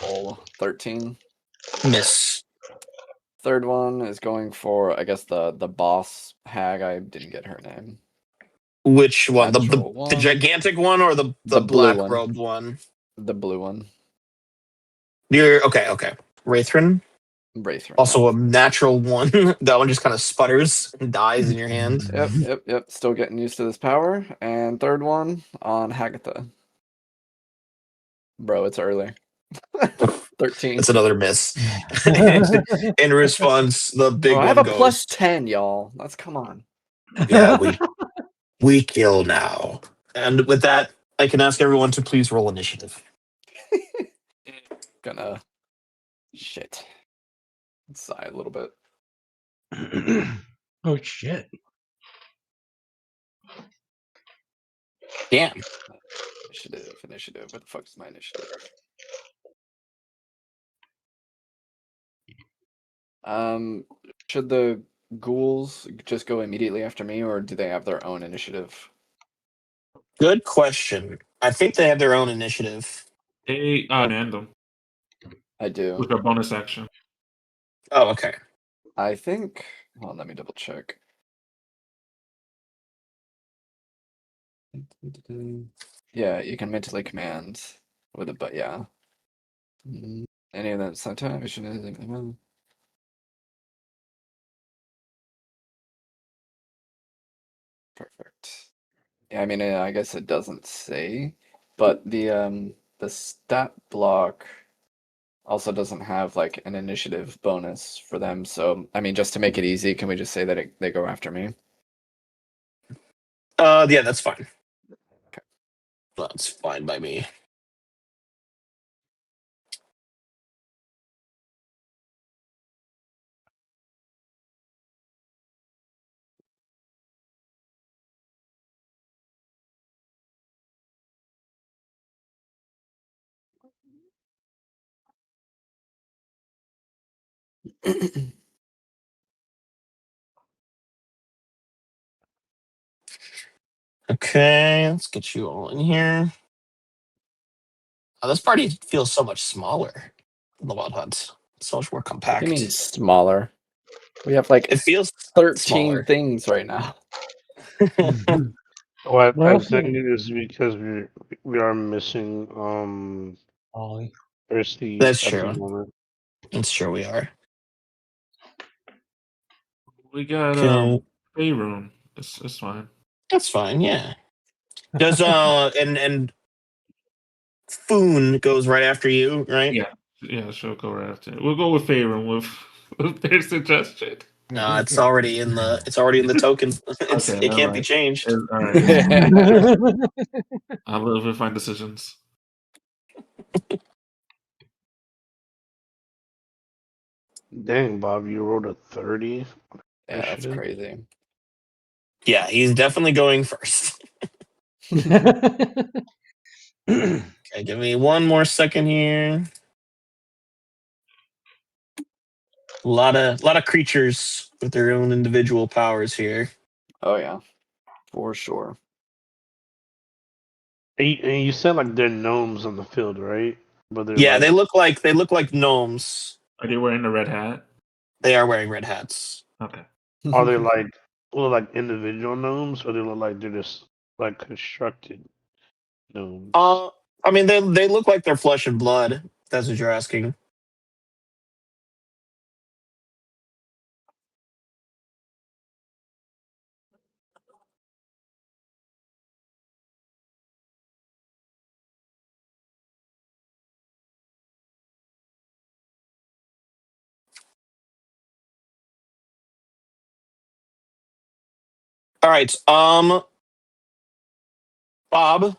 S1: Roll 13.
S2: Miss.
S1: Third one is going for, I guess, the boss hag. I didn't get her name.
S2: Which one?
S1: Natural
S2: The
S1: one.
S2: gigantic one or the
S1: The blue
S2: black
S1: one.
S2: robed one?
S1: The blue one.
S2: You're okay. Wraithrin.
S1: Wraith right
S2: Also,
S1: now.
S2: a natural one. That one just kind of sputters and dies in your hand.
S1: Yep. Still getting used to this power. And third one on Hagatha. Bro, it's early. 13.
S2: That's another miss. In response, the big
S1: Oh, I have
S2: one
S1: a
S2: goes,
S1: plus 10, y'all. Let's come on.
S2: "Yeah, we kill now." And with that, I can ask everyone to please roll initiative.
S1: Gonna shit. Sigh a little bit.
S4: Oh shit.
S2: Damn.
S1: Initiative. What the fuck is my initiative? Should the ghouls just go immediately after me, or do they have their own initiative?
S2: Good question. I think they have their own initiative.
S5: They command them
S1: I do.
S5: with a bonus action.
S2: Oh, okay.
S1: I think. Hold on, let me double check. Yeah, you can mentally command with it, but yeah. Any of that sometime we should. Perfect. Yeah, I mean, I guess it doesn't say, but the stat block also doesn't have like an initiative bonus for them. So, I mean, just to make it easy, can we just say that they go after me?
S2: Yeah, that's fine.
S1: Okay.
S2: That's fine by me. Okay, let's get you all in here. Oh, this party feels so much smaller than the Wild Hunt. So much more
S1: What do you mean
S2: compact.
S1: smaller? We have like
S2: It feels
S1: 13
S2: smaller.
S1: things right now.
S6: Well, I
S4: Well,
S6: think it is because we are missing
S4: Ollie.
S6: Thirsty
S2: That's
S6: at the
S2: true.
S6: moment.
S2: That's true we are.
S5: We got
S2: Okay.
S5: Bay Room. It's fine.
S2: That's fine, yeah. Does and Foon goes right after you, right?
S5: Yeah, she'll go right after. We'll go with Bay Room with their suggestion.
S2: No, it's already in the token.
S5: Okay,
S2: It
S5: all
S2: can't be
S5: right.
S2: changed.
S5: All right. I'll live with fine decisions.
S6: Dang, Bob, you rolled a 30.
S1: Yeah, that's
S6: Initiative?
S1: crazy.
S2: Yeah, he's definitely going first. Okay, give me one more second here. A lot of creatures with their own individual powers here.
S1: Oh yeah, for sure.
S6: And you said like they're gnomes on the field, right? But they're
S2: Yeah,
S6: like,
S2: they look like gnomes.
S5: Are they wearing the red hat?
S2: They are wearing red hats.
S5: Okay.
S6: are they like look like individual gnomes, or they look like they're just like constructed gnomes?
S2: I mean they look like they're flesh and blood. If that's what you're asking. All right. Bob,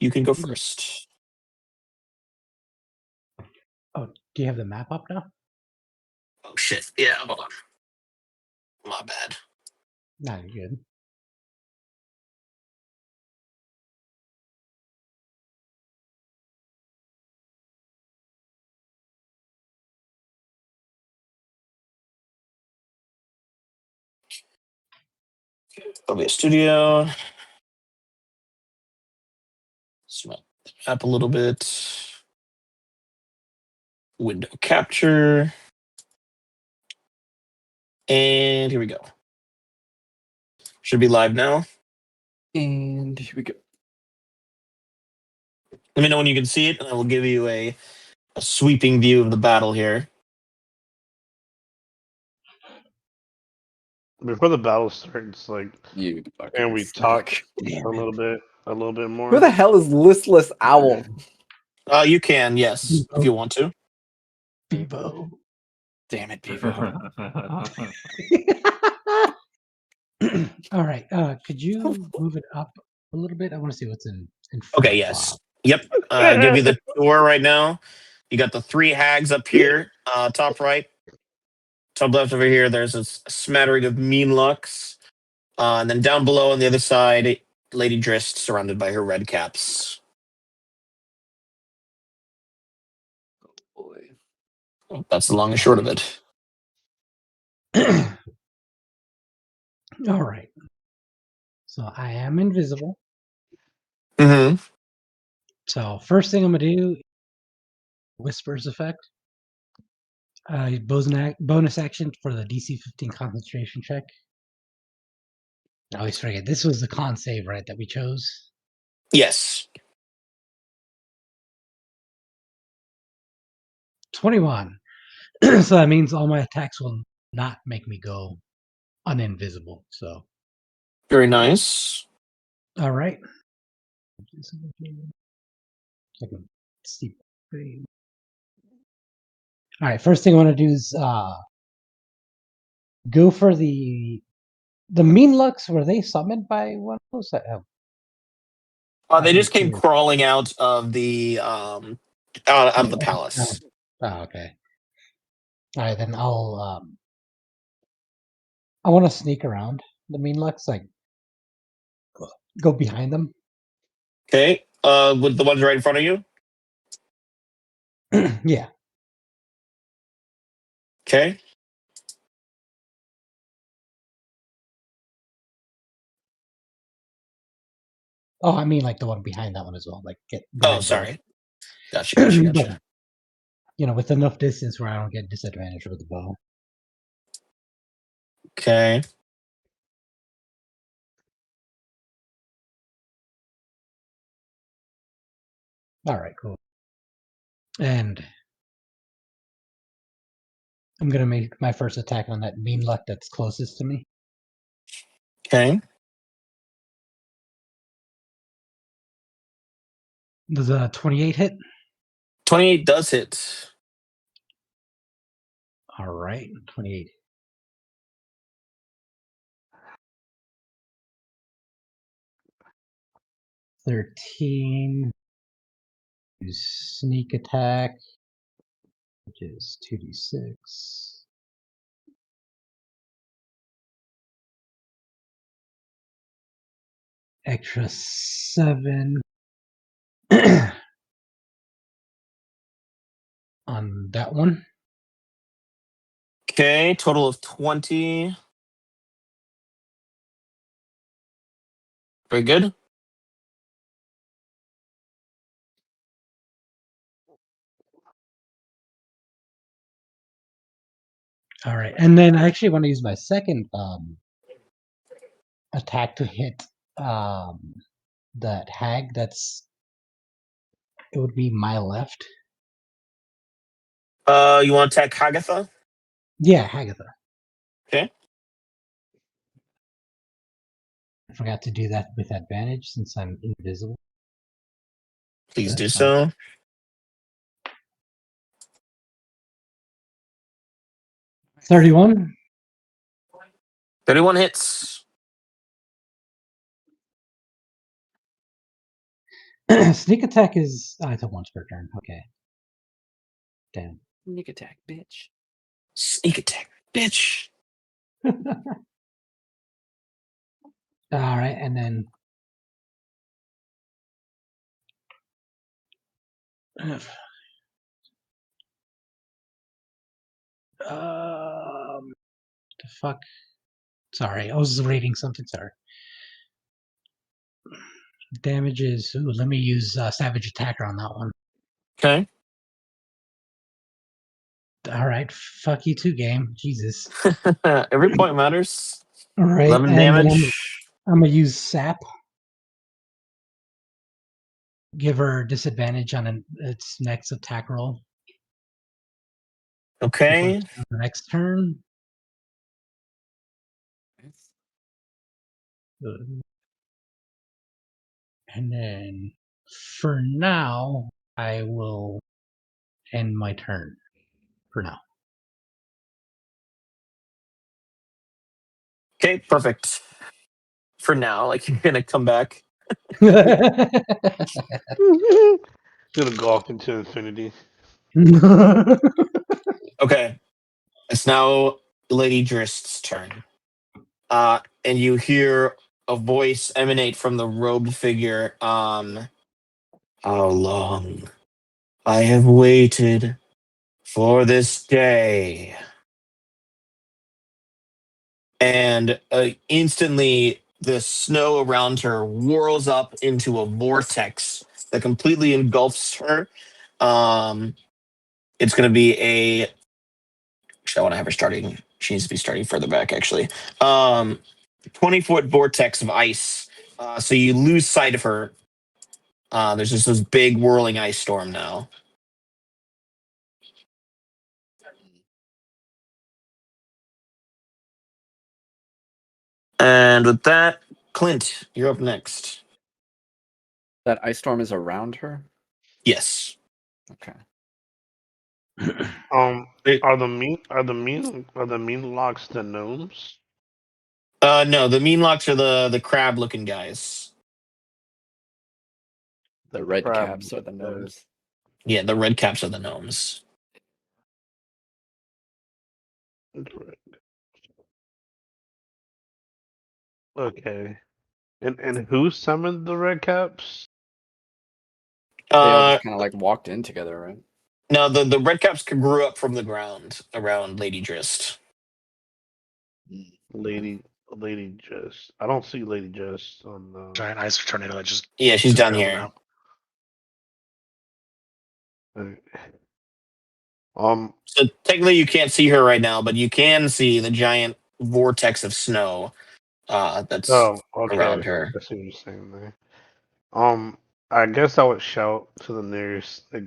S2: you can go first.
S4: Oh, do you have the map up now?
S2: Oh shit. Yeah, hold on. My bad.
S4: No, you're good.
S2: OBS Studio. Smell the map a little bit. Window capture. And here we go. Should be live now.
S1: And here we go.
S2: Let me know when you can see it, and I will give you a sweeping view of the battle here.
S6: before the battle starts, like,
S1: You fucking
S6: and we talk
S1: snake.
S4: Damn
S6: a
S4: it.
S6: little bit more.
S1: Who the hell is listless owl?
S2: You can, yes, if you want to.
S4: Bevo.
S1: Damn it, Bevo.
S4: All right. Could you move it up a little bit? I want to see what's in front
S2: Okay,
S4: of
S2: yes. Yep. Give you the tour right now. You got the 3 hags up here, top right. Top left over here, there's a smattering of mean lucks. And then down below on the other side, Lady Drist surrounded by her red caps.
S1: Boy.
S2: That's the long and short of it.
S4: All right. So I am invisible.
S2: Mm-hmm.
S4: So first thing I'm gonna do, whispers effect. Bonus action for the DC 15 concentration check. I always forget. This was the con save, right, that we chose?
S2: Yes.
S4: 21. So that means all my attacks will not make me go uninvisible. So,
S2: Very nice.
S4: all right. Second, steep. All right. First thing I want to do is go for the mean lucks. Were they summoned by one of those?
S2: They
S4: I'm
S2: just came
S4: curious.
S2: crawling out of the out of the palace.
S4: Oh, okay. All right, then I'll I want to sneak around the mean lucks, like go behind them.
S2: Okay. With the ones right in front of you.
S4: Yeah.
S2: Okay.
S4: Oh, I mean like the one behind that one as well. Like get
S2: Oh,
S4: behind both.
S2: sorry. Gotcha.
S4: But, with enough distance where I don't get disadvantage with the bow.
S2: Okay.
S4: All right, cool. And I'm gonna make my first attack on that mean luck that's closest to me.
S2: Okay.
S4: Does a 28 hit?
S2: 28 does hit.
S4: All right, 28. $13. Sneak attack, which is 2d6. Extra 7 on that one.
S2: Okay. Total of 20. Very good.
S4: All right, and then I actually want to use my second attack to hit that hag. It would be my left.
S2: You want to attack Hagatha?
S4: Yeah, Hagatha.
S2: Okay.
S4: I forgot to do that with advantage since I'm invisible.
S2: Please do
S4: That's fine.
S2: so.
S4: 31.
S2: 31 hits.
S4: Sneak attack is it's a once per turn. Okay. Damn.
S1: Sneak attack, bitch.
S2: Sneak attack, bitch.
S4: All right, and then the fuck. Sorry, I was reading something. Sorry. Damages. Ooh, let me use Savage Attacker on that one.
S2: Okay.
S4: All right, fuck you too, game. Jesus.
S2: Every point matters.
S4: All right,
S2: 11
S4: and then
S2: damage.
S4: I'm gonna use Sap. Give her disadvantage on its next attack roll.
S2: Okay.
S4: On the next turn. And then for now, I will end my turn. For now.
S2: Okay, perfect. For now, like you're gonna come back.
S6: Gonna go off into infinity.
S2: Okay, it's now Lady Drist's turn. And you hear a voice emanate from the robed figure. How long I have waited for this day. And instantly, the snow around her whirls up into a vortex that completely engulfs her. It's going to be a. Actually, I want to have her starting. She needs to be starting further back, actually. 20-foot vortex of ice. So you lose sight of her. There's just this big whirling ice storm now. And with that, Clint, you're up next.
S1: That ice storm is around her?
S2: Yes.
S1: Okay.
S6: Are the mean locks the gnomes?
S2: No, the mean locks are the crab looking guys.
S1: The red
S6: Crab
S1: caps are the
S6: guys.
S1: gnomes.
S2: Yeah, the red caps are the gnomes.
S6: Okay. And who summoned the red caps?
S1: They all
S2: Uh
S1: just kind of like walked in together, right?
S2: no, the red caps grew up from the ground around Lady Drist.
S6: Lady Just. I don't see Lady Just on the
S3: Giant ice tornado that just
S2: Yeah, she's down
S3: derailed the
S2: here.
S3: map.
S2: So technically you can't see her right now, but you can see the giant vortex of snow that's
S6: Oh, okay.
S2: around her.
S6: I see what you're saying there. I guess I would shout to the nearest like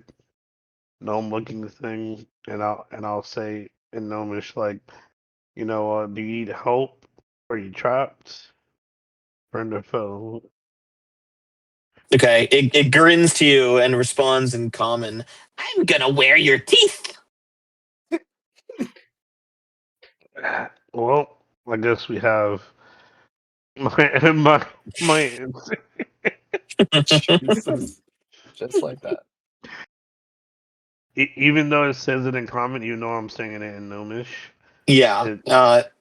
S6: gnome looking thing, and I'll say in gnomish like, do you need help? Are you trapped? Friend or foe?
S2: Okay, it grins to you and responds in common. I'm gonna wear your teeth.
S6: Well, I guess we have my answer.
S1: Jesus. Just like that.
S6: Even though it says it in common, you know I'm saying it in gnomish.
S2: Yeah.
S6: It-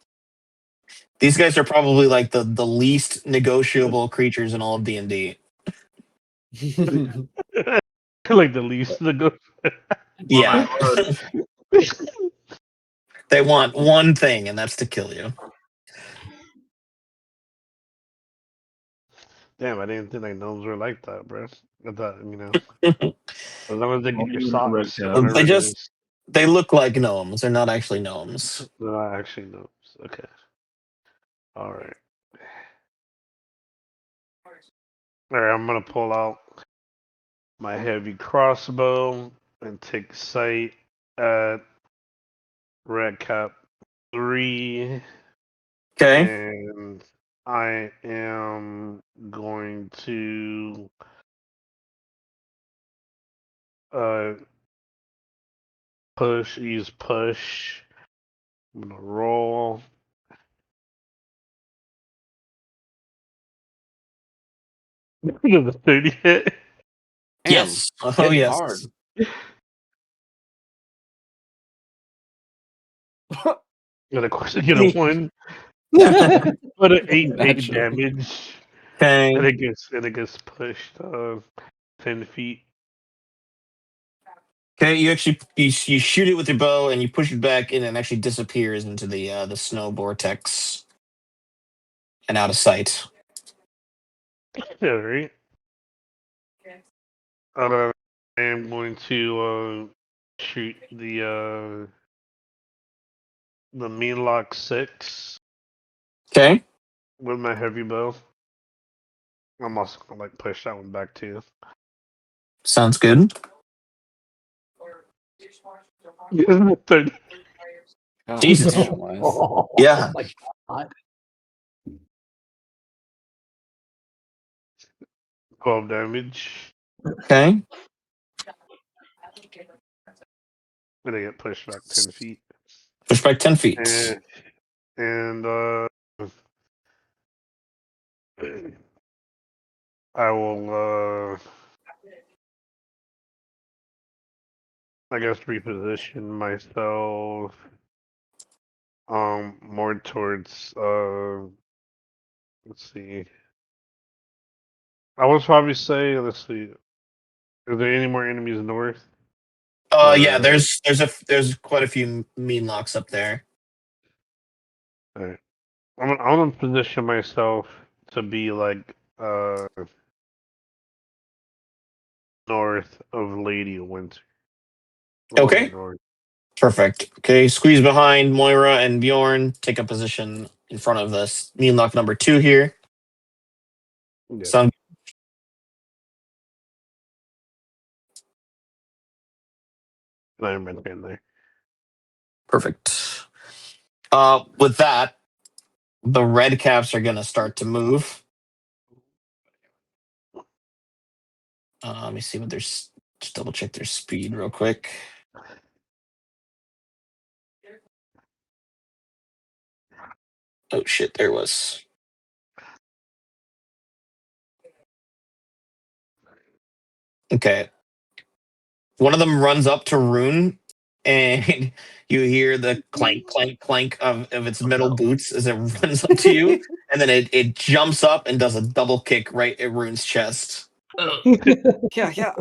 S2: These guys are probably like the least negotiable creatures in all of D&D.
S6: like the least the go.
S2: Yeah. They want one thing, and that's to kill you.
S6: Damn, I didn't think like gnomes were like that, bro. I thought, as long as they get your
S5: Only with the red
S6: socks or
S5: cap.
S6: whatever it is,
S2: They look like gnomes. They're not actually gnomes.
S6: they're not actually gnomes. Okay. All right. All right, I'm gonna pull out my heavy crossbow and take sight at Red Cap 3,
S2: Okay.
S6: and I am going to uh use push. I'm gonna roll. The 30 hit.
S1: Damn,
S2: Yes. Oh,
S1: hitting
S2: yes.
S1: hard.
S6: And of course I get a 1. But an 8
S1: Naturally.
S6: damage.
S2: Okay.
S6: And it gets pushed 10 feet.
S2: Okay, you actually you shoot it with your bow and you push it back and it actually disappears into the snow vortex and out of sight.
S6: Alright. I am going to shoot the Meanlock 6
S2: Okay,
S6: with my heavy bow. I'm also gonna like push that one back too.
S2: sounds good.
S6: 30.
S1: God,
S2: Jesus.
S1: damn, Wise.
S2: Yeah.
S4: my God.
S6: 12 damage.
S2: Okay.
S6: And I get pushed back 10 feet.
S2: Push back 10 feet.
S6: And I will I guess reposition myself more towards let's see. I would probably say, let's see. Are there any more enemies north?
S2: Yeah,
S6: Or
S2: there's quite a few mean locks up there.
S6: alright. I'm gonna position myself to be like north of Lady Winter. A little
S2: Okay.
S6: bit north.
S2: Perfect. Okay, squeeze behind Moira and Bjorn. Take a position in front of this mean lock number 2 here.
S6: Yeah.
S2: Sound
S6: I'm right there.
S2: perfect. With that, the red caps are gonna start to move. Let me see what their just double check their speed real quick. Oh shit, there it was. Okay. One of them runs up to Rune, and you hear the clank, clank, clank of its metal boots as it runs up to you, and then it jumps up and does a double kick right at Rune's chest.
S1: Yeah.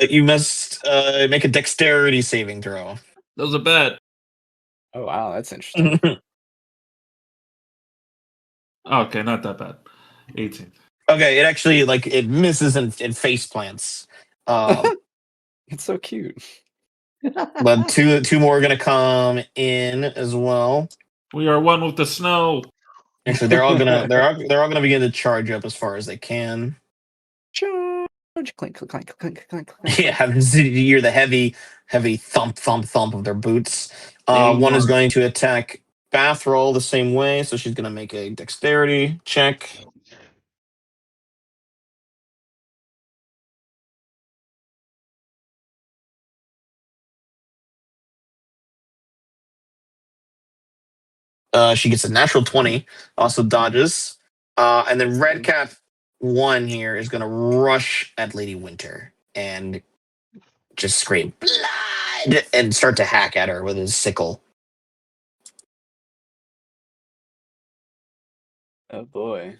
S2: You must make a dexterity saving throw.
S5: That was a bet.
S1: Oh wow, that's interesting.
S5: Okay, not that bad. 18.
S2: Okay, it actually it misses and face plants.
S1: It's so cute.
S2: But two more are gonna come in as well.
S5: We are one with the snow.
S2: Actually, they're all gonna begin to charge up as far as they can.
S1: Charge! Clink, clink, clink, clink, clink, clink.
S2: Yeah, you hear the heavy thump, thump, thump of their boots.
S5: They
S2: One is
S5: are-
S2: going to attack Bathroll the same way, so she's gonna make a dexterity check. She gets a natural 20, also dodges. And then Redcap 1 here is going to rush at Lady Winter and just scream, blood, and start to hack at her with his sickle.
S1: Oh boy.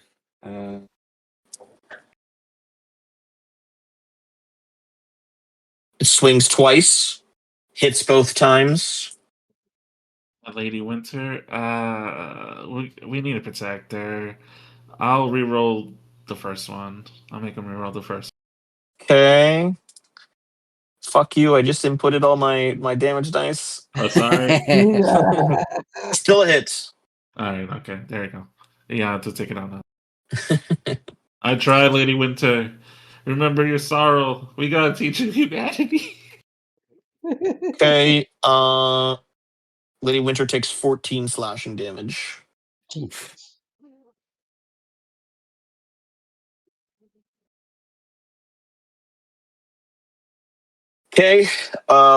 S2: It swings twice, hits both times.
S5: Lady Winter. We need to protect her. I'll re-roll the first one. I'll make him re-roll the first.
S2: Okay. Fuck you, I just inputted all my damage dice.
S5: Oh, sorry.
S2: Still a hit.
S5: All right. Okay. There you go. Yeah, I have to take it out now. I tried, Lady Winter. Remember your sorrow. We gotta teach you humanity.
S2: Okay. Lady Winter takes 14 slashing damage.
S4: Jesus.
S2: Okay,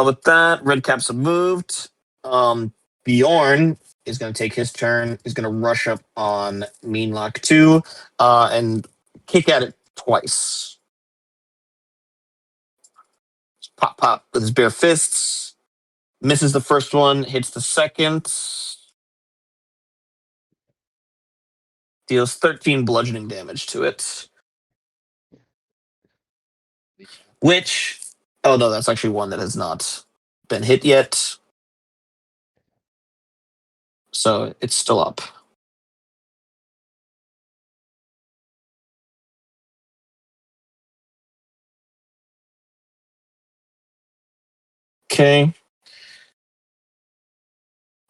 S2: with that, red caps have moved. Bjorn is going to take his turn. He's going to rush up on Meanlock 2 and kick at it twice. Pop, pop with his bare fists. Misses the first one, hits the second. Deals 13 bludgeoning damage to it. Which, oh no, that's actually one that has not been hit yet. So it's still up. Okay.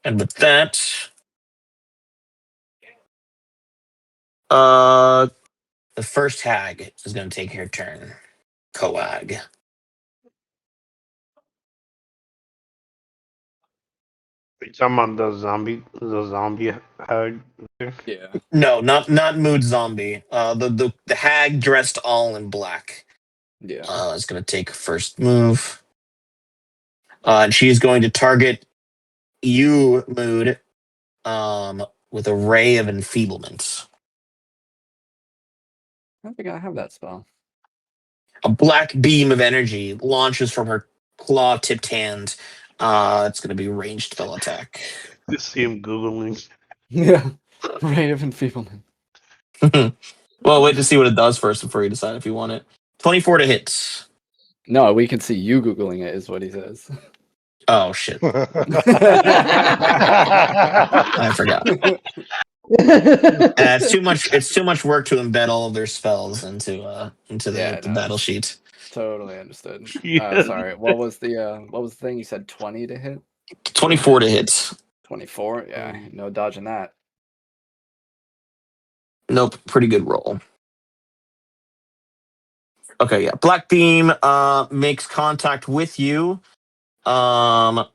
S2: And with that, the first hag is going to take her turn. Coag.
S6: You talking about the zombie hag?
S1: Yeah.
S2: No, not mood zombie. The hag dressed all in black.
S1: Yeah.
S2: Is going to take first move. And she's going to target you, Mood, with a ray of enfeeblement.
S1: I don't think I have that spell.
S2: A black beam of energy launches from her claw-tipped hand. It's going to be ranged spell attack.
S6: Just see him googling.
S1: Yeah. Ray of enfeeblement.
S2: Well, wait to see what it does first before you decide if you want it. 24 to hit.
S1: No, we can see you Googling it, is what he says.
S2: Oh shit! I forgot. It's too much. It's too much work to embed all of their spells into
S1: Yeah,
S2: the
S1: no,
S2: battle sheet.
S1: Totally understood.
S6: Yeah.
S1: Sorry. What was the thing you said? 20 to hit?
S2: 24 to hit.
S1: 24? Yeah, no dodging that.
S2: Nope. Pretty good roll. Okay, yeah. Black beam makes contact with you. Probably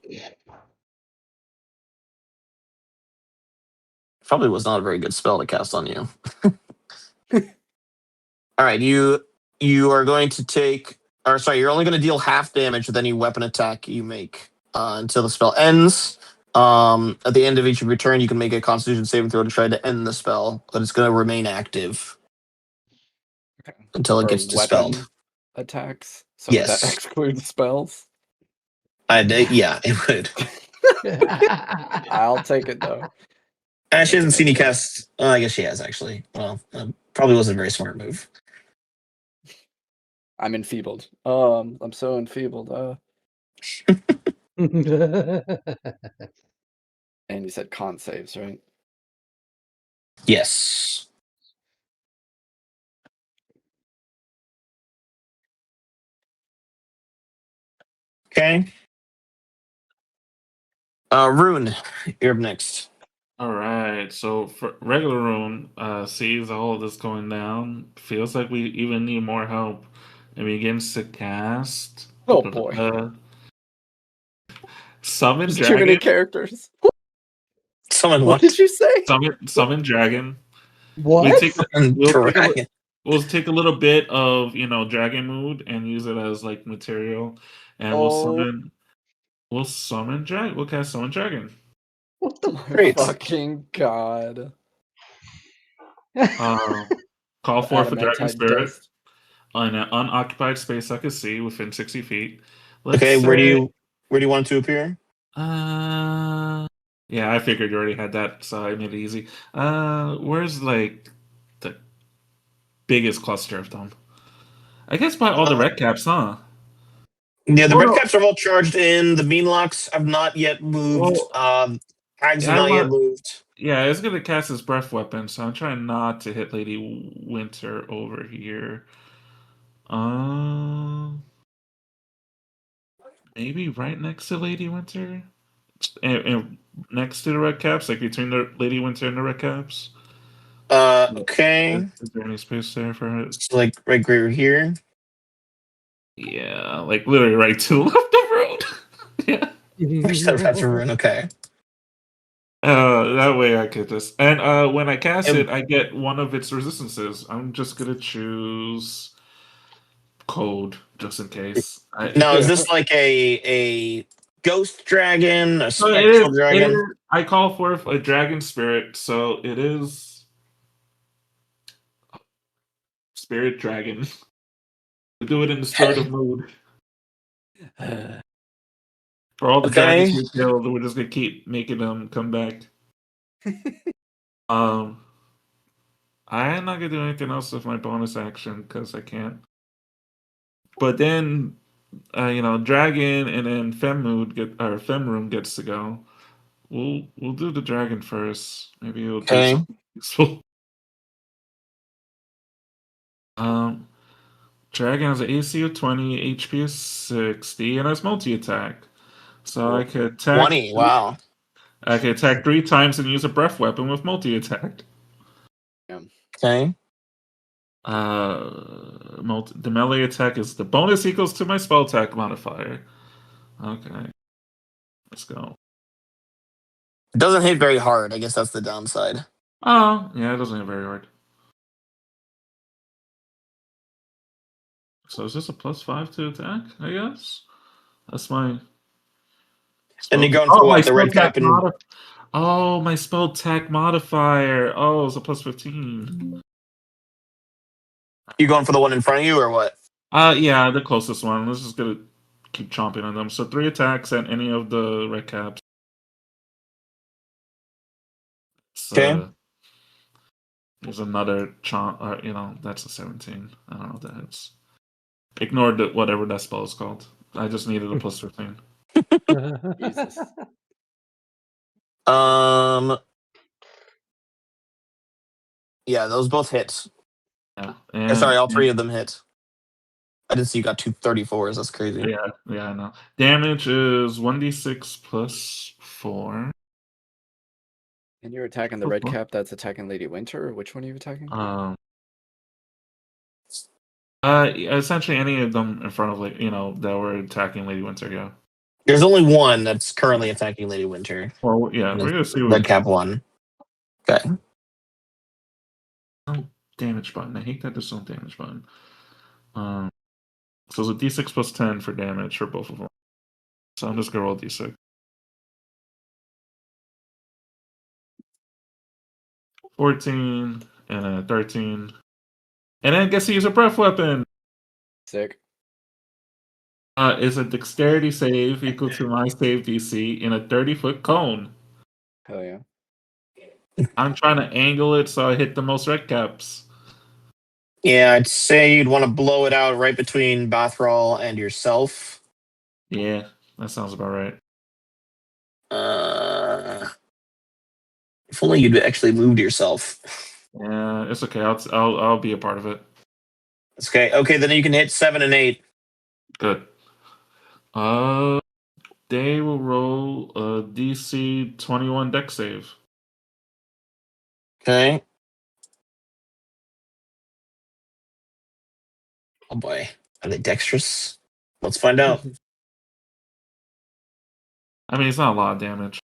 S2: was not a very good spell to cast on you. All right, you are going to take, or sorry, you're only going to deal half damage with any weapon attack you make until the spell ends. At the end of each of your turn, you can make a Constitution saving throw to try to end the spell, but it's going to remain active until it
S1: For
S2: gets dispelled.
S1: weapon attacks? So would that
S2: Yes.
S1: exclude spells?
S2: Yeah, it would.
S1: I'll take it though.
S2: She hasn't seen you cast. I guess she has actually. Well, probably wasn't a very smart move.
S1: I'm enfeebled. I'm so enfeebled. And you said con saves, right?
S2: Yes. Okay. Rune, you're up next.
S5: All right. So for regular room, sees all of this going down. Feels like we even need more help, and begins to cast.
S1: Oh boy.
S5: Summon
S1: There's
S5: dragon.
S1: too many characters.
S2: Someone
S1: What did you say?
S5: Summon dragon.
S4: What?
S5: We'll take a little bit of dragon mood and use it as like material, and we'll summon dragon. We'll cast summon dragon.
S4: What the
S2: Great.
S1: Fucking god.
S5: Call forth a dragon
S1: Adamantine
S5: spirit
S1: dust.
S5: on an unoccupied space I can see within 60 feet.
S2: Okay, where do you want it to appear?
S5: Yeah, I figured you already had that, so I made it easy. Where's like the biggest cluster of them? I guess by all the red caps, huh?
S2: Yeah, the red caps are all charged in. The Beanlocks have not yet moved. Hags have not yet moved.
S5: Yeah, it's gonna cast his breath weapon, so I'm trying not to hit Lady Winter over here. Maybe right next to Lady Winter, and next to the red caps, like between the Lady Winter and the red caps.
S2: Okay.
S5: Is there any space there for it?
S2: It's like right here.
S5: Yeah, like literally right to the left of the road. Yeah.
S2: Okay.
S5: That way I could just when I cast it, I get one of its resistances. I'm just gonna choose cold just in case.
S2: Now, is this like a ghost dragon, a spectral dragon?
S5: I call forth a dragon spirit, so it is spirit dragon. We do it in the spirit of mood. For all the dragons we killed, we're just gonna keep making them come back. I am not gonna do anything else with my bonus action because I can't. But then, dragon and then Femroom gets to go. We'll do the dragon first. Maybe it'll do something useful. Dragon has an AC of 20, HP of 60, and has multi-attack. So I could attack
S2: 20. Wow.
S5: I could attack 3 times and use a breath weapon with multi-attack.
S2: Okay.
S5: The melee attack is the bonus equals to my spell attack modifier. Okay. Let's go.
S2: It doesn't hit very hard. I guess that's the downside.
S5: Oh, yeah, it doesn't hit very hard. So is this a +5 to attack? I guess that's my.
S2: And you're going
S5: Oh,
S2: for
S5: my
S2: what? The
S5: spell
S2: red cap
S5: attack
S2: and
S5: Oh, my spell attack modifier. Oh, it's a +15.
S2: you going for the one in front of you or what?
S5: Yeah, the closest one. Let's just gonna keep chomping on them. So 3 attacks at any of the red caps. So,
S2: Okay.
S5: there's another chomp. That's a 17. I don't know what that is. Ignore whatever that spell is called. I just needed a +15.
S1: Jesus.
S2: Yeah, those both hit.
S5: Yeah.
S2: Sorry, all 3 of them hit. I didn't see you got 2 34s. That's crazy.
S5: Yeah, I know. Damage is 1d6 +4.
S1: And you're attacking the red cap that's attacking Lady Winter, or which one are you attacking?
S5: Essentially any of them in front of that were attacking Lady Winter. Yeah.
S2: There's only one that's currently attacking Lady Winter.
S5: Well, yeah, we're gonna see what
S2: Red cap 1. Okay.
S5: Oh, damage button. I hate that there's no damage button. So it's a d6 +10 for damage for both of them. So I'm just gonna roll d6. 14 and a 13. And then I guess he use a breath weapon.
S1: Sick.
S5: Is a dexterity save equal to my save DC in a 30-foot cone.
S1: Hell yeah.
S5: I'm trying to angle it so I hit the most red caps.
S2: Yeah, I'd say you'd want to blow it out right between Bathral and yourself.
S5: Yeah, that sounds about right.
S2: If only you'd actually moved yourself.
S5: Yeah, it's okay. I'll be a part of it.
S2: It's okay. Okay, then you can hit 7 and 8.
S5: Good. They will roll a DC 21 dex save.
S2: Okay. Oh boy. Are they dexterous? Let's find out.
S5: I mean, it's not a lot of damage.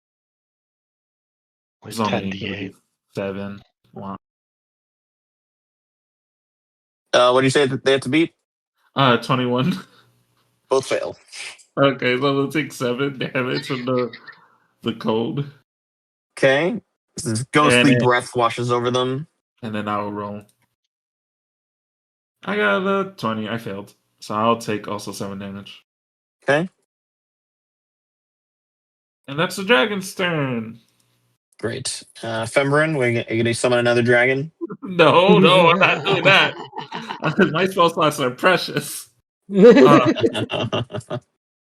S3: Like
S5: It's only
S3: 10
S5: gonna be
S3: d8.
S5: 7. Wow.
S2: What do you say that they have to beat?
S5: 21.
S2: Both fail.
S5: Okay, so we'll take 7 damage from the cold.
S2: Okay. This ghostly
S5: And-
S2: breath washes over them.
S5: And then I will roll. I got a 20. I failed. So I'll take also 7 damage.
S2: Okay.
S5: And that's the dragon's turn.
S2: Great. Fembrin, are you going to summon another dragon?
S5: No, I'm not doing that. My spell slots are precious.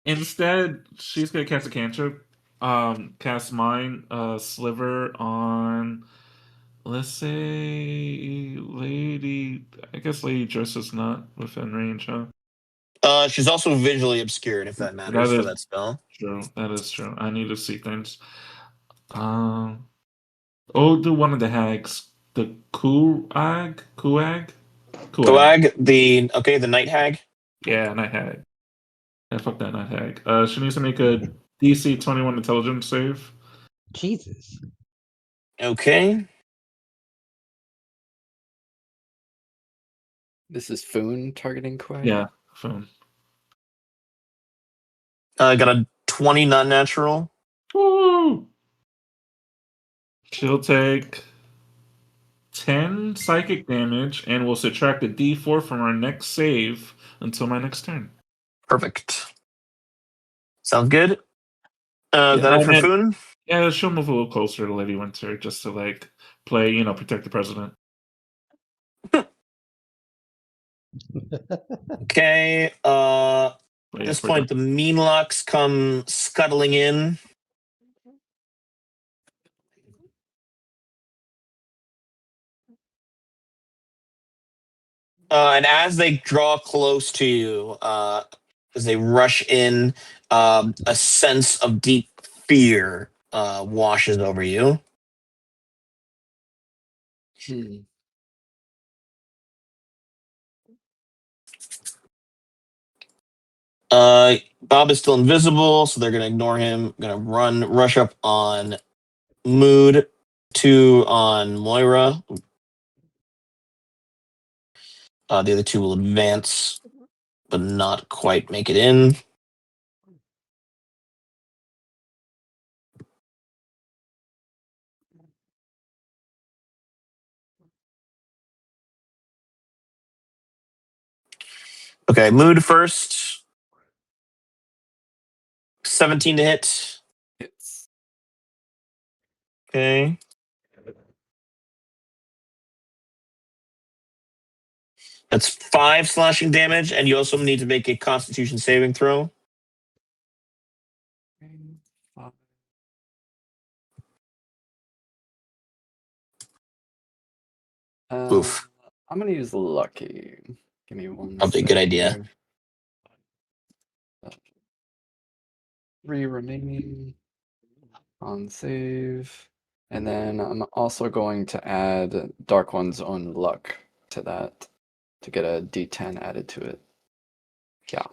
S5: Instead, she's gonna cast a cantrip. Cast Mind Sliver on, let's say, Lady. I guess Lady Dress is not within range, huh?
S2: She's also visually obscured, if that matters
S5: That
S2: for
S5: is
S2: that spell.
S5: true. That is true. I need to see things. Oh, do one of the hags. The Kuag?
S2: Goag, the night hag.
S5: Yeah, night hag. Yeah, fuck that night hag. She needs to make a DC 21 intelligence save.
S4: Jesus.
S2: Okay.
S1: This is Foon targeting Quag?
S5: Yeah, phone.
S2: Got a 20 non-natural.
S5: Woo! She'll take 10 psychic damage and will subtract a d4 from our next save until my next turn.
S2: Perfect. Sounds good. Is that it for Foon?
S5: Yeah, she'll move a little closer to Lady Winter just to play, protect the president.
S2: Okay. At this point, the Meanlocks come scuttling in. And as they draw close to you, as they rush in, a sense of deep fear washes over you. Bob is still invisible, so they're going to ignore him. Going to rush up on Mood 2 on Moira. The other 2 will advance, but not quite make it in. Okay, Mood first. 17 to hit.
S1: Hits.
S2: Okay. That's 5 slashing damage, and you also need to make a Constitution saving throw. Oof.
S1: I'm gonna use lucky. Give me one.
S2: Probably a good
S1: sec
S2: idea.
S1: here. 3 remaining on save. And then I'm also going to add Dark One's own luck to that to get a D10 added to it. Yeah.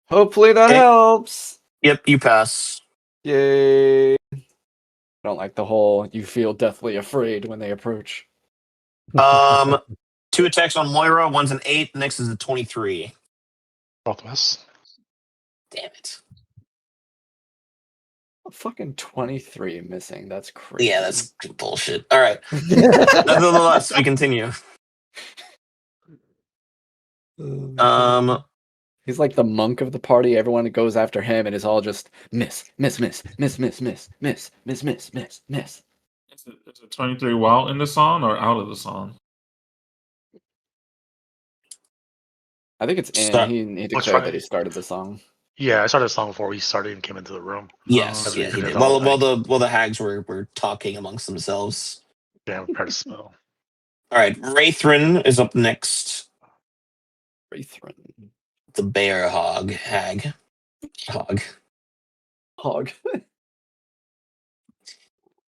S1: Hopefully that
S2: Okay.
S1: helps.
S2: Yep, you pass.
S1: Yay. I don't like the whole you feel deathly afraid when they approach.
S2: 2 attacks on Moira. One's an 8. The next is a 23.
S3: Both of us.
S2: Damn it.
S1: A fucking 23 missing. That's crazy.
S2: Yeah, that's bullshit. All right. Nonetheless, we continue.
S1: He's like the monk of the party. Everyone goes after him, and it's all just miss, miss, miss, miss, miss, miss, miss, miss, miss, miss, miss.
S5: Is it 23 while in the song or out of the song?
S1: I think it's in.
S2: Start.
S1: He declared that he started the song.
S3: Yeah, I started the song before we started and came into the room.
S2: Yes,
S3: we
S2: yeah, he
S3: did
S2: did.
S3: the whole
S2: While
S3: thing.
S2: the hags were talking amongst themselves.
S3: Yeah, we prepared a spell.
S2: All right, Wraithrin is up next.
S1: Wraithrin.
S2: The bear hag. Hog.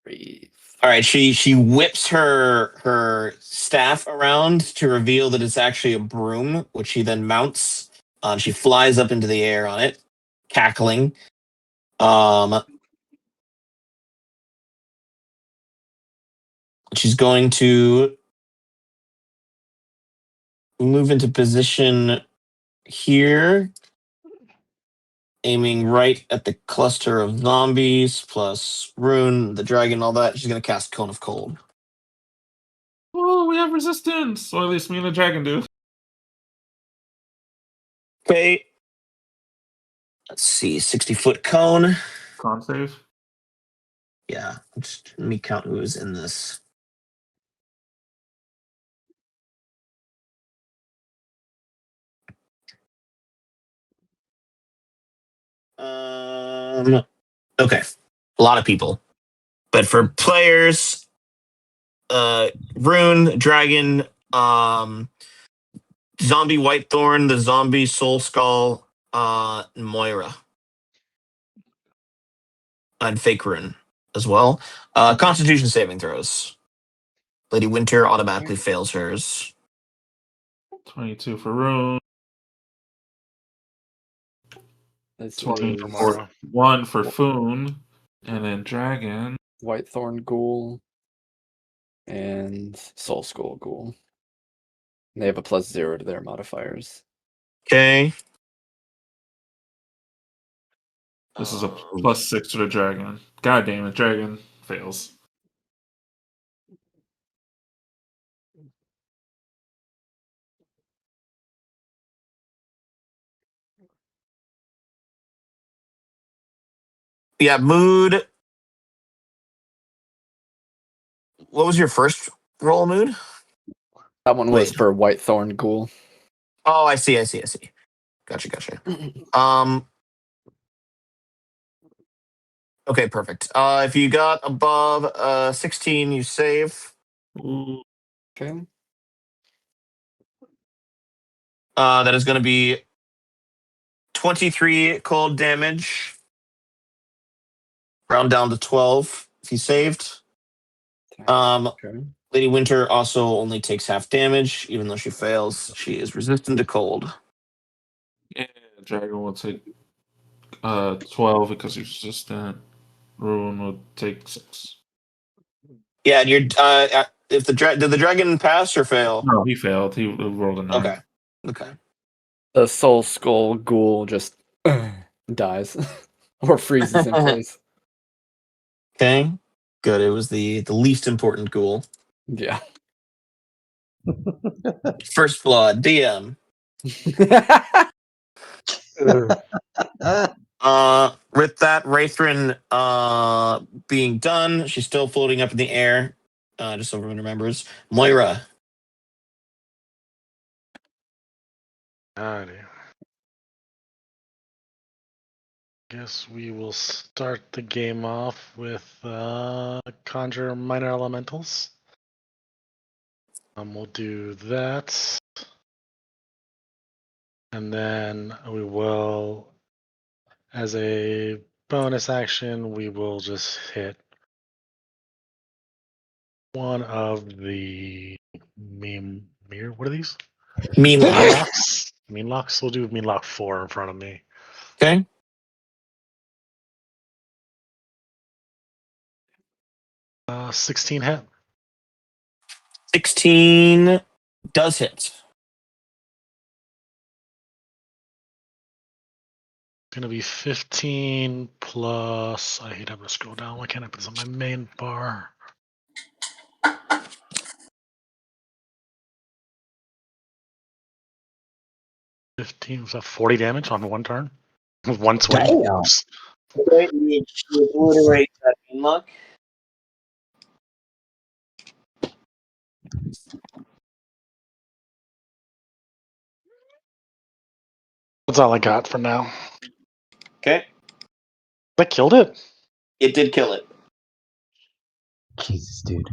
S1: Wraith.
S2: All right, she whips her staff around to reveal that it's actually a broom, which she then mounts. She flies up into the air on it, cackling. She's going to move into position here, aiming right at the cluster of zombies plus Rune, the dragon, all that. She's going to cast Cone of Cold.
S5: Oh, we have resistance! Or at least me and the dragon do.
S2: Okay. Let's see, 60-foot cone.
S5: Con save.
S2: Yeah, let me count who is in this. Okay, a lot of people. But for players, Rune, Dragon, Zombie Whitethorn, the Zombie Soul Skull, Moira. And Fake Rune as well. Constitution saving throws. Lady Winter automatically fails hers.
S5: 22 for Rune.
S1: This
S5: 24 1 for Foon. And then Dragon.
S1: Whitethorn Ghoul and Soul Skull Ghoul. They have a +0 to their modifiers.
S2: Okay.
S5: This is a +6 to the Dragon. God damn it, Dragon fails.
S2: Yeah, Mood. What was your first roll, Mood?
S1: That one was for Whitethorn Ghoul.
S2: Oh, I see. Gotcha. Okay, perfect. If you got above 16, you save.
S5: Ooh.
S1: Okay.
S2: That is going to be 23 cold damage. Round down to 12 if you saved.
S1: Okay.
S2: Lady Winter also only takes half damage, even though she fails. She is resistant to cold.
S5: Yeah, Dragon will take 12 because he's resistant. Rune would take 6.
S2: Yeah, and you're if the did the dragon pass or fail?
S5: No, he failed. He rolled a 9.
S2: Okay. Okay.
S1: The soul skull ghoul just dies or freezes in place.
S2: Okay. Good. It was the least important ghoul.
S1: Yeah.
S2: First blood, DM. With that, Wraithrin being done, she's still floating up in the air. Just so everyone remembers. Moira.
S3: Alrighty. Guess we will start the game off with conjure minor elementals. We'll do that, and then we will, as a bonus action, we will just hit one of the what are these?
S2: Mean
S3: Mean
S2: lock.
S3: locks. Mean locks. We'll do mean lock 4 in front of me.
S2: Okay.
S3: 16 hit.
S2: 16 does hit.
S3: Gonna be 15 plus. I hate having to scroll down. Why can't I put this on my main bar? Was that 40 damage on one turn? With one swing?
S4: Damn.
S3: Oops.
S2: Okay, you obliterate that mean lock.
S3: That's all I got for now.
S2: Okay.
S3: I killed it.
S2: It did kill it.
S4: Jesus, dude.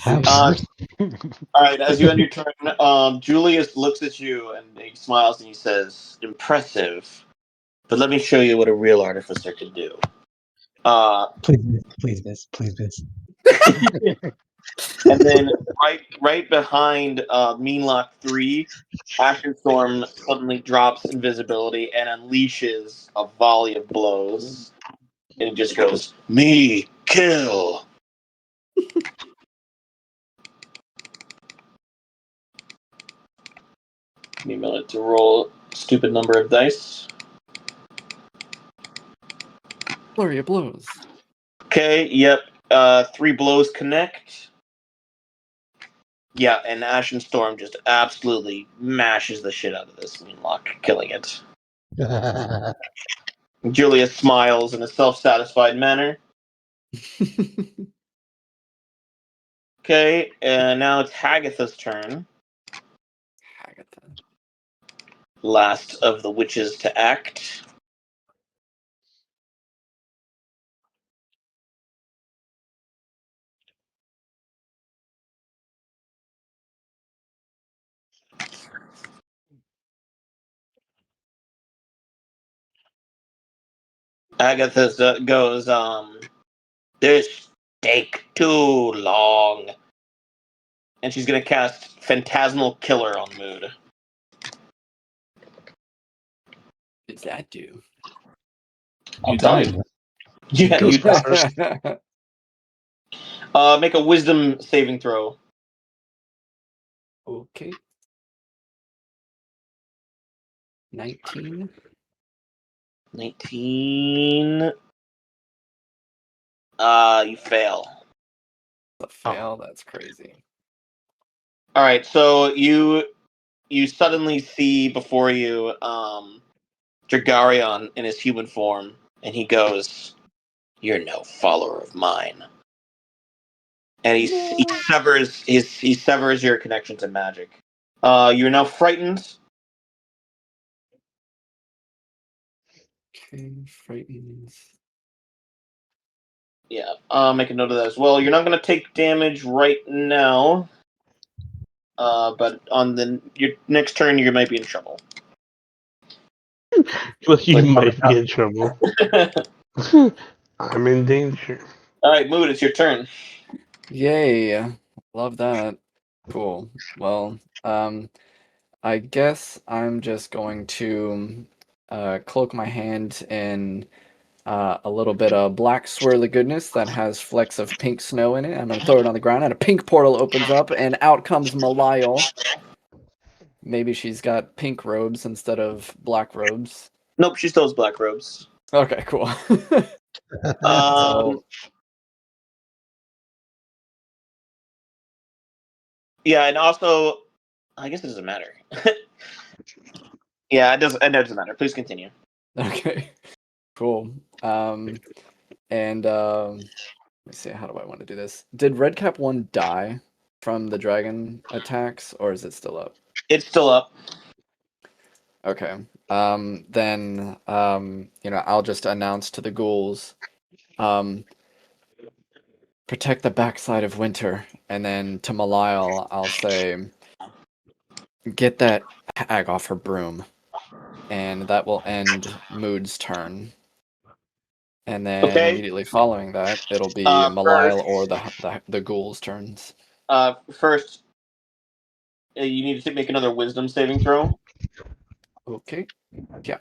S1: Have
S2: All right, as you end your turn, Julius looks at you and he smiles and he says, "Impressive, but let me show you what a real artificer can do."
S4: Please miss.
S2: And then right behind Meanlock 3, Ashen Storm suddenly drops invisibility and unleashes a volley of blows. And it just goes, "Me, kill." Give me a minute to roll a stupid number of dice.
S1: Flurry of blows.
S2: Okay, yep. 3 blows connect. Yeah, and Ashen Storm just absolutely mashes the shit out of this Meanlock, killing it. Julius smiles in a self-satisfied manner. Okay, and now it's Hagatha's turn.
S1: Hagatha.
S2: Last of the witches to act. Agatha goes, "This take too long." And she's going to cast Phantasmal Killer on Mood.
S1: What does that do?
S5: You died.
S2: Yeah, you
S3: Ghostbusters.
S2: make a Wisdom saving throw.
S1: Okay. 19.
S2: 19. You fail.
S1: A fail. That's crazy.
S2: All right, so you suddenly see before you Dragarion in his human form, and he goes, "You're no follower of mine." And he severs your connection to magic. You're now frightened.
S1: Okay. Frightens.
S2: Yeah, make a note of that as well. You're not going to take damage right now, but on your next turn, you might be in trouble.
S6: Well, you might be in trouble. I'm in danger.
S2: All right, Mood, it's your turn.
S1: Yay. Love that. Cool. Well, I guess I'm just going to cloak my hand in a little bit of black swirly goodness that has flecks of pink snow in it. I'm going to throw it on the ground, and a pink portal opens up, and out comes Malile. Maybe she's got pink robes instead of black robes.
S2: Nope, she still has black robes.
S1: Okay, cool.
S2: Um, yeah, and also, I guess it doesn't matter. Yeah, it doesn't matter. Please continue.
S1: Okay, cool. And let me see, how do I want to do this? Did Redcap 1 die from the dragon attacks, or is it still up?
S2: It's still up.
S1: Okay. Then I'll just announce to the ghouls, protect the backside of winter, and then to Malile, I'll say, get that hag off her broom, and that will end Mood's turn. And then
S2: Okay.
S1: immediately following that, it'll be
S2: First,
S1: Malile or the ghouls' turns.
S2: first, you need to make another wisdom saving throw.
S1: Okay. Yeah.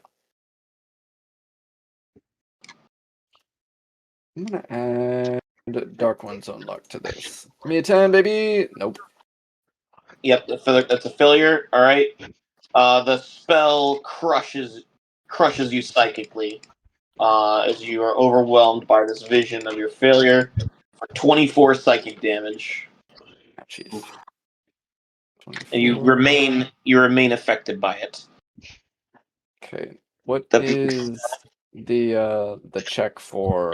S1: I'm gonna add Dark One's own luck to this. Give me a 10, baby. Nope.
S2: Yep, that's a failure. All right. The spell crushes you psychically as you are overwhelmed by this vision of your failure for 24 psychic damage,
S1: Ah, jeez.
S2: and you
S1: 24.
S2: remain affected by it.
S1: Okay. What
S2: The-
S1: is the check for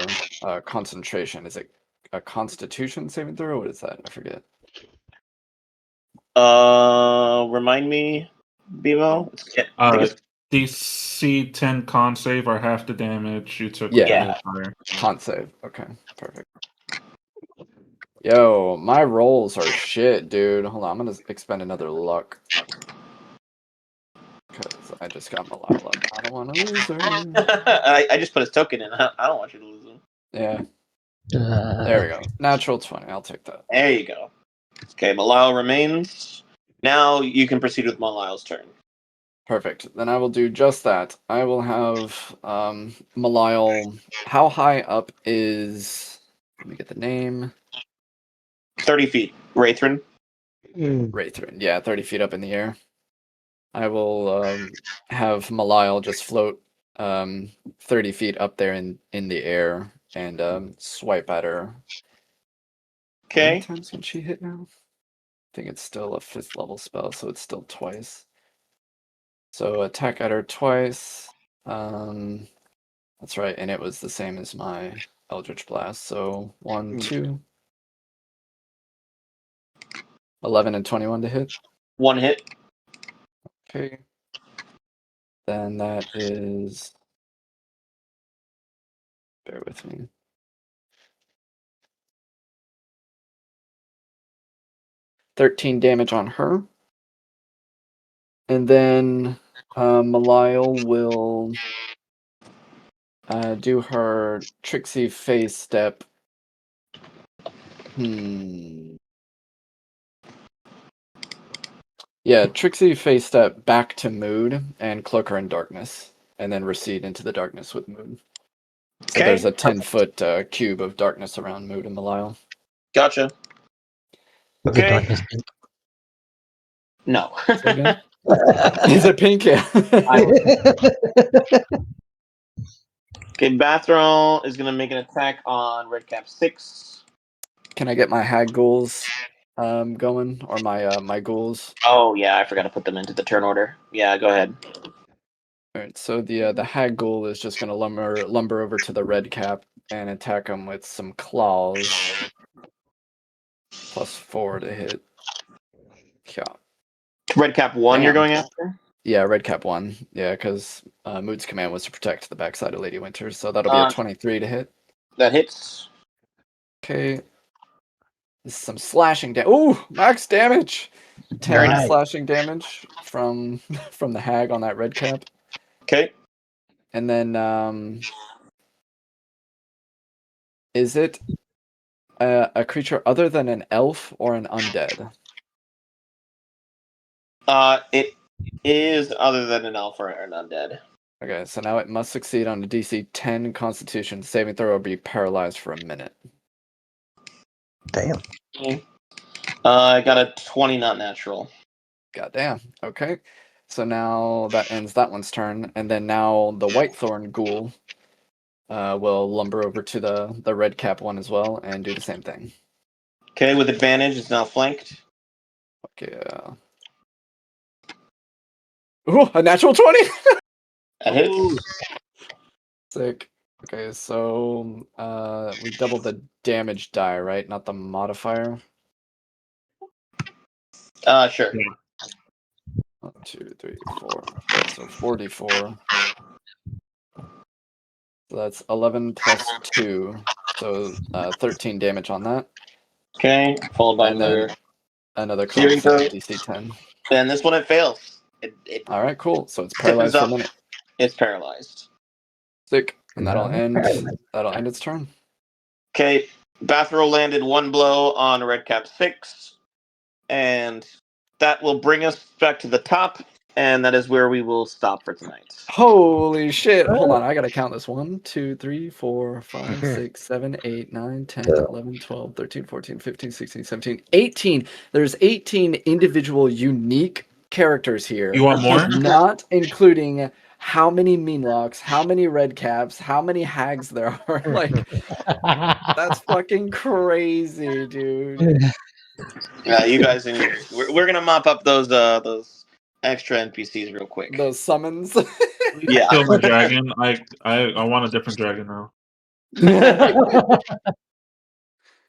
S1: concentration? Is it a Constitution saving throw? What is that? I forget.
S2: Remind me, Bimo. I think it's
S5: DC 10 con save or half the damage you took.
S1: Yeah.
S5: With the fire.
S1: Con save. Okay. Perfect. Yo, my rolls are shit, dude. Hold on, I'm gonna expend another luck. Because I just got Malile up. I don't want to lose her.
S2: I just put his token in. I don't want you to lose him.
S1: Yeah. There we go. Natural 20. I'll take that.
S2: There you go. Okay, Malile remains. Now you can proceed with Malile's turn.
S1: Perfect. Then I will do just that. I will have Malile. How high up is? Let me get the name.
S2: 30 feet. Wraithrin.
S1: Wraithrin. Yeah, 30 feet up in the air. I will have Malile just float 30 feet up there in the air and swipe at her. How many
S2: Okay.
S1: times can she hit now? I think it's still a 5th level spell, so it's still twice. So attack at her twice. That's right, and it was the same as my Eldritch Blast. So 1, 2. 11 and 21 to hit.
S2: One hit.
S1: Okay. Then that is. Bear with me. $13 damage on her. And then Malile will do her Trixie Phase Step. Yeah, Trixie Phase Step back to Mood and cloak her in darkness. And then recede into the darkness with Mood. So there's a 10-foot cube of darkness around Mood and Malile.
S2: Gotcha.
S4: Is it
S2: Okay.
S4: darkness pink?
S2: No.
S1: Say again? Is it pink? Yeah.
S2: Okay, Bathrol is going to make an attack on Redcap 6.
S1: Can I get my hag ghouls going? Or my ghouls?
S2: Oh, yeah, I forgot to put them into the turn order. Yeah, go ahead.
S1: Alright, so the hag ghoul is just going to lumber over to the red cap and attack him with some claws. +4 to hit. Yeah.
S2: Redcap 1 you're
S1: Damn.
S2: going after?
S1: Yeah, red cap 1. Yeah, because Mood's command was to protect the backside of Lady Winter, so that'll be a 23 to hit.
S2: That hits.
S1: Okay. This is some slashing damage. Ooh, max damage! 10
S4: Nice.
S1: slashing damage from the hag on that red cap.
S2: Okay.
S1: And then is it a creature other than an elf or an undead?
S2: It is other than an elf or an undead.
S1: Okay, so now it must succeed on a DC 10 Constitution saving throw or be paralyzed for a minute.
S4: Damn.
S2: I got a 20 not natural.
S1: Goddamn. Okay. So now that ends that one's turn, and then now the Whitethorn Ghoul will lumber over to the red cap one as well and do the same thing.
S2: Okay, with advantage, it's now flanked.
S1: Okay. Ooh, a natural 20!
S2: That hits.
S1: Sick. Okay, so we double the damage die, right? Not the modifier.
S2: Sure.
S1: 1, 2, 3, 4. So 44. So that's 11 plus 2. So 13 damage on that.
S2: Okay, followed by
S1: And then another con
S2: Searing
S1: save,
S2: throw.
S1: DC 10.
S2: And this one it fails. It
S1: All right, cool. So it's
S2: stiffens
S1: paralyzed for a
S2: up.
S1: minute.
S2: It's paralyzed.
S1: Sick. And that'll end its turn.
S2: Okay, Bathrow landed one blow on Red Cap 6, and that will bring us back to the top, and that is where we will stop for tonight.
S1: Holy shit. Hold on, I gotta count this. 1, 2, 3, 4, 5, 6, 7, 8, 9, 10, 11, 12, 13, 14, 15, 16, 17, 18. There's 18 individual unique characters here.
S5: You want more?
S1: Not including how many Meanlocks, how many red caps, how many hags there are. Like, that's fucking crazy, dude.
S2: Yeah, you guys, we're gonna mop up those extra NPCs real quick.
S1: Those summons.
S2: Yeah.
S5: Kill my dragon. I want a different dragon now.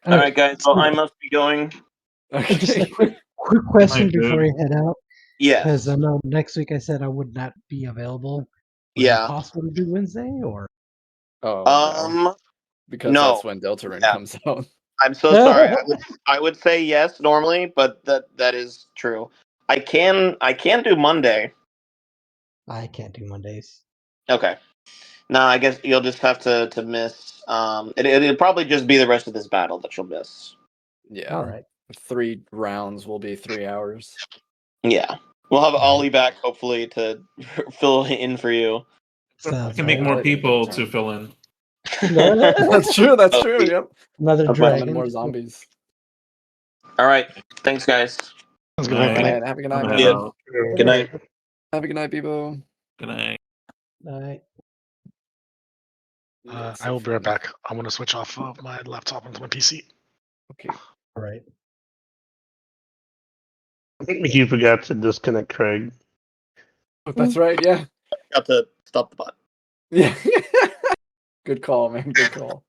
S2: All right, guys. So I must be going.
S4: Just a
S1: Okay.
S4: quick question
S5: Night, dude.
S4: before you head out,
S2: Yes.
S4: because I know next week I said I would not be available. Would it
S2: Yeah.
S4: be possible to do Wednesday or?
S1: Oh, no. Because
S2: no.
S1: that's when Deltarune
S2: Yeah.
S1: comes out.
S2: I'm so sorry. I would say yes normally, but that is true. I can do Monday.
S4: I can't do Mondays.
S2: Okay. No, I guess you'll just have to miss. It'll probably just be the rest of this battle that you'll miss.
S1: Yeah.
S4: All right.
S1: 3 rounds will be 3 hours.
S2: Yeah. We'll have Ollie back hopefully to fill in for you.
S5: I
S4: Sounds
S5: can make
S4: right.
S5: more people to fill in.
S1: That's true. That's true. Yep.
S4: Another
S2: Okay.
S4: dragon.
S1: More zombies.
S2: All right. Thanks, guys.
S3: Sounds
S5: Good
S3: good.
S5: night.
S3: Good night.
S1: Alright, have a good
S5: I'm
S1: night,
S5: gonna head
S1: man.
S5: out.
S2: Good night.
S1: Have a good night, Bebo.
S5: Good night.
S4: All right.
S3: I will be right back. I'm gonna switch off of my laptop onto my PC.
S1: Okay.
S4: All right.
S6: I think you forgot to disconnect Craig.
S1: Oh, that's right. Yeah.
S2: Got to stop the bot.
S1: Yeah. Good call, man. Good call.